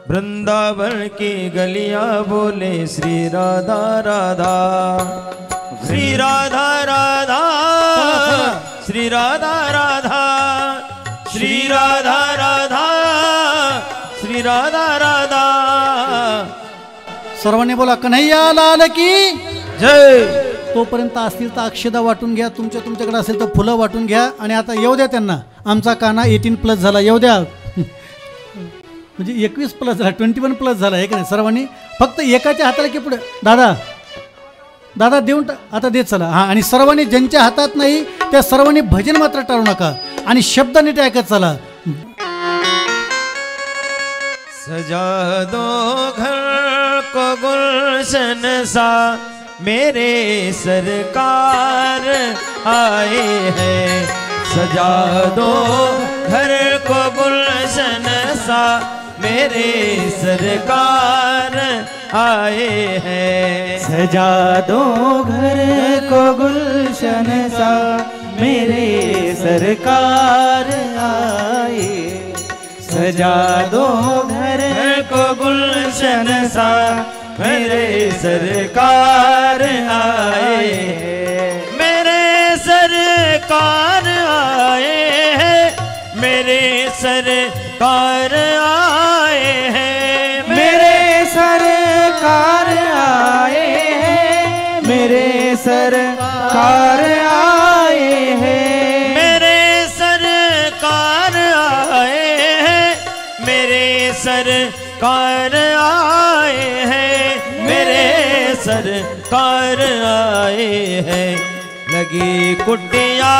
वृंदावन की गलियां बोले श्री राधा राधा. श्री राधा राधा, श्री राधा राधा, श्री राधा राधा, श्री राधा राधा. सर्वांनी बोला कन्हैया लाल की जय. तोपर्यंत असतील तर अक्षदा वाटून घ्या. तुमच्याकडे असेल तर फुलं वाटून घ्या. आणि आता येऊ द्या त्यांना. आमचा काना 18+ झाला. येऊ द्या. म्हणजे 21+ झाला, 21+ झाला आहे का नाही? सर्वांनी फक्त एकाच्या हाताला की पुढे दादा दादा देऊन आता देत चला. हां, आणि सर्वांनी ज्यांच्या हातात नाही त्या सर्वांनी भजन मात्र टाळू नका आणि शब्द नीट ऐकत चला. सजा दो घर को गुलशन सा, मेरे सरकार आए हैं. सजा दो घर को गुलशन सा, मेरे सरकार आए हैं. सजा दो घर को गुलशन सा, मेरे सरकार आए. सजा दो घर को गुलशन सा, मेरे सरकार आए. मेरे सरकार आए हैं, मेरे सरकार आए हैं. मेरे सरकार आए हैं, मेरे सरकार आए हैं. मेरे सरकार आए हैं, मेरे सरकार आए हैं. मेरे सरकार आए हैं. लगी कुटिया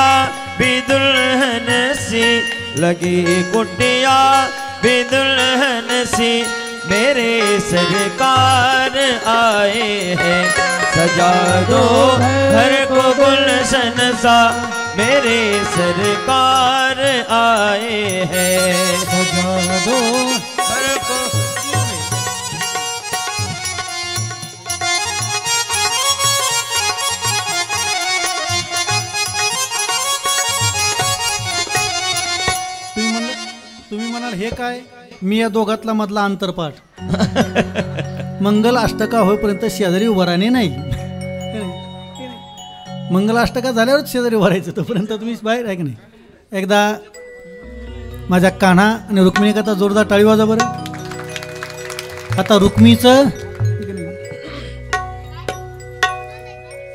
भी दुल्हन सी, लगी कुटिया भी दुल्हन सी, मेरे सरकार आए हैं. सजा दो घर को गुलशन सा, मेरे सरकार आए हैं. सजा दो घर को तुम्ही म्हणाल हे काय? मी या दोघातला मधला अंतरपाठ. मंगल अष्टका होईपर्यंत शेजारी उभा राहणे नाही. मंगल अष्टका झाल्यावरच शेजारी उभा राहायचं, तोपर्यंत तुम्ही बाहेर आहे की नाही. एकदा माझ्या कान्हा आणि रुक्मिणी करता जोरदार टाळी वाजा बरं. आता रुक्मीचं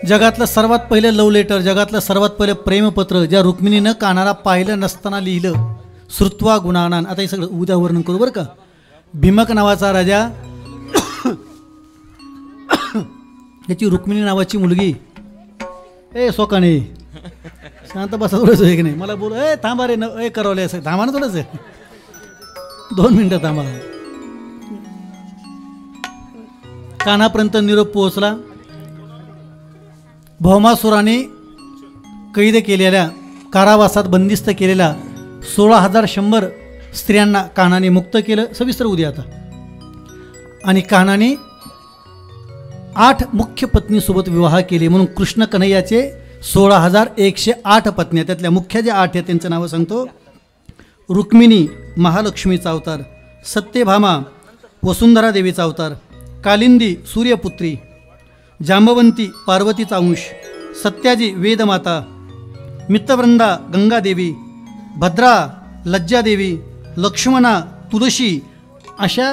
जगातलं सर्वात पहिलं लव्ह लेटर, जगातलं सर्वात पहिलं प्रेमपत्र ज्या रुक्मिणीनं कान्हाला पाहिलं नसताना लिहिलं, श्रुत्वा गुणानान. आता हे सगळं उद्या वर्णन करू बरं का. भीमक नावाचा राजा, त्याची रुक्मिणी नावाची मुलगी ए सोकाने शांत बसा थोडंच आहे की नाही मला बोल ए थांबा रे ए करवले असं थांबा ना थोडंच आहे 2 मिनटं थांबा. कानापर्यंत निरोप पोहोचला. भौमासुराने कैद केलेल्या कारावासात बंदिस्त केलेल्या 16,100 स्त्रियांना कान्हाने मुक्त केलं. सविस्तर उद्या आता. आणि कान्हाने 8 मुख्य पत्नीसोबत विवाह केले म्हणून कृष्ण कन्हैयाचे 16,108 पत्न्या. त्यातल्या मुख्य ज्या 8 आहेत त्यांचं नावं सांगतो. रुक्मिणी महालक्ष्मीचा अवतार, सत्यभामा वसुंधरा देवीचा अवतार, कालिंदी सूर्यपुत्री, जांबवंती पार्वतीचा अंश, सत्याजी वेदमाता, मित्रवृंदा गंगादेवी, भद्रा लज्जादेवी, लक्ष्मणा तुळशी अशा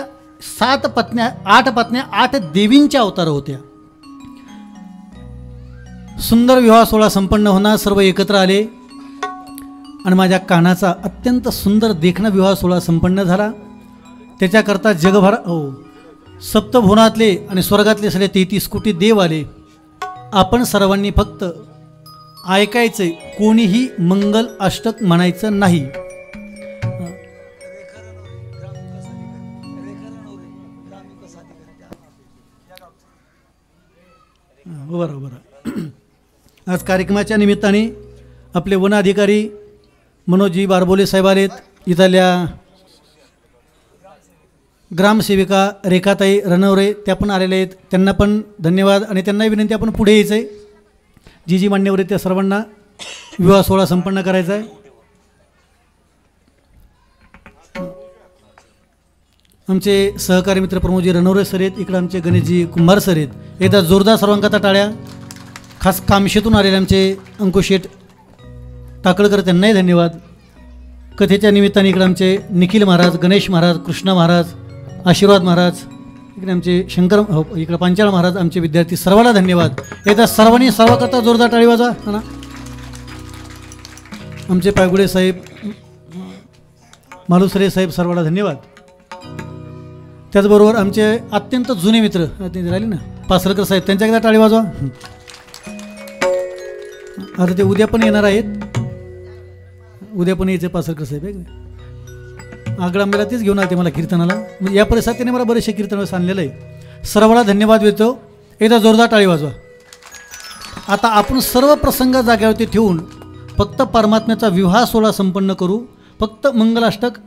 8 पत्न्या 8 देवींच्या अवतार होत्या. सुंदर विवाह सोहळा संपन्न होणार. सर्व एकत्र आले आणि माझ्या कानाचा अत्यंत सुंदर देखणा विवाह सोहळा संपन्न झाला. त्याच्याकरता जगभर सप्तभुवनातले आणि स्वर्गातले सगळे 33 कोटी देव आले. आपण सर्वांनी फक्त ऐकायचे, कोणीही मंगल अष्टक म्हणायचं नाही. बरं. आज कार्यक्रमाच्या निमित्ताने आपले वन अधिकारी मनोजी बारबोले साहेब आलेत. इथल्या ग्रामसेविका रेखाताई रणवरे त्या पण आलेल्या आहेत. त्यांना पण धन्यवाद आणि त्यांनाही विनंती आपण पुढे यायचं आहे. जी मान्यवर आहेत त्या सर्वांना विवाह सोहळा संपन्न करायचा आहे. आमचे सहकारी मित्र प्रमोदजी रणवरे सर आहेत. इकडं आमचे गणेशजी कुंभार सर आहेत. एकदा जोरदार सर्वांकरता टाळ्या. खास कामशेतून आलेले आमचे अंकुशेठ टाकळकर त्यांनाही धन्यवाद. कथेच्या निमित्ताने इकडे आमचे निखिल महाराज, गणेश महाराज, कृष्णा महाराज, आशीर्वाद महाराज, इकडे आमचे शंकर इकडे पांचाळ महाराज, आमचे विद्यार्थी सर्वांना धन्यवाद. एकदा सर्वांनी सर्वांकरता जोरदार टाळी वाजवा. ना आमचे पायगुडे साहेब, मालुसरे साहेब सर्वांना धन्यवाद. त्याचबरोबर आमचे अत्यंत जुने मित्र राहिले ना पासरकर साहेब, त्यांच्याकरता टाळी वाजवा. आता ते उद्या पण येणार आहेत. उद्या पण यायचे पासरकर साहेब आहे. आगळांबेला तेच घेऊन आले मला कीर्तनाला. या परिसरात त्याने मला बरेचसे कीर्तन आणलेलं आहे. सर्वांना धन्यवाद देतो. एकदा जोरदार टाळी वाजवा. आता आपण सर्व प्रसंग जाग्यावरती ठेवून फक्त परमात्म्याचा विवाह सोहळा संपन्न करू. फक्त मंगलाष्टक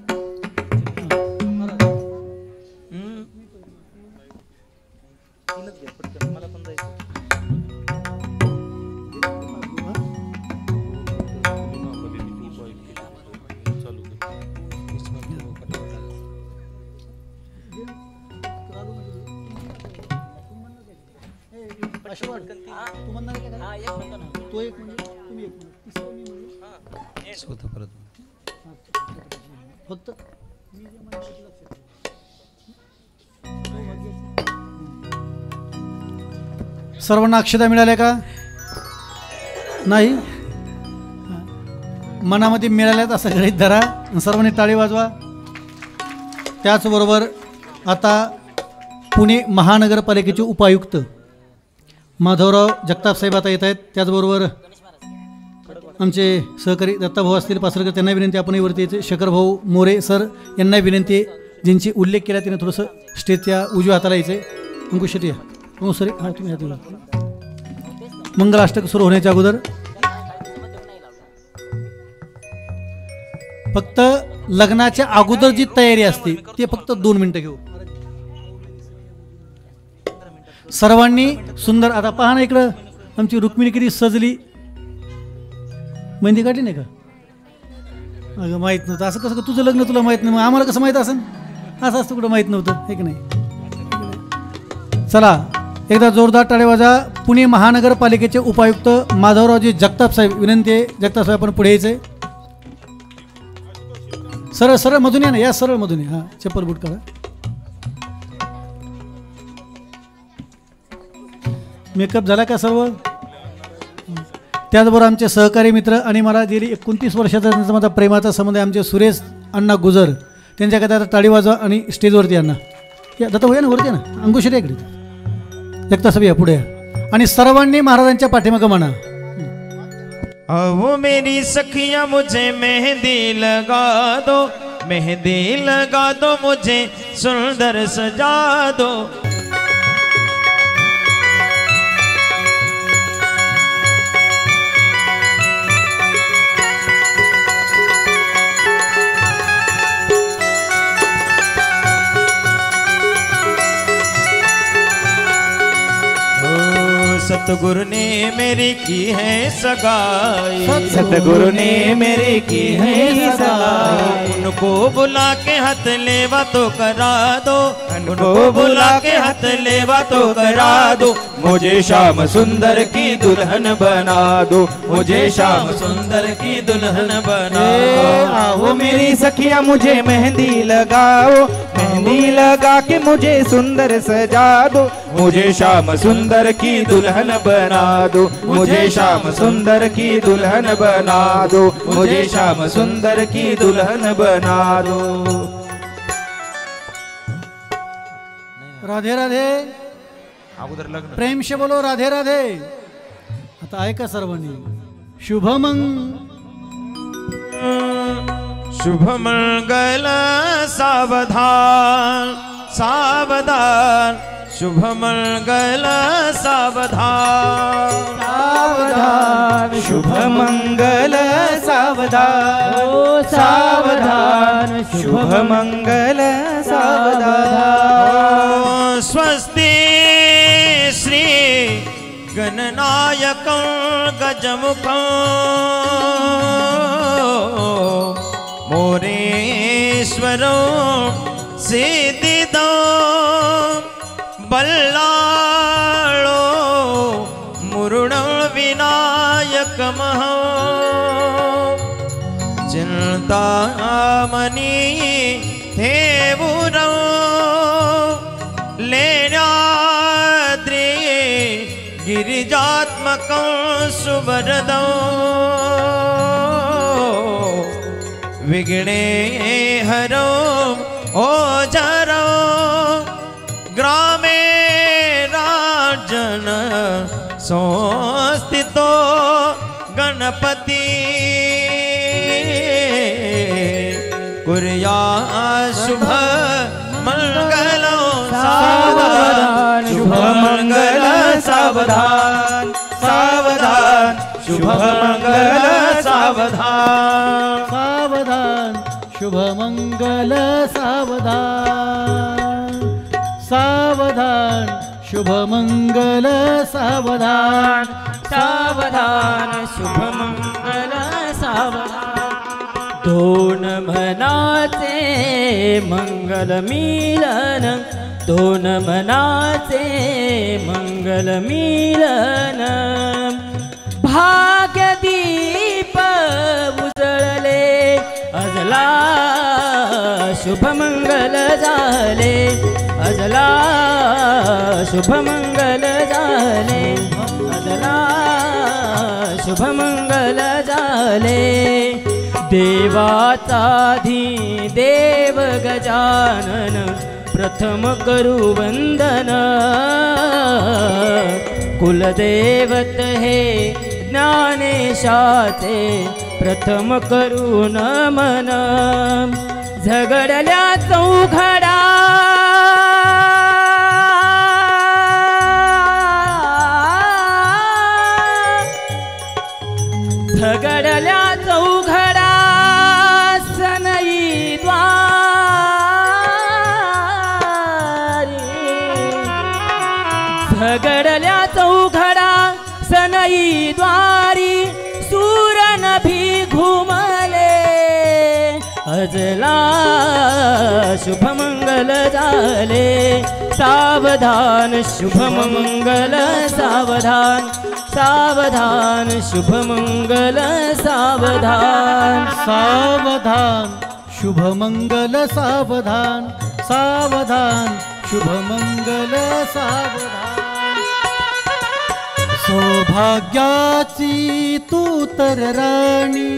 फक्त सर्वांना अक्षता मिळाल्या का नाही? मनामध्ये मिळाल्यात असं गृहीत धरा. सर्वांनी टाळी वाजवा. त्याचबरोबर आता पुणे महानगरपालिकेचे उपायुक्त माधवराव जगताप साहेब आता येत आहेत. त्याचबरोबर आमचे सहकारी दत्ताभाऊ असतील पासरकर, त्यांना विनंती आपणही वरती यायचे. शेखरभाऊ मोरे सर यांना विनंती आहे, ज्यांची उल्लेख केला त्याने थोडंसं स्टेजच्या उजव्या हाताला यायचं आहे. अंकुशेट या. हो सर, हां तुम्ही या. मंगलाष्टक सुरू होण्याच्या अगोदर फक्त लग्नाच्या अगोदर जी तयारी असते ते फक्त 2 मिनटं घेऊ. सर्वांनी सुंदर. आता पहा ना इकडं आमची रुक्मिणी किती सजली. मेहंदी काढली नाही का? अगं माहीत नव्हतं. असं कसं तुझं लग्न तुला माहीत नाही, मग आम्हाला कसं माहीत असेल? असं असतं कुठं माहीत नव्हतं हे की नाही? चला एकदा जोरदार टाळ्या वाजा. पुणे महानगरपालिकेचे उपायुक्त माधवरावजी जगताप साहेब, विनंती आहे जगताप साहेब आपण पुढे यायचे. सरळ सरळ मधून या ना, या सरळ मधून या. हां चप्पल बूट काढा. मेकअप झाला का सर्व? त्याचबरोबर आमचे सहकारी मित्र आणि मला गेली 29 वर्षाचा त्यांचा माझा प्रेमाचा संबंध आहे आमचे सुरेश अण्णा गुजर, त्यांच्याकरता आता टाळी वाजवा आणि स्टेजवरती यांना या. दत्ता होया ना वरती ना, अंकुशेट इकडे जगता सब या पुढे. आणि सर्वांनी महाराजांच्या पाठीमागं म्हणा वो मेरी सखियां मुझे मेहंदी लगा दो, मेहंदी लगा दो, मुझे सुंदर सजा दो। सतगुरु ने मेरी की है सगाई, सतगुरु ने मेरी की है सगाई। उनको बुला के हाथ लेवा तो करा दो, उनको बुला के हाथ लेवा तो करा दो। मुझे श्याम सुंदर की दुल्हन बना दो, मुझे श्याम सुंदर की दुल्हन बना दो। आओ मेरी सखियां मुझे मेहंदी लगाओ, मेहंदी लगा के मुझे सुंदर सजा दो। मुझे श्याम सुंदर की दुल्हन बना दो, मुझे श्याम सुंदर की दुल्हन बना दो, मुझे श्याम सुंदर की दुल्हन बना दो। राधे राधे, अगोदर लग्न प्रेमशी बोलो राधे राधे। आता ऐका सर्वांनी, शुभमंग शुभ मंगल सावधान सावधान, शुभ मंगल सावधान सावधान, शुभ मंगल सावधान, ओ सावधान, शुभ मंगल सावधान। स्वस्ति श्री गणनायकं गजमुखं मोरेश्वरो सिद्धिदो बल्लाळो मुरुणं विनायकमः चिन्तामणि देवुरं लेण्याद्रि गिरिजात्मकं सुवरदं विघ्ने हरो ओझरो ग्रामे राजन संस्थितो गणपति कुर्या शुभ मंगल सावधान, शुभ मंगल सावधान सावधान, शुभ मंगल सावधान सावधान, शुभ मंगल सावधान सावधान, शुभ मंगल सावधान सावधान, शुभ मंगल सावधान। दोन मनाचे मंगल मिलन, दोन मनाचे मंगल मिलन। भाग्यदीप उजळले अजला शुभ मंगल झाले, अजला शुभ मंगल झाले, अजला शुभ मंगल झाले। देवाचा देव गजानन प्रथम करू वंदन। कुलदैवत हे ज्ञानेशाचे प्रथम करू नमन। झगडल्या चौघडा झगडल्या चौघडा सनई द्वारी। झगडल्या चौघडा सनई द्वारी सूरन भी घुमले। अजला शुभ मंगल झाले, सावधान शुभ मंगल सावधान सावधान, शुभ मंगल सावधान सावधान, शुभ मंगल सावधान सावधान, शुभ मंगल सावधान। सौभाग्याची तू तर राणी,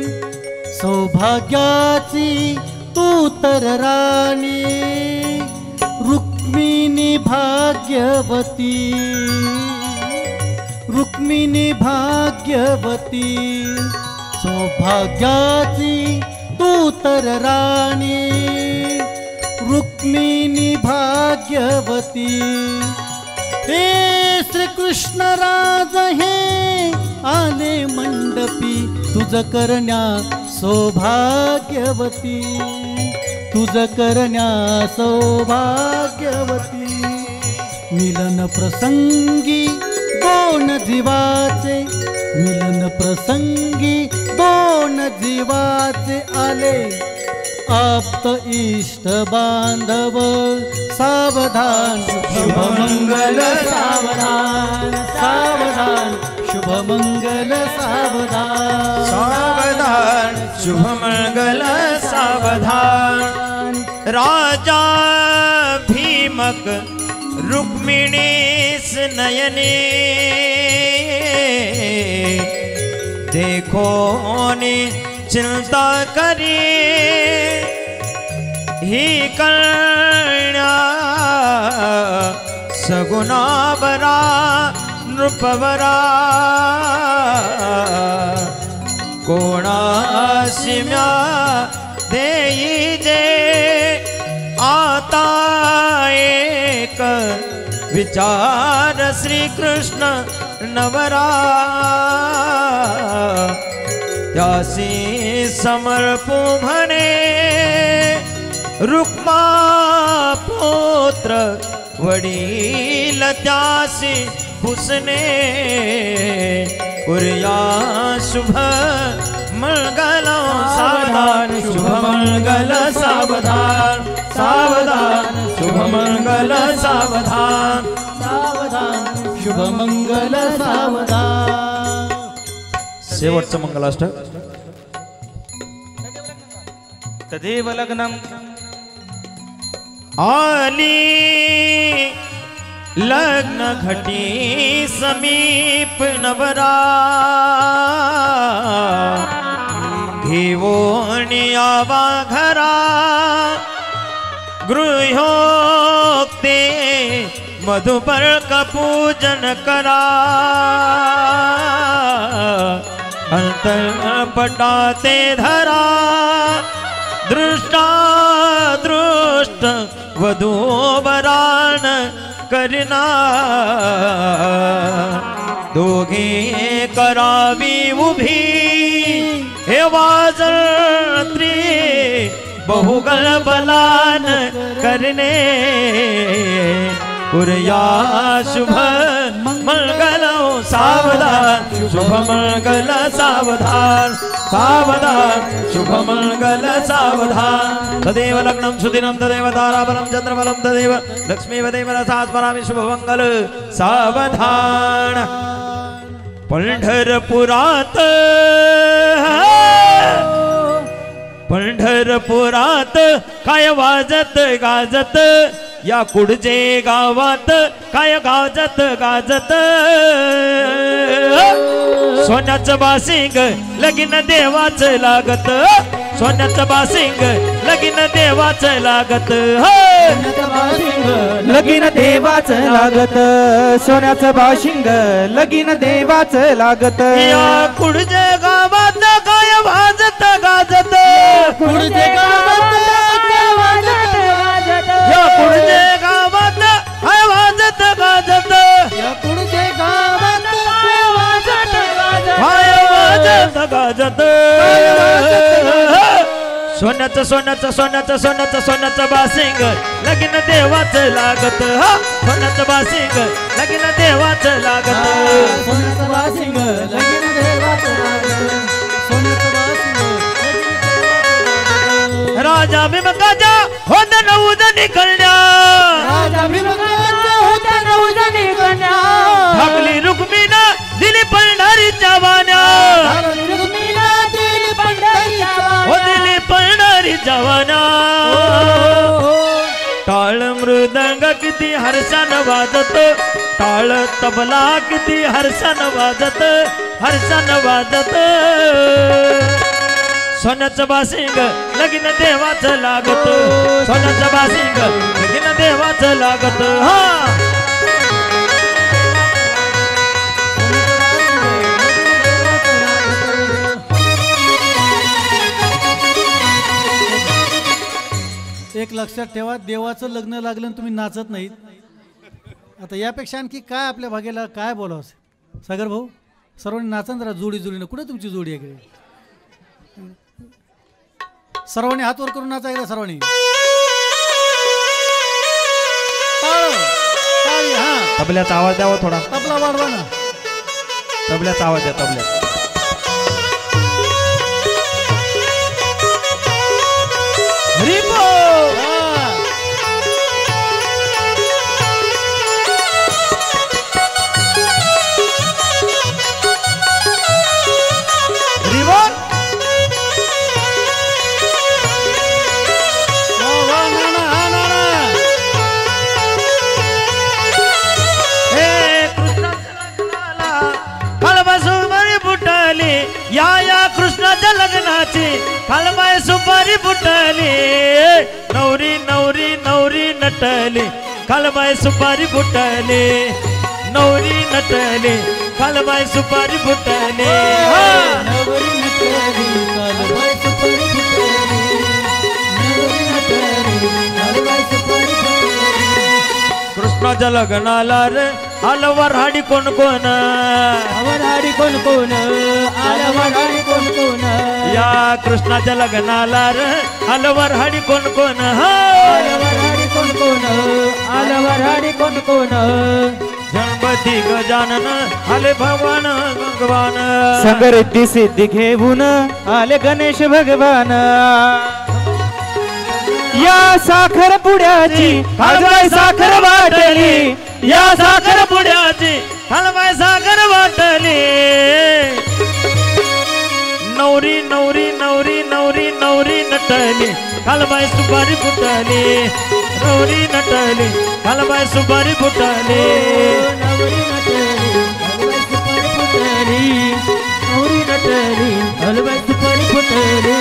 सौभाग्याची तू तर राणी। रुक्मिणी भाग्यवती, रुक्मिणी भाग्यवती। सौभाग्याची तू तर राणी रुक्मिणी भाग्यवती हे श्रीकृष्ण राज हे आले मंडपी तुझ करण्या सौभाग्यवती तुझ करण्या सौभाग्यवती मिलन प्रसंगी दोन जीवाचे मिलन प्रसंगी दोन जीवाचे आले आप्त इष्ट बांधव सावधान शुभमंगल सावधान सावधान शुभमंगल सावधान सावधान शुभमंगल सावधान राजा भीमक रुक्मिणीस नयने देखो ने चिंता करी ही कन्या सगुना बरा नृपवरा कोणासिम्या देई जे आता एक विचार श्री कृष्ण नवरा त्यासी समर्पू म्हणे रुक्मा पुत्र वडील त्यासी पुसने कुर्या शुभ मंगल सावधान शुभ मंगल सावधान सावधान शुभ मंगल सावधान सावधान शुभमंगल सावधान शेवटचं मंगलाष्टक तदेव लग्नम आली लग्न घटी समीप नवरा घेऊन यावा घरा गृहोक्ते मधुपर्क पूजन करा अंतरपटाते धरा दृष्टा दृष्ट वधूवरान करना दोघे करावी उभी हे वाजत्री बहुगल बलान करने कुर्या शुभ मंगल सावधान शुभ मंगल सावधान सावधान शुभ मंगल सावधान तदेव लग्नं सुदिनं तदेव ताराबलं चंद्रबलं तदेव लक्ष्मीवदेव रसास्मरामि शुभ मंगल सावधान पंढरपुरात पंढरपुरात काय वाजत गाजत या कुडजे गावात काय गाजत गाजत सोन्याचं बासिंग लगीन देवाचं लागत सोन्याचं बासिंग लगीन देवाचं लागत लगीन देवाचं लागत सोन्याचं बाशिंग लगीन देवाचं लागत या कुडजे गावात काय वाजत गाजत पुढचे गावात या कुडजे गावात काय वाजत गाजत या पुढचे गावात काय वाजत गाजत सोन्याचं सोन्याचं सोन्याचं सोन्याचं सोन्याचं बासिंग लगीन देवाचं लागत हा सोन्याचं बासिंग लगीन देवाचं लागत सोन्याचं बासिंग लगीन देवाचं लागत सोन्याचं बासिंग राजा भीमकाच्या होत नऊद निकलण्या राजा भीमकाच्या होत्या नवजणी कन्या ठाकली रुक्मिणा दिली पळणारीच्या वाण्या रुक्मिणा दिली पंढरीच्या हो दिली पळणारी जवाना टाळ मृदंग किती हर्षान वाजत टाळ तबला किती हर्षान वाजत हर्षान वाजत सोन्याचं बासिंग लगीन देवाचं लागत सोन्याचं बासिंग लगीन देवाचं लागत हा एक लक्षात ठेवा, देवाचं लग्न लागलं आणि तुम्ही नाचत नाहीत. आता यापेक्षा आणखी काय आपल्या भाग्याला काय बोलावं. सागर भाऊ सर्वांनी नाचा जरा जोडी जोडीनं. कुठे तुमची जोडी आहे? सर्वांनी हात वर करून नाचा एकदा सर्वांनी. हा तबल्याचा आवाज द्यावा थोडा. तबला वाढवा ना. तबल्याचा आवाज द्या. तबल्या या कृष्णाच्या लग्नाची खालबाय सुपारी फुटली. नवरी नवरी नवरी नटली खालबाय सुपारी फुटली. नवरी नटली खालबाय सुपारी फुटली. कृष्णाच्या लग्नाला रे आलवर हाडी कोण कोण. वराडी कोण कोण आला वराडी कोण कोण. या कृष्णाच्या लग्नाला रे आलवर हाडी कोण कोण. आला वराडी कोण कोण आला वराडी कोण कोण. गणपती गजानन आले भगवान भगवान. संगरिद्धी सिद्धी घेऊन आले गणेश भगवान. या साखर पुड्याची हलवाय साखर वाटली. या साखर पुड्याची हलवाय साखर वाटली. नवरी नवरी नवरी नवरी नवरी नटली हलवाय सुपारी फुटली. नवरी नटली हलवाय सुपारी फुटली. नवरी नटली हलवाई सुपारी फुटली. नवरी नटली हलवाई सुपारी फुटली.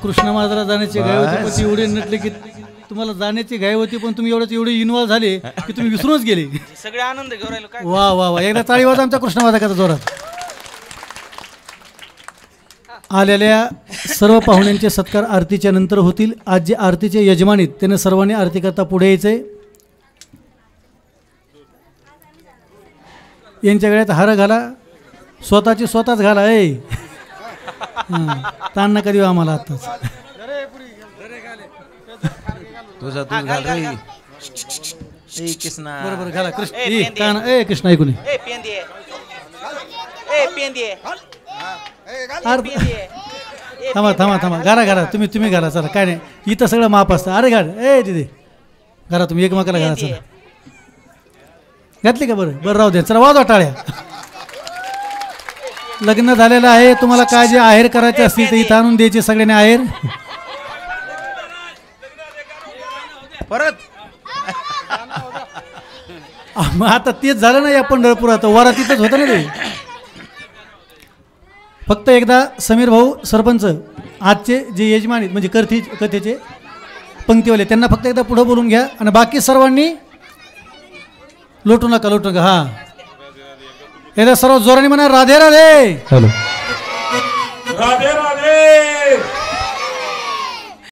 कृष्ण महाराजाला जाण्याची घाई होती पण ती एवढे नटले की तुम्हाला जाण्याची घाई होती पण तुम्ही एवढे इन्व्हॉल्व झाले की तुम्ही विसरूनच गेले. सगळे आनंद घेऊन राहिलो काय. वा वा वा एकदा टाळी वाजा आमच्या कृष्ण महाराजाचा जोरात. आलेल्या सर्व पाहुण्यांचे सत्कार आरतीच्या नंतर होतील. आज जे आरतीचे यजमान आहेत त्यांना सर्वांनी आरती करता पुढे यायचंय. यांच्या गळ्यात हार घाला, स्वतःची स्वतःच घाला. ताण नका देऊ आम्हाला आताच. तुझा तू घाल रे. ए कृष्णा बरोबर घाला. कृष्ण कृष्ण ऐकून थांबा थांबा थांबा. घाला घाला तुम्ही घाला. चला काय नाही इथं सगळं माप असतं. अरे घाल तिथे घाला तुम्ही एकमेकाला घाला. चला घातली का? बरं राहू द्या. चला वाजवा टाळ्या. लग्न झालेलं आहे. तुम्हाला काय जे आहेर करायचे असतील ते इथं आणून द्यायचे सगळ्यांनी आहेर. परत मग आता तेच झालं ना या पंढरपुरात. वारा तिथंच होतं ना ते. फक्त एकदा समीर भाऊ सरपंच आजचे जे यजमान आहेत म्हणजे कथेचे पंक्तीवाले त्यांना फक्त एकदा पुढं बोलून घ्या आणि बाकी सर्वांनी लोटू नका. हा एकदा सर्व जोराने म्हणा राधे राधे. हॅलो राधे राधे.